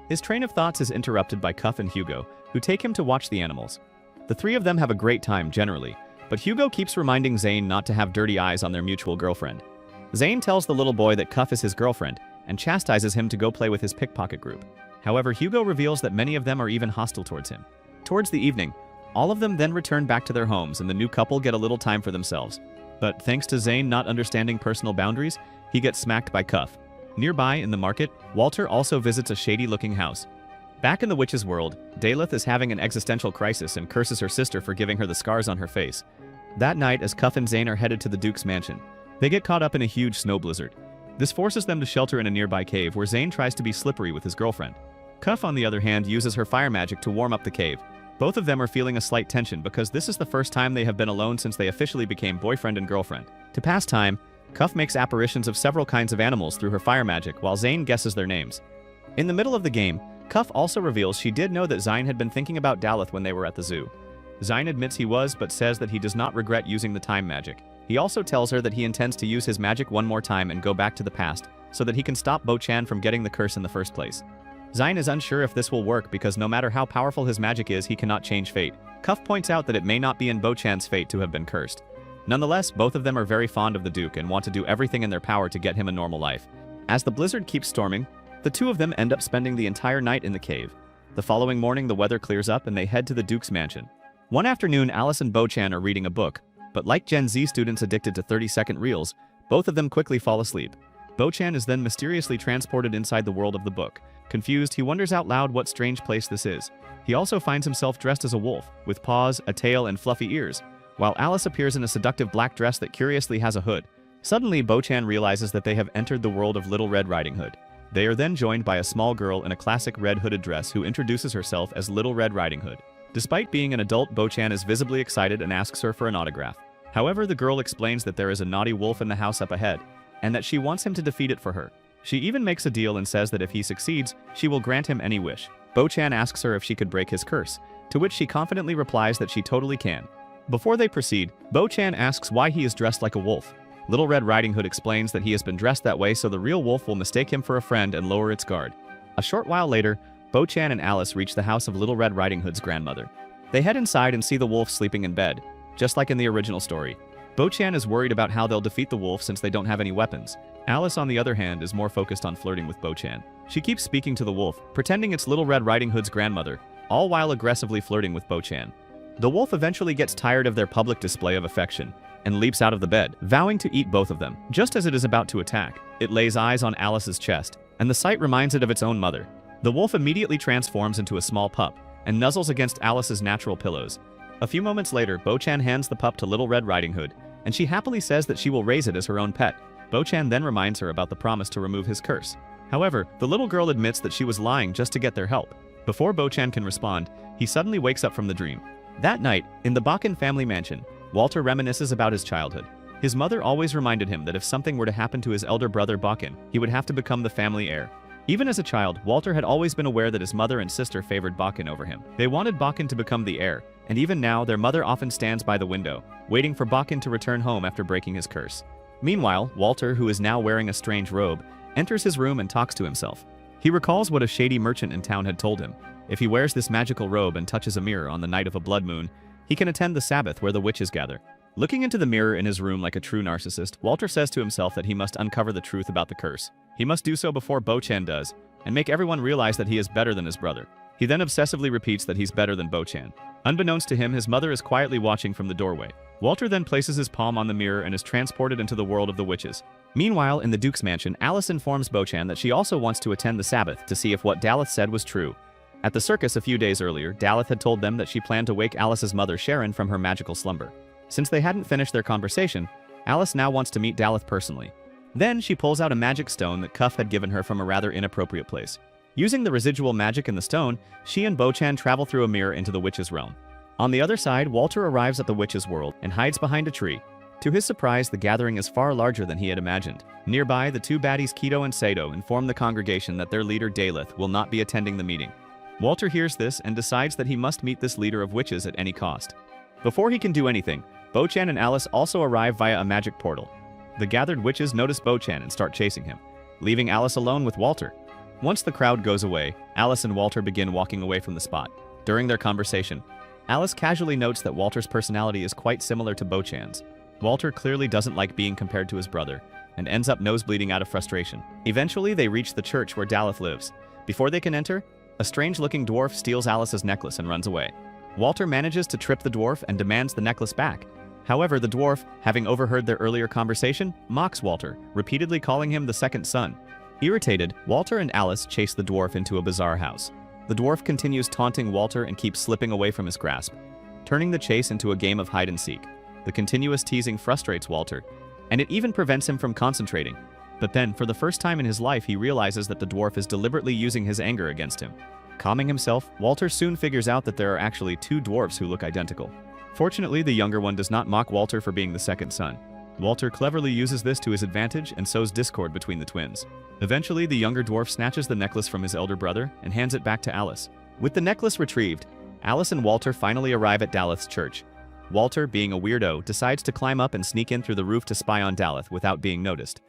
His train of thoughts is interrupted by Cuff and Hugo, who take him to watch the animals. The three of them have a great time generally, but Hugo keeps reminding Zane not to have dirty eyes on their mutual girlfriend. Zane tells the little boy that Cuff is his girlfriend and chastises him to go play with his pickpocket group. However, Hugo reveals that many of them are even hostile towards him. Towards the evening, all of them then return back to their homes and the new couple get a little time for themselves. But thanks to Zane not understanding personal boundaries, he gets smacked by Cuff. Nearby, in the market, Walter also visits a shady-looking house. Back in the witch's world, Daleth is having an existential crisis and curses her sister for giving her the scars on her face. That night, as Cuff and Zane are headed to the Duke's mansion, they get caught up in a huge snow blizzard. This forces them to shelter in a nearby cave where Zane tries to be slippery with his girlfriend. Cuff, on the other hand, uses her fire magic to warm up the cave. Both of them are feeling a slight tension because this is the first time they have been alone since they officially became boyfriend and girlfriend. To pass time, Cuff makes apparitions of several kinds of animals through her fire magic while Zane guesses their names. In the middle of the game, Cuff also reveals she did know that Zine had been thinking about Daleth when they were at the zoo. Zine admits he was, but says that he does not regret using the time magic. He also tells her that he intends to use his magic one more time and go back to the past, so that he can stop Bochan from getting the curse in the first place. Zine is unsure if this will work because no matter how powerful his magic is, he cannot change fate. Cuff points out that it may not be in Bochan's fate to have been cursed. Nonetheless, both of them are very fond of the Duke and want to do everything in their power to get him a normal life. As the blizzard keeps storming, the two of them end up spending the entire night in the cave. The following morning, the weather clears up and they head to the Duke's mansion. One afternoon, Alice and Bochan are reading a book, but like Gen Z students addicted to 30-second reels, both of them quickly fall asleep. Bochan is then mysteriously transported inside the world of the book. Confused, he wonders out loud what strange place this is. He also finds himself dressed as a wolf, with paws, a tail, and fluffy ears, while Alice appears in a seductive black dress that curiously has a hood. Suddenly, Bochan realizes that they have entered the world of Little Red Riding Hood. They are then joined by a small girl in a classic red hooded dress who introduces herself as Little Red Riding Hood. Despite being an adult, Bochan is visibly excited and asks her for an autograph. However, the girl explains that there is a naughty wolf in the house up ahead, and that she wants him to defeat it for her. She even makes a deal and says that if he succeeds, she will grant him any wish. Bochan asks her if she could break his curse, to which she confidently replies that she totally can. Before they proceed, Bo-chan asks why he is dressed like a wolf. Little Red Riding Hood explains that he has been dressed that way so the real wolf will mistake him for a friend and lower its guard. A short while later, Bo-chan and Alice reach the house of Little Red Riding Hood's grandmother. They head inside and see the wolf sleeping in bed, just like in the original story. Bo-chan is worried about how they'll defeat the wolf since they don't have any weapons. Alice, on the other hand, is more focused on flirting with Bo-chan. She keeps speaking to the wolf, pretending it's Little Red Riding Hood's grandmother, all while aggressively flirting with Bo-chan. The wolf eventually gets tired of their public display of affection and leaps out of the bed, vowing to eat both of them. Just as it is about to attack, it lays eyes on Alice's chest, and the sight reminds it of its own mother. The wolf immediately transforms into a small pup and nuzzles against Alice's natural pillows. A few moments later, Bo-chan hands the pup to Little Red Riding Hood, and she happily says that she will raise it as her own pet. Bo-chan then reminds her about the promise to remove his curse. However, the little girl admits that she was lying just to get their help. Before Bo-chan can respond, he suddenly wakes up from the dream. That night, in the Bakken family mansion, Walter reminisces about his childhood. His mother always reminded him that if something were to happen to his elder brother Bakken, he would have to become the family heir. Even as a child, Walter had always been aware that his mother and sister favored Bakken over him. They wanted Bakken to become the heir, and even now their mother often stands by the window, waiting for Bakken to return home after breaking his curse. Meanwhile, Walter, who is now wearing a strange robe, enters his room and talks to himself. He recalls what a shady merchant in town had told him. If he wears this magical robe and touches a mirror on the night of a blood moon, he can attend the Sabbath where the witches gather. Looking into the mirror in his room like a true narcissist, Walter says to himself that he must uncover the truth about the curse. He must do so before Bo-chan does, and make everyone realize that he is better than his brother. He then obsessively repeats that he's better than Bo-chan. Unbeknownst to him, his mother is quietly watching from the doorway. Walter then places his palm on the mirror and is transported into the world of the witches. Meanwhile, in the Duke's mansion, Alice informs Bo-chan that she also wants to attend the Sabbath to see if what Daleth said was true. At the circus a few days earlier, Daleth had told them that she planned to wake Alice's mother Sharon from her magical slumber. Since they hadn't finished their conversation, Alice now wants to meet Daleth personally. Then she pulls out a magic stone that Cuff had given her from a rather inappropriate place. Using the residual magic in the stone, she and Bo-chan travel through a mirror into the witch's realm. On the other side, Walter arrives at the witch's world and hides behind a tree. To his surprise, the gathering is far larger than he had imagined. Nearby, the two baddies Kido and Sato inform the congregation that their leader Daleth will not be attending the meeting. Walter hears this and decides that he must meet this leader of witches at any cost. Before he can do anything, Bo-chan and Alice also arrive via a magic portal. The gathered witches notice Bo-chan and start chasing him, leaving Alice alone with Walter. Once the crowd goes away, Alice and Walter begin walking away from the spot. During their conversation, Alice casually notes that Walter's personality is quite similar to Bo-chan's. Walter clearly doesn't like being compared to his brother, and ends up nosebleeding out of frustration. Eventually, they reach the church where Daleth lives. Before they can enter, a strange-looking dwarf steals Alice's necklace and runs away. Walter manages to trip the dwarf and demands the necklace back. However, the dwarf, having overheard their earlier conversation, mocks Walter, repeatedly calling him the second son. Irritated, Walter and Alice chase the dwarf into a bizarre house. The dwarf continues taunting Walter and keeps slipping away from his grasp, turning the chase into a game of hide-and-seek. The continuous teasing frustrates Walter, and it even prevents him from concentrating. But then, for the first time in his life, he realizes that the dwarf is deliberately using his anger against him. Calming himself, Walter soon figures out that there are actually two dwarfs who look identical. Fortunately, the younger one does not mock Walter for being the second son. Walter cleverly uses this to his advantage and sows discord between the twins. Eventually, the younger dwarf snatches the necklace from his elder brother and hands it back to Alice. With the necklace retrieved, Alice and Walter finally arrive at Daleth's church. Walter, being a weirdo, decides to climb up and sneak in through the roof to spy on Daleth without being noticed.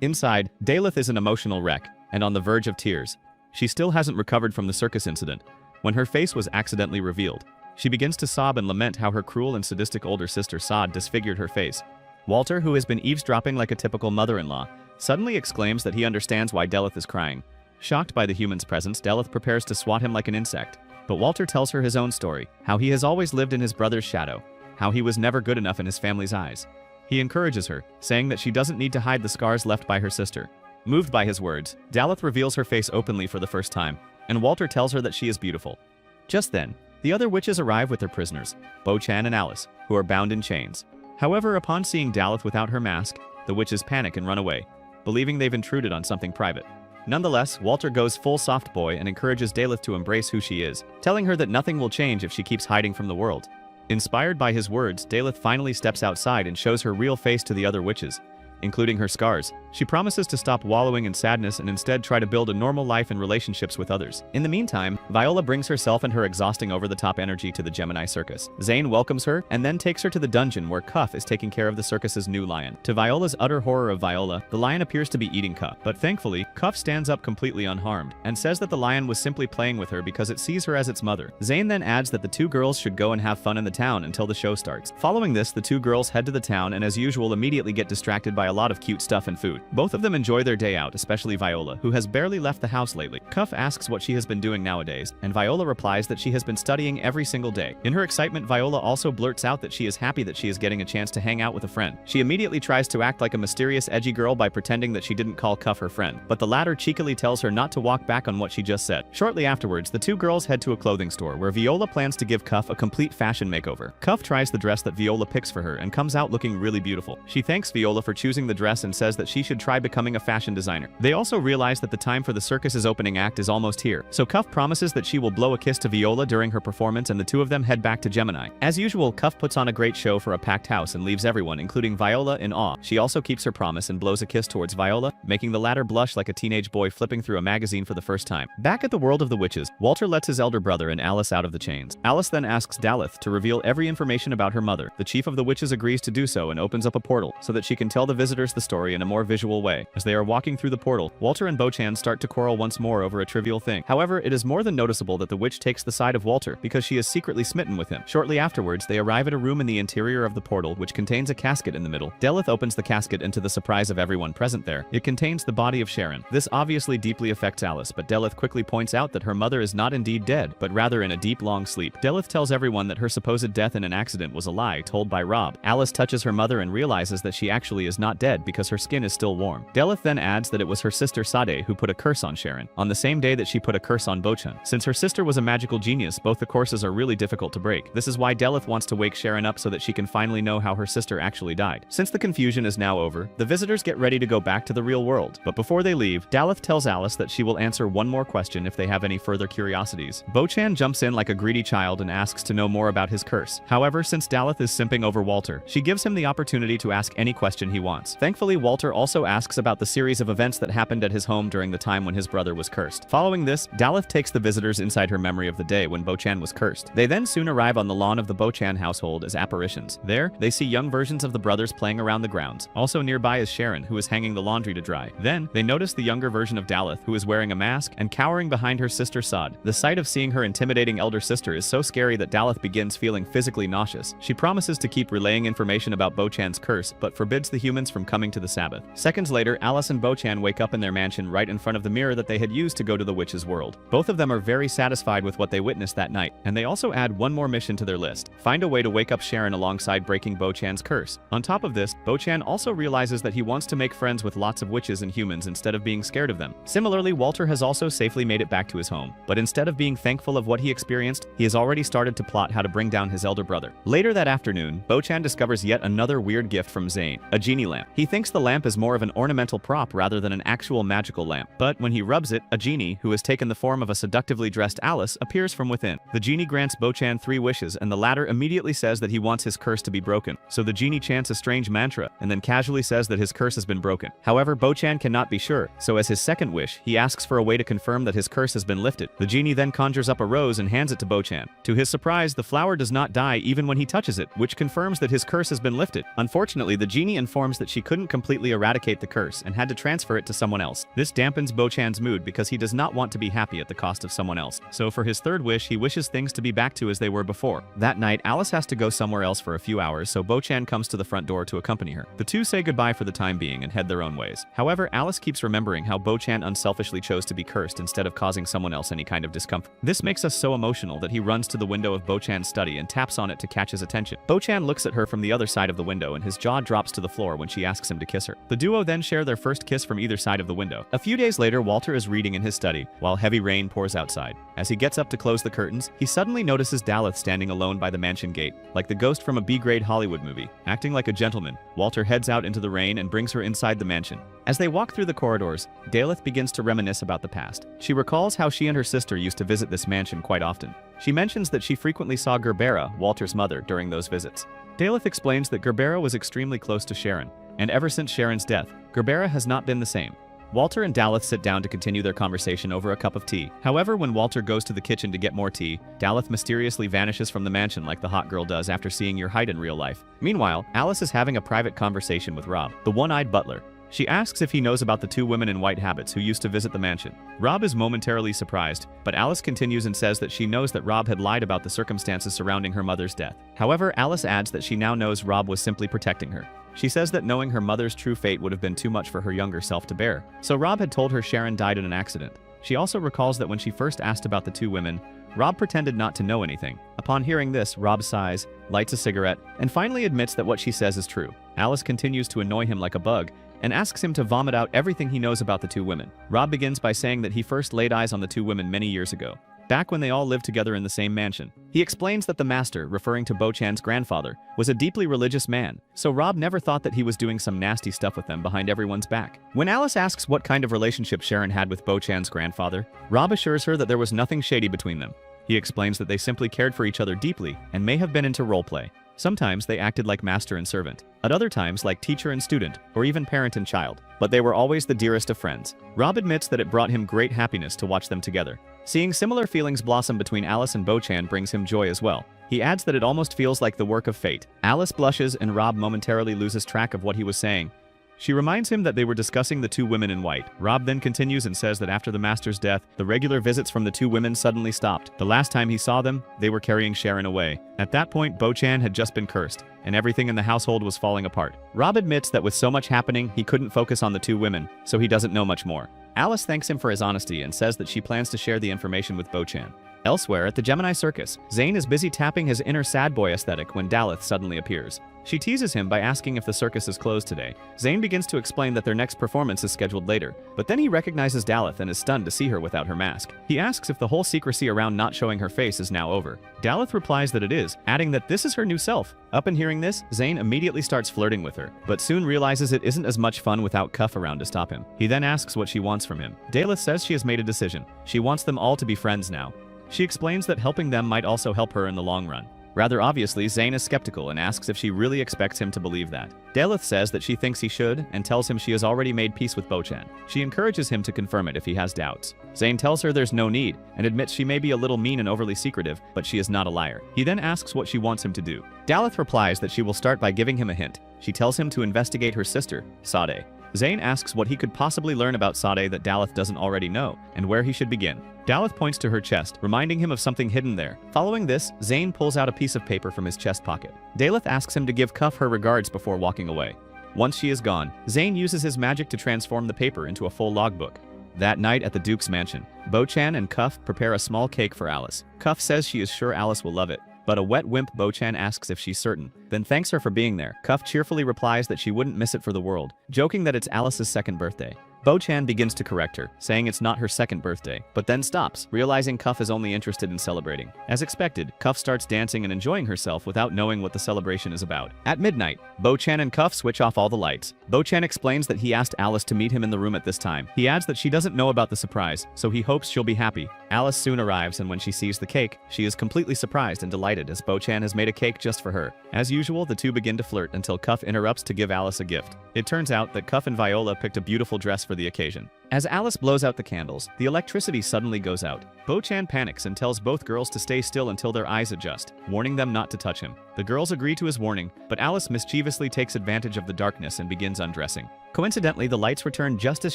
Inside, Daleth is an emotional wreck and on the verge of tears. She still hasn't recovered from the circus incident when her face was accidentally revealed. She begins to sob and lament how her cruel and sadistic older sister Sod disfigured her face. Walter, who has been eavesdropping like a typical mother-in-law, suddenly exclaims that he understands why Daleth is crying. Shocked by the human's presence, Daleth prepares to swat him like an insect. But Walter tells her his own story, how he has always lived in his brother's shadow, how he was never good enough in his family's eyes. He encourages her, saying that she doesn't need to hide the scars left by her sister. Moved by his words, Daleth reveals her face openly for the first time, and Walter tells her that she is beautiful. Just then, the other witches arrive with their prisoners, Bo-chan and Alice, who are bound in chains. However, upon seeing Daleth without her mask, the witches panic and run away, believing they've intruded on something private. Nonetheless, Walter goes full soft boy and encourages Daleth to embrace who she is, telling her that nothing will change if she keeps hiding from the world. Inspired by his words, Daleth finally steps outside and shows her real face to the other witches. including her scars. She promises to stop wallowing in sadness and instead try to build a normal life and relationships with others. In the meantime, Viola brings herself and her exhausting over-the-top energy to the Gemini circus. Zane welcomes her and then takes her to the dungeon where Cuff is taking care of the circus's new lion. To Viola's utter horror of Viola, the lion appears to be eating Cuff, but thankfully, Cuff stands up completely unharmed and says that the lion was simply playing with her because it sees her as its mother. Zane then adds that the two girls should go and have fun in the town until the show starts. Following this, the two girls head to the town and as usual immediately get distracted by a lot of cute stuff and food. Both of them enjoy their day out, especially Viola, who has barely left the house lately. Cuff asks what she has been doing nowadays, and Viola replies that she has been studying every single day. In her excitement, Viola also blurts out that she is happy that she is getting a chance to hang out with a friend. She immediately tries to act like a mysterious edgy girl by pretending that she didn't call Cuff her friend, but the latter cheekily tells her not to walk back on what she just said. Shortly afterwards, the two girls head to a clothing store where Viola plans to give Cuff a complete fashion makeover. Cuff tries the dress that Viola picks for her and comes out looking really beautiful. She thanks Viola for choosing the dress and says that she should try becoming a fashion designer. They also realize that the time for the circus's opening act is almost here, so Cuff promises that she will blow a kiss to Viola during her performance and the two of them head back to Gemini. As usual, Cuff puts on a great show for a packed house and leaves everyone, including Viola, in awe. She also keeps her promise and blows a kiss towards Viola, making the latter blush like a teenage boy flipping through a magazine for the first time. Back at the world of the witches, Walter lets his elder brother and Alice out of the chains. Alice then asks Daleth to reveal every information about her mother. The chief of the witches agrees to do so and opens up a portal so that she can tell the visitors the story in a more visual way. As they are walking through the portal, Walter and Bochan start to quarrel once more over a trivial thing. However, it is more than noticeable that the witch takes the side of Walter because she is secretly smitten with him. Shortly afterwards, they arrive at a room in the interior of the portal which contains a casket in the middle. Daleth opens the casket and to the surprise of everyone present there, it contains the body of Sharon. This obviously deeply affects Alice, but Daleth quickly points out that her mother is not indeed dead, but rather in a deep long sleep. Daleth tells everyone that her supposed death in an accident was a lie told by Rob. Alice touches her mother and realizes that she actually is not dead because her skin is still warm. Daleth then adds that it was her sister Sade who put a curse on Sharon, on the same day that she put a curse on Bochan. Since her sister was a magical genius, both the curses are really difficult to break. This is why Daleth wants to wake Sharon up so that she can finally know how her sister actually died. Since the confusion is now over, the visitors get ready to go back to the real world. But before they leave, Daleth tells Alice that she will answer one more question if they have any further curiosities. Bochan jumps in like a greedy child and asks to know more about his curse. However, since Daleth is simping over Walter, she gives him the opportunity to ask any question he wants. Thankfully, Walter also asks about the series of events that happened at his home during the time when his brother was cursed. Following this, Daleth takes the visitors inside her memory of the day when Bochan was cursed. They then soon arrive on the lawn of the Bochan household as apparitions. There, they see young versions of the brothers playing around the grounds. Also nearby is Sharon, who is hanging the laundry to dry. Then, they notice the younger version of Daleth, who is wearing a mask and cowering behind her sister Sod. The sight of seeing her intimidating elder sister is so scary that Daleth begins feeling physically nauseous. She promises to keep relaying information about Bochan's curse, but forbids the humans from coming to the Sabbath. Seconds later, Alice and Bochan wake up in their mansion right in front of the mirror that they had used to go to the witch's world. Both of them are very satisfied with what they witnessed that night, and they also add one more mission to their list: find a way to wake up Sharon alongside breaking Bochan's curse. On top of this, Bochan also realizes that he wants to make friends with lots of witches and humans instead of being scared of them. Similarly, Walter has also safely made it back to his home, but instead of being thankful of what he experienced, he has already started to plot how to bring down his elder brother. Later that afternoon, Bochan discovers yet another weird gift from Zane, a genie lamp. He thinks the lamp is more of an ornamental prop rather than an actual magical lamp, but when he rubs it, a genie, who has taken the form of a seductively dressed Alice, appears from within. The genie grants Bochan 3 wishes, and the latter immediately says that he wants his curse to be broken. So the genie chants a strange mantra, and then casually says that his curse has been broken. However, Bochan cannot be sure, so as his second wish, he asks for a way to confirm that his curse has been lifted. The genie then conjures up a rose and hands it to Bochan. To his surprise, the flower does not die even when he touches it, which confirms that his curse has been lifted. Unfortunately, the genie informs that she couldn't completely eradicate the curse and had to transfer it to someone else. This dampens Bochan's mood because he does not want to be happy at the cost of someone else. So for his third wish, he wishes things to be back to as they were before. That night, Alice has to go somewhere else for a few hours, so Bochan comes to the front door to accompany her. The two say goodbye for the time being and head their own ways. However, Alice keeps remembering how Bochan unselfishly chose to be cursed instead of causing someone else any kind of discomfort. This makes us so emotional that he runs to the window of Bochan's study and taps on it to catch his attention. Bochan looks at her from the other side of the window and his jaw drops to the floor when she asks him to kiss her. The duo then share their first kiss from either side of the window. A few days later, Walter is reading in his study, while heavy rain pours outside. As he gets up to close the curtains, he suddenly notices Daleth standing alone by the mansion gate, like the ghost from a B-grade Hollywood movie. Acting like a gentleman, Walter heads out into the rain and brings her inside the mansion. As they walk through the corridors, Daleth begins to reminisce about the past. She recalls how she and her sister used to visit this mansion quite often. She mentions that she frequently saw Gerbera, Walter's mother, during those visits. Daleth explains that Gerbera was extremely close to Sharon, and ever since Sharon's death, Gerbera has not been the same. Walter and Daleth sit down to continue their conversation over a cup of tea. However, when Walter goes to the kitchen to get more tea, Daleth mysteriously vanishes from the mansion like the hot girl does after seeing your height in real life. Meanwhile, Alice is having a private conversation with Rob, the one-eyed butler. She asks if he knows about the two women in white habits who used to visit the mansion. Rob is momentarily surprised, but Alice continues and says that she knows that Rob had lied about the circumstances surrounding her mother's death. However, Alice adds that she now knows Rob was simply protecting her. She says that knowing her mother's true fate would have been too much for her younger self to bear, so Rob had told her Sharon died in an accident. She also recalls that when she first asked about the two women, Rob pretended not to know anything. Upon hearing this, Rob sighs, lights a cigarette, and finally admits that what she says is true. Alice continues to annoy him like a bug, and asks him to vomit out everything he knows about the two women. Rob begins by saying that he first laid eyes on the two women many years ago, back when they all lived together in the same mansion. He explains that the master, referring to Bo-chan's grandfather, was a deeply religious man, so Rob never thought that he was doing some nasty stuff with them behind everyone's back. When Alice asks what kind of relationship Sharon had with Bo-chan's grandfather, Rob assures her that there was nothing shady between them. He explains that they simply cared for each other deeply and may have been into roleplay. Sometimes they acted like master and servant, at other times like teacher and student, or even parent and child, but they were always the dearest of friends. Rob admits that it brought him great happiness to watch them together. Seeing similar feelings blossom between Alice and Bo-chan brings him joy as well. He adds that it almost feels like the work of fate. Alice blushes and Rob momentarily loses track of what he was saying. She reminds him that they were discussing the two women in white. Rob then continues and says that after the master's death, the regular visits from the two women suddenly stopped. The last time he saw them, they were carrying Sharon away. At that point, Bo-chan had just been cursed, and everything in the household was falling apart. Rob admits that with so much happening, he couldn't focus on the two women, so he doesn't know much more. Alice thanks him for his honesty and says that she plans to share the information with Bo-chan. Elsewhere, at the Gemini Circus, Zane is busy tapping his inner sad boy aesthetic when Daleth suddenly appears. She teases him by asking if the circus is closed today. Zane begins to explain that their next performance is scheduled later, but then he recognizes Daleth and is stunned to see her without her mask. He asks if the whole secrecy around not showing her face is now over. Daleth replies that it is, adding that this is her new self. Upon hearing this, Zane immediately starts flirting with her, but soon realizes it isn't as much fun without Cuff around to stop him. He then asks what she wants from him. Daleth says she has made a decision. She wants them all to be friends now. She explains that helping them might also help her in the long run. Rather obviously, Zane is skeptical and asks if she really expects him to believe that. Daleth says that she thinks he should and tells him she has already made peace with Bo-chan. She encourages him to confirm it if he has doubts. Zane tells her there's no need and admits she may be a little mean and overly secretive, but she is not a liar. He then asks what she wants him to do. Daleth replies that she will start by giving him a hint. She tells him to investigate her sister, Sade. Zane asks what he could possibly learn about Sade that Daleth doesn't already know, and where he should begin. Daleth points to her chest, reminding him of something hidden there. Following this, Zane pulls out a piece of paper from his chest pocket. Daleth asks him to give Cuff her regards before walking away. Once she is gone, Zane uses his magic to transform the paper into a full logbook. That night at the Duke's mansion, Bo-chan and Cuff prepare a small cake for Alice. Cuff says she is sure Alice will love it, but a wet wimp Bo-chan asks if she's certain, then thanks her for being there. Cuff cheerfully replies that she wouldn't miss it for the world, joking that it's Alice's second birthday. Bo-chan begins to correct her, saying it's not her second birthday, but then stops, realizing Cuff is only interested in celebrating. As expected, Cuff starts dancing and enjoying herself without knowing what the celebration is about. At midnight, Bo-chan and Cuff switch off all the lights. Bo-chan explains that he asked Alice to meet him in the room at this time. He adds that she doesn't know about the surprise, so he hopes she'll be happy. Alice soon arrives, and when she sees the cake, she is completely surprised and delighted as Bo-chan has made a cake just for her. As usual, the two begin to flirt until Cuff interrupts to give Alice a gift. It turns out that Cuff and Viola picked a beautiful dress for the occasion. As Alice blows out the candles, the electricity suddenly goes out. Bo-chan panics and tells both girls to stay still until their eyes adjust, warning them not to touch him. The girls agree to his warning, but Alice mischievously takes advantage of the darkness and begins undressing. Coincidentally, the lights return just as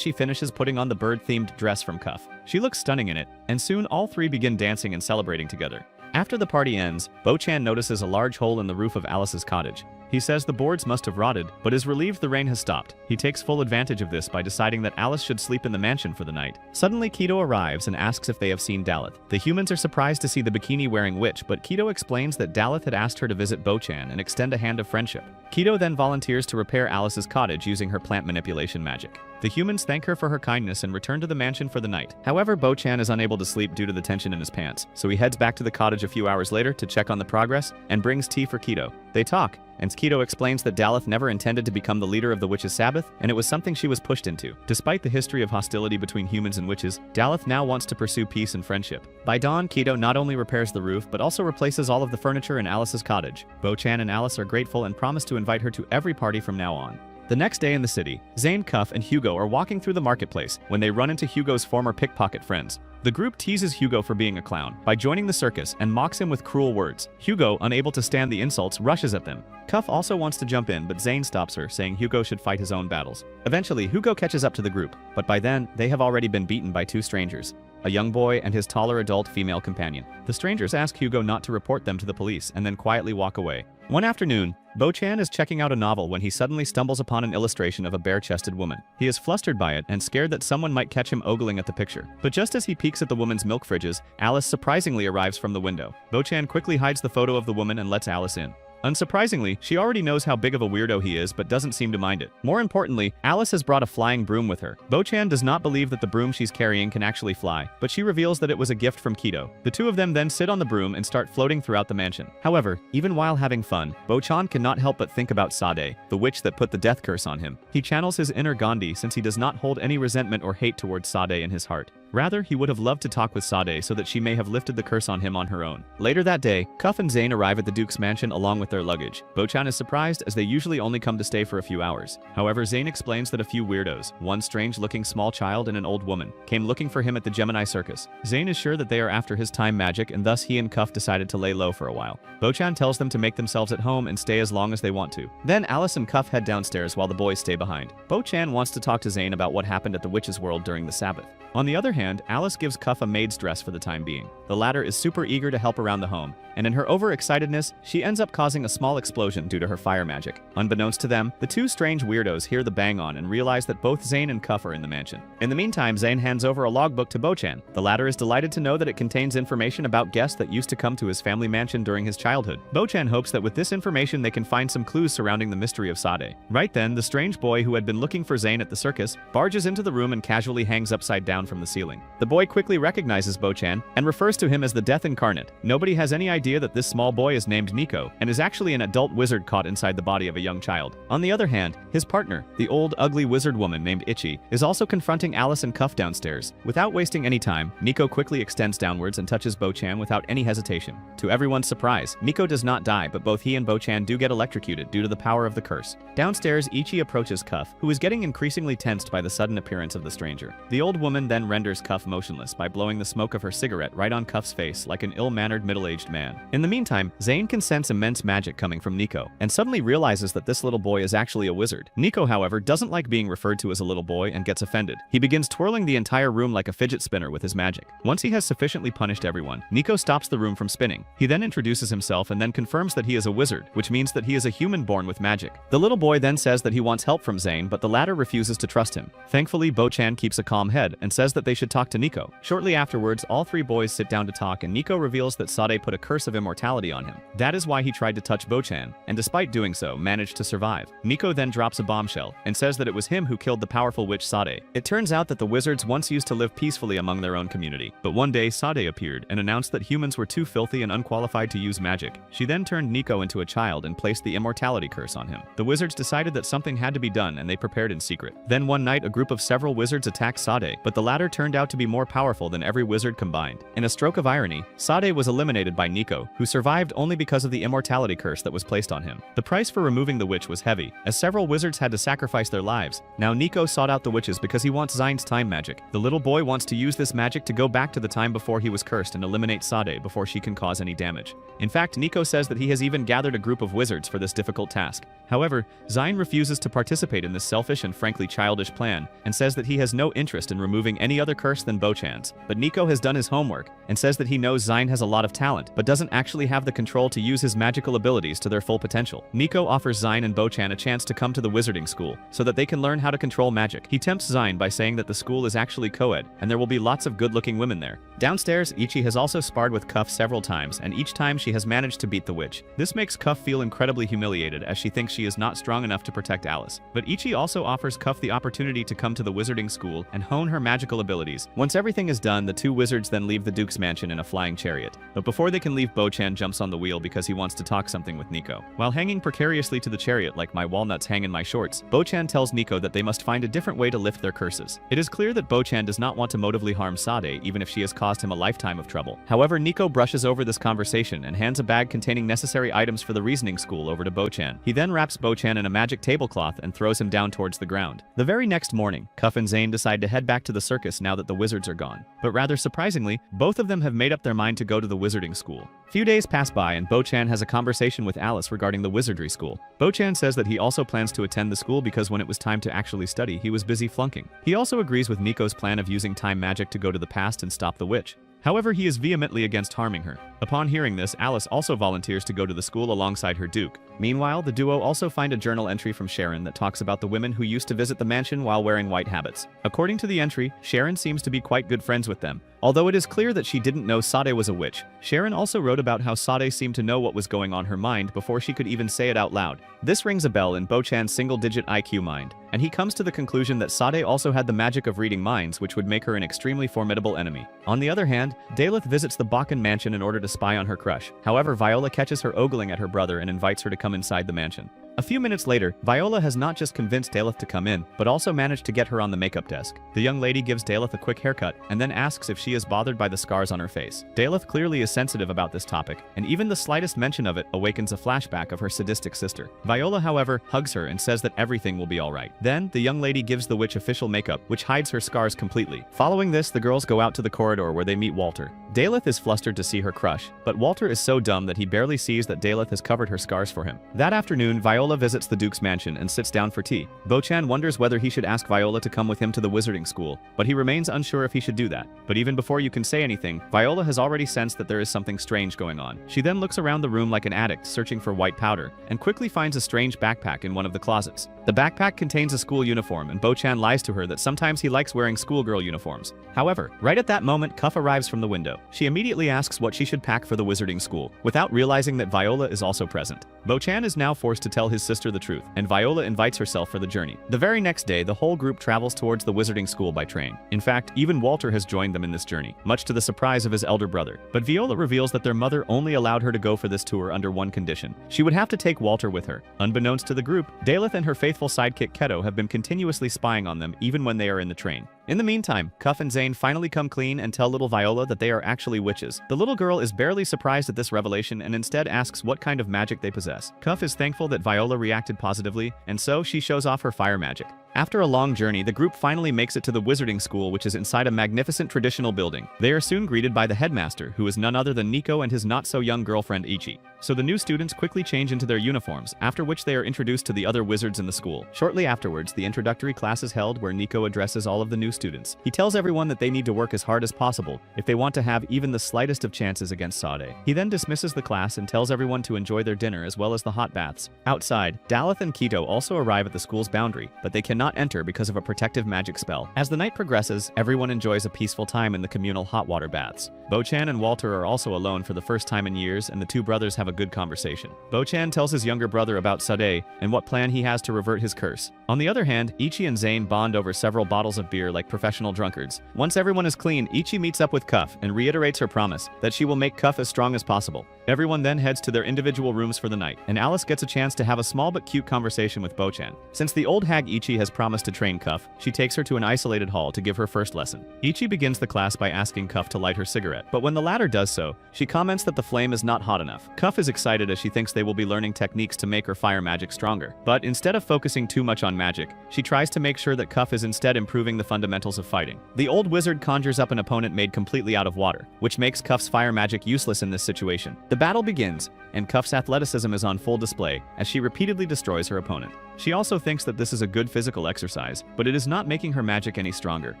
she finishes putting on the bird-themed dress from Cuff. She looks stunning in it, and soon all three begin dancing and celebrating together. After the party ends, Bo-chan notices a large hole in the roof of Alice's cottage. He says the boards must have rotted, but is relieved the rain has stopped. He takes full advantage of this by deciding that Alice should sleep in the mansion for the night. Suddenly, Kido arrives and asks if they have seen Daleth. The humans are surprised to see the bikini-wearing witch, but Kido explains that Daleth had asked her to visit Bo-chan and extend a hand of friendship. Kido then volunteers to repair Alice's cottage using her plant manipulation magic. The humans thank her for her kindness and return to the mansion for the night. However, Bo-chan is unable to sleep due to the tension in his pants, so he heads back to the cottage a few hours later to check on the progress and brings tea for Kido. They talk, and Kido explains that Daleth never intended to become the leader of the Witches' Sabbath, and it was something she was pushed into. Despite the history of hostility between humans and witches, Daleth now wants to pursue peace and friendship. By dawn, Kido not only repairs the roof, but also replaces all of the furniture in Alice's cottage. Bo-chan and Alice are grateful and promise to invite her to every party from now on. The next day in the city, Zane, Cuff, and Hugo are walking through the marketplace when they run into Hugo's former pickpocket friends. The group teases Hugo for being a clown by joining the circus and mocks him with cruel words. Hugo, unable to stand the insults, rushes at them. Cuff also wants to jump in, but Zane stops her, saying Hugo should fight his own battles. Eventually, Hugo catches up to the group, but by then, they have already been beaten by two strangers, a young boy and his taller adult female companion. The strangers ask Hugo not to report them to the police and then quietly walk away. One afternoon, Bo-chan is checking out a novel when he suddenly stumbles upon an illustration of a bare-chested woman. He is flustered by it and scared that someone might catch him ogling at the picture. But just as he peeks at the woman's milk fridges, Alice surprisingly arrives from the window. Bo-chan quickly hides the photo of the woman and lets Alice in. Unsurprisingly, she already knows how big of a weirdo he is but doesn't seem to mind it. More importantly, Alice has brought a flying broom with her. Bo-chan does not believe that the broom she's carrying can actually fly, but she reveals that it was a gift from Kido. The two of them then sit on the broom and start floating throughout the mansion. However, even while having fun, Bo-chan cannot help but think about Sade, the witch that put the death curse on him. He channels his inner Gandhi since he does not hold any resentment or hate towards Sade in his heart. Rather, he would have loved to talk with Sade so that she may have lifted the curse on him on her own. Later that day, Cuff and Zane arrive at the Duke's mansion along with their luggage. Bo-chan is surprised as they usually only come to stay for a few hours. However, Zane explains that a few weirdos, one strange-looking small child and an old woman, came looking for him at the Gemini Circus. Zane is sure that they are after his time magic, and thus he and Cuff decided to lay low for a while. Bo-chan tells them to make themselves at home and stay as long as they want to. Then Alice and Cuff head downstairs while the boys stay behind. Bo-chan wants to talk to Zane about what happened at the Witch's World during the Sabbath. On the other hand, Alice gives Cuff a maid's dress for the time being. The latter is super eager to help around the home, and in her overexcitedness, she ends up causing a small explosion due to her fire magic. Unbeknownst to them, the two strange weirdos hear the bang-on and realize that both Zane and Cuff are in the mansion. In the meantime, Zane hands over a logbook to Bo-chan. The latter is delighted to know that it contains information about guests that used to come to his family mansion during his childhood. Bo-chan hopes that with this information they can find some clues surrounding the mystery of Sade. Right then, the strange boy who had been looking for Zane at the circus barges into the room and casually hangs upside down from the ceiling. The boy quickly recognizes Bo-chan and refers to him as the Death Incarnate. Nobody has any idea that this small boy is named Nico and is actually an adult wizard caught inside the body of a young child. On the other hand, his partner, the old ugly wizard woman named Ichi, is also confronting Alice and Cuff downstairs. Without wasting any time, Nico quickly extends downwards and touches Bo-chan without any hesitation. To everyone's surprise, Nico does not die, but both he and Bo-chan do get electrocuted due to the power of the curse. Downstairs, Ichi approaches Cuff, who is getting increasingly tensed by the sudden appearance of the stranger. The old woman then renders Cuff motionless by blowing the smoke of her cigarette right on Cuff's face like an ill-mannered middle-aged man. In the meantime, Zane can sense immense magic coming from Nico, and suddenly realizes that this little boy is actually a wizard. Nico, however, doesn't like being referred to as a little boy and gets offended. He begins twirling the entire room like a fidget spinner with his magic. Once he has sufficiently punished everyone, Nico stops the room from spinning. He then introduces himself and then confirms that he is a wizard, which means that he is a human born with magic. The little boy then says that he wants help from Zane, but the latter refuses to trust him. Thankfully, Bo-chan keeps a calm head and says that they should talk to Nico. Shortly afterwards, all three boys sit down to talk, and Nico reveals that Sade put a curse of immortality on him. That is why he tried to touch Bo-chan, and despite doing so, managed to survive. Nico then drops a bombshell and says that it was him who killed the powerful witch Sade. It turns out that the wizards once used to live peacefully among their own community, but one day Sade appeared and announced that humans were too filthy and unqualified to use magic. She then turned Nico into a child and placed the immortality curse on him. The wizards decided that something had to be done, and they prepared in secret. Then one night, a group of several wizards attacked Sade, but the latter turned out to be more powerful than every wizard combined. In a stroke of irony, Sade was eliminated by Nico, who survived only because of the immortality curse that was placed on him. The price for removing the witch was heavy, as several wizards had to sacrifice their lives. Now Nico sought out the witches because he wants Zine's time magic. The little boy wants to use this magic to go back to the time before he was cursed and eliminate Sade before she can cause any damage. In fact, Nico says that he has even gathered a group of wizards for this difficult task. However, Zine refuses to participate in this selfish and frankly childish plan, and says that he has no interest in removing any other curse than Bo-chan's. But Nico has done his homework, and says that he knows Zine has a lot of talent, but doesn't actually have the control to use his magical abilities to their full potential. Nico offers Zine and Bo-chan a chance to come to the wizarding school, so that they can learn how to control magic. He tempts Zine by saying that the school is actually co-ed, and there will be lots of good-looking women there. Downstairs, Ichi has also sparred with Cuff several times, and each time she has managed to beat the witch. This makes Cuff feel incredibly humiliated, as she thinks she is not strong enough to protect Alice. But Ichi also offers Cuff the opportunity to come to the wizarding school and hone her magic magical abilities. Once everything is done, the two wizards then leave the Duke's mansion in a flying chariot. But before they can leave, Bo-chan jumps on the wheel because he wants to talk something with Nico. While hanging precariously to the chariot like my walnuts hang in my shorts, Bo-chan tells Nico that they must find a different way to lift their curses. It is clear that Bo-chan does not want to motively harm Sade, even if she has caused him a lifetime of trouble. However, Nico brushes over this conversation and hands a bag containing necessary items for the reasoning school over to Bo-chan. He then wraps Bo-chan in a magic tablecloth and throws him down towards the ground. The very next morning, Cuff and Zane decide to head back to the circus now that the wizards are gone. But rather surprisingly, both of them have made up their mind to go to the wizarding school. Few days pass by and Bo-chan has a conversation with Alice regarding the wizardry school. Bo-chan says that he also plans to attend the school because when it was time to actually study, he was busy flunking. He also agrees with Nico's plan of using time magic to go to the past and stop the witch. However, he is vehemently against harming her. Upon hearing this, Alice also volunteers to go to the school alongside her Duke. Meanwhile, the duo also find a journal entry from Sharon that talks about the women who used to visit the mansion while wearing white habits. According to the entry, Sharon seems to be quite good friends with them. Although it is clear that she didn't know Sade was a witch, Sharon also wrote about how Sade seemed to know what was going on her mind before she could even say it out loud. This rings a bell in Bo-chan's single-digit IQ mind, and he comes to the conclusion that Sade also had the magic of reading minds, which would make her an extremely formidable enemy. On the other hand, Daleth visits the Bakken mansion in order to spy on her crush. However, Viola catches her ogling at her brother and invites her to come inside the mansion. A few minutes later, Viola has not just convinced Daleth to come in, but also managed to get her on the makeup desk. The young lady gives Daleth a quick haircut and then asks if she is bothered by the scars on her face. Daleth clearly is sensitive about this topic, and even the slightest mention of it awakens a flashback of her sadistic sister. Viola, however, hugs her and says that everything will be alright. Then, the young lady gives the witch official makeup, which hides her scars completely. Following this, the girls go out to the corridor where they meet Walter. Daleth is flustered to see her crush, but Walter is so dumb that he barely sees that Daleth has covered her scars for him. That afternoon, Viola visits the Duke's mansion and sits down for tea. Bo-chan wonders whether he should ask Viola to come with him to the wizarding school, but he remains unsure if he should do that. But even before you can say anything, Viola has already sensed that there is something strange going on. She then looks around the room like an addict searching for white powder, and quickly finds a strange backpack in one of the closets. The backpack contains a school uniform, and Bo-chan lies to her that sometimes he likes wearing schoolgirl uniforms. However, right at that moment, Cuff arrives from the window. She immediately asks what she should pack for the wizarding school, without realizing that Viola is also present. Bo-chan is now forced to tell his sister the truth, and Viola invites herself for the journey. The very next day, the whole group travels towards the wizarding school by train. In fact, even Walter has joined them in this journey, much to the surprise of his elder brother. But Viola reveals that their mother only allowed her to go for this tour under one condition. She would have to take Walter with her. Unbeknownst to the group, Daleth and her faithful sidekick Keto have been continuously spying on them even when they are in the train. In the meantime, Cuff and Zane finally come clean and tell little Viola that they are actually witches. The little girl is barely surprised at this revelation and instead asks what kind of magic they possess. Cuff is thankful that Viola reacted positively, and so she shows off her fire magic. After a long journey, the group finally makes it to the wizarding school, which is inside a magnificent traditional building. They are soon greeted by the headmaster, who is none other than Nico and his not-so-young girlfriend Ichi. So the new students quickly change into their uniforms, after which they are introduced to the other wizards in the school. Shortly afterwards, the introductory class is held where Nico addresses all of the new students. He tells everyone that they need to work as hard as possible if they want to have even the slightest of chances against Sade. He then dismisses the class and tells everyone to enjoy their dinner as well as the hot baths. Outside, Daleth and Keto also arrive at the school's boundary, but they cannot enter because of a protective magic spell. As the night progresses, everyone enjoys a peaceful time in the communal hot water baths. Bo-chan and Walter are also alone for the first time in years, and the two brothers have a good conversation. Bo-chan tells his younger brother about Sade and what plan he has to revert his curse. On the other hand, Ichi and Zane bond over several bottles of beer like professional drunkards. Once everyone is clean, Ichi meets up with Cuff and reiterates her promise that she will make Cuff as strong as possible. Everyone then heads to their individual rooms for the night, and Alice gets a chance to have a small but cute conversation with Bo-chan. Since the old hag Ichi has promised to train Cuff, she takes her to an isolated hall to give her first lesson. Ichi begins the class by asking Cuff to light her cigarette, but when the latter does so, she comments that the flame is not hot enough. Cuff is excited as she thinks they will be learning techniques to make her fire magic stronger. But instead of focusing too much on magic, she tries to make sure that Cuff is instead improving the fundamentals of fighting. The old wizard conjures up an opponent made completely out of water, which makes Cuff's fire magic useless in this situation. The battle begins, and Cuff's athleticism is on full display as she repeatedly destroys her opponent. She also thinks that this is a good physical exercise, but it is not making her magic any stronger.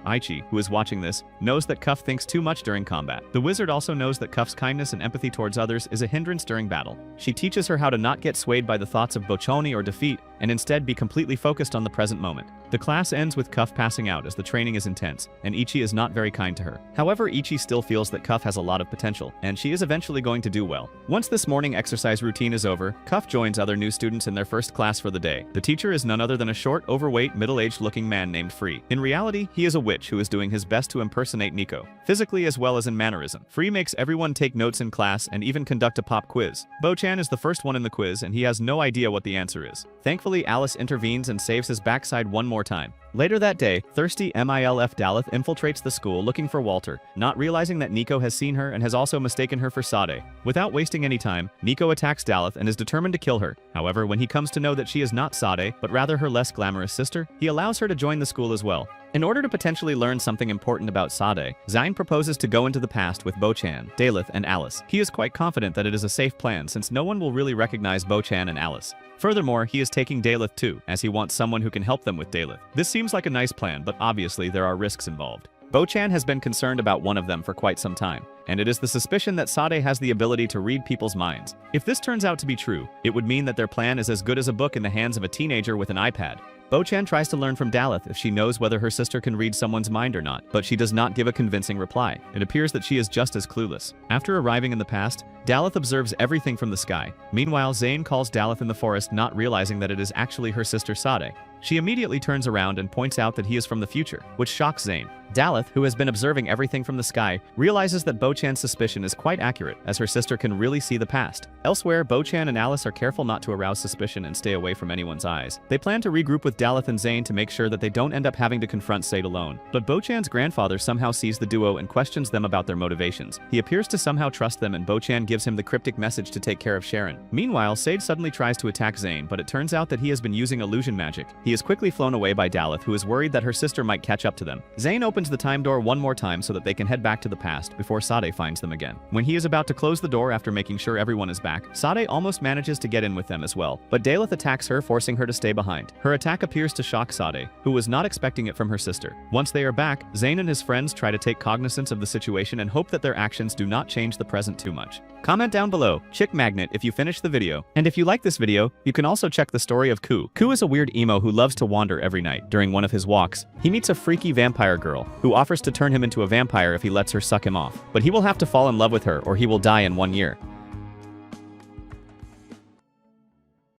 Ichi, who is watching this, knows that Cuff thinks too much during combat. The wizard also knows that Cuff's kindness and empathy towards others is a hindrance during battle. She teaches her how to not get swayed by the thoughts of bochoni or defeat, and instead be completely focused on the present moment. The class ends with Cuff passing out as the training is intense, and Ichi is not very kind to her. However, Ichi still feels that Cuff has a lot of potential, and she is eventually going to do well. Once this morning exercise routine is over, Cuff joins other new students in their first class for the day. The teacher is none other than a short, overweight, middle-aged looking man named Free. In reality, he is a witch who is doing his best to impersonate Nico, physically as well as in mannerism. Free makes everyone take notes in class and even conduct a pop quiz. Bo-chan is the first one in the quiz, and he has no idea what the answer is. Thankfully, Alice intervenes and saves his backside one more time. Later that day, thirsty MILF Daleth infiltrates the school looking for Walter, not realizing that Nico has seen her and has also mistaken her for Sade. Without wasting any time, Nico attacks Daleth and is determined to kill her. However, when he comes to know that she is not Sade, but rather her less glamorous sister, he allows her to join the school as well. In order to potentially learn something important about Sade, Zain proposes to go into the past with Bo-chan, Daleth, and Alice. He is quite confident that it is a safe plan since no one will really recognize Bo-chan and Alice. Furthermore, he is taking Daleth too, as he wants someone who can help them with Daleth. This seems like a nice plan, but obviously there are risks involved. Bo-chan has been concerned about one of them for quite some time, and it is the suspicion that Sade has the ability to read people's minds. If this turns out to be true, it would mean that their plan is as good as a book in the hands of a teenager with an iPad. Bo-chan tries to learn from Daleth if she knows whether her sister can read someone's mind or not, but she does not give a convincing reply. It appears that she is just as clueless. After arriving in the past, Daleth observes everything from the sky. Meanwhile, Zain calls Daleth in the forest, not realizing that it is actually her sister Sade. She immediately turns around and points out that he is from the future, which shocks Zain. Daleth, who has been observing everything from the sky, realizes that Bo-chan's suspicion is quite accurate, as her sister can really see the past. Elsewhere, Bo-chan and Alice are careful not to arouse suspicion and stay away from anyone's eyes. They plan to regroup with Daleth and Zain to make sure that they don't end up having to confront Sade alone. But Bo-chan's grandfather somehow sees the duo and questions them about their motivations. He appears to somehow trust them, and Bo-chan gives him the cryptic message to take care of Sharon. Meanwhile, Sade suddenly tries to attack Zain, but it turns out that he has been using illusion magic. He is quickly flown away by Daleth, who is worried that her sister might catch up to them. Zain opens the time door one more time so that they can head back to the past before Sade finds them again. When he is about to close the door after making sure everyone is back, Sade almost manages to get in with them as well, but Daleth attacks her, forcing her to stay behind. Her attack appears to shock Sade, who was not expecting it from her sister. Once they are back, Zain and his friends try to take cognizance of the situation and hope that their actions do not change the present too much. Comment down below, Chick Magnet, if you finished the video. And if you like this video, you can also check the story of Ku. Ku is a weird emo who loves to wander every night. During one of his walks, he meets a freaky vampire girl who offers to turn him into a vampire if he lets her suck him off. But he will have to fall in love with her or he will die in 1 year.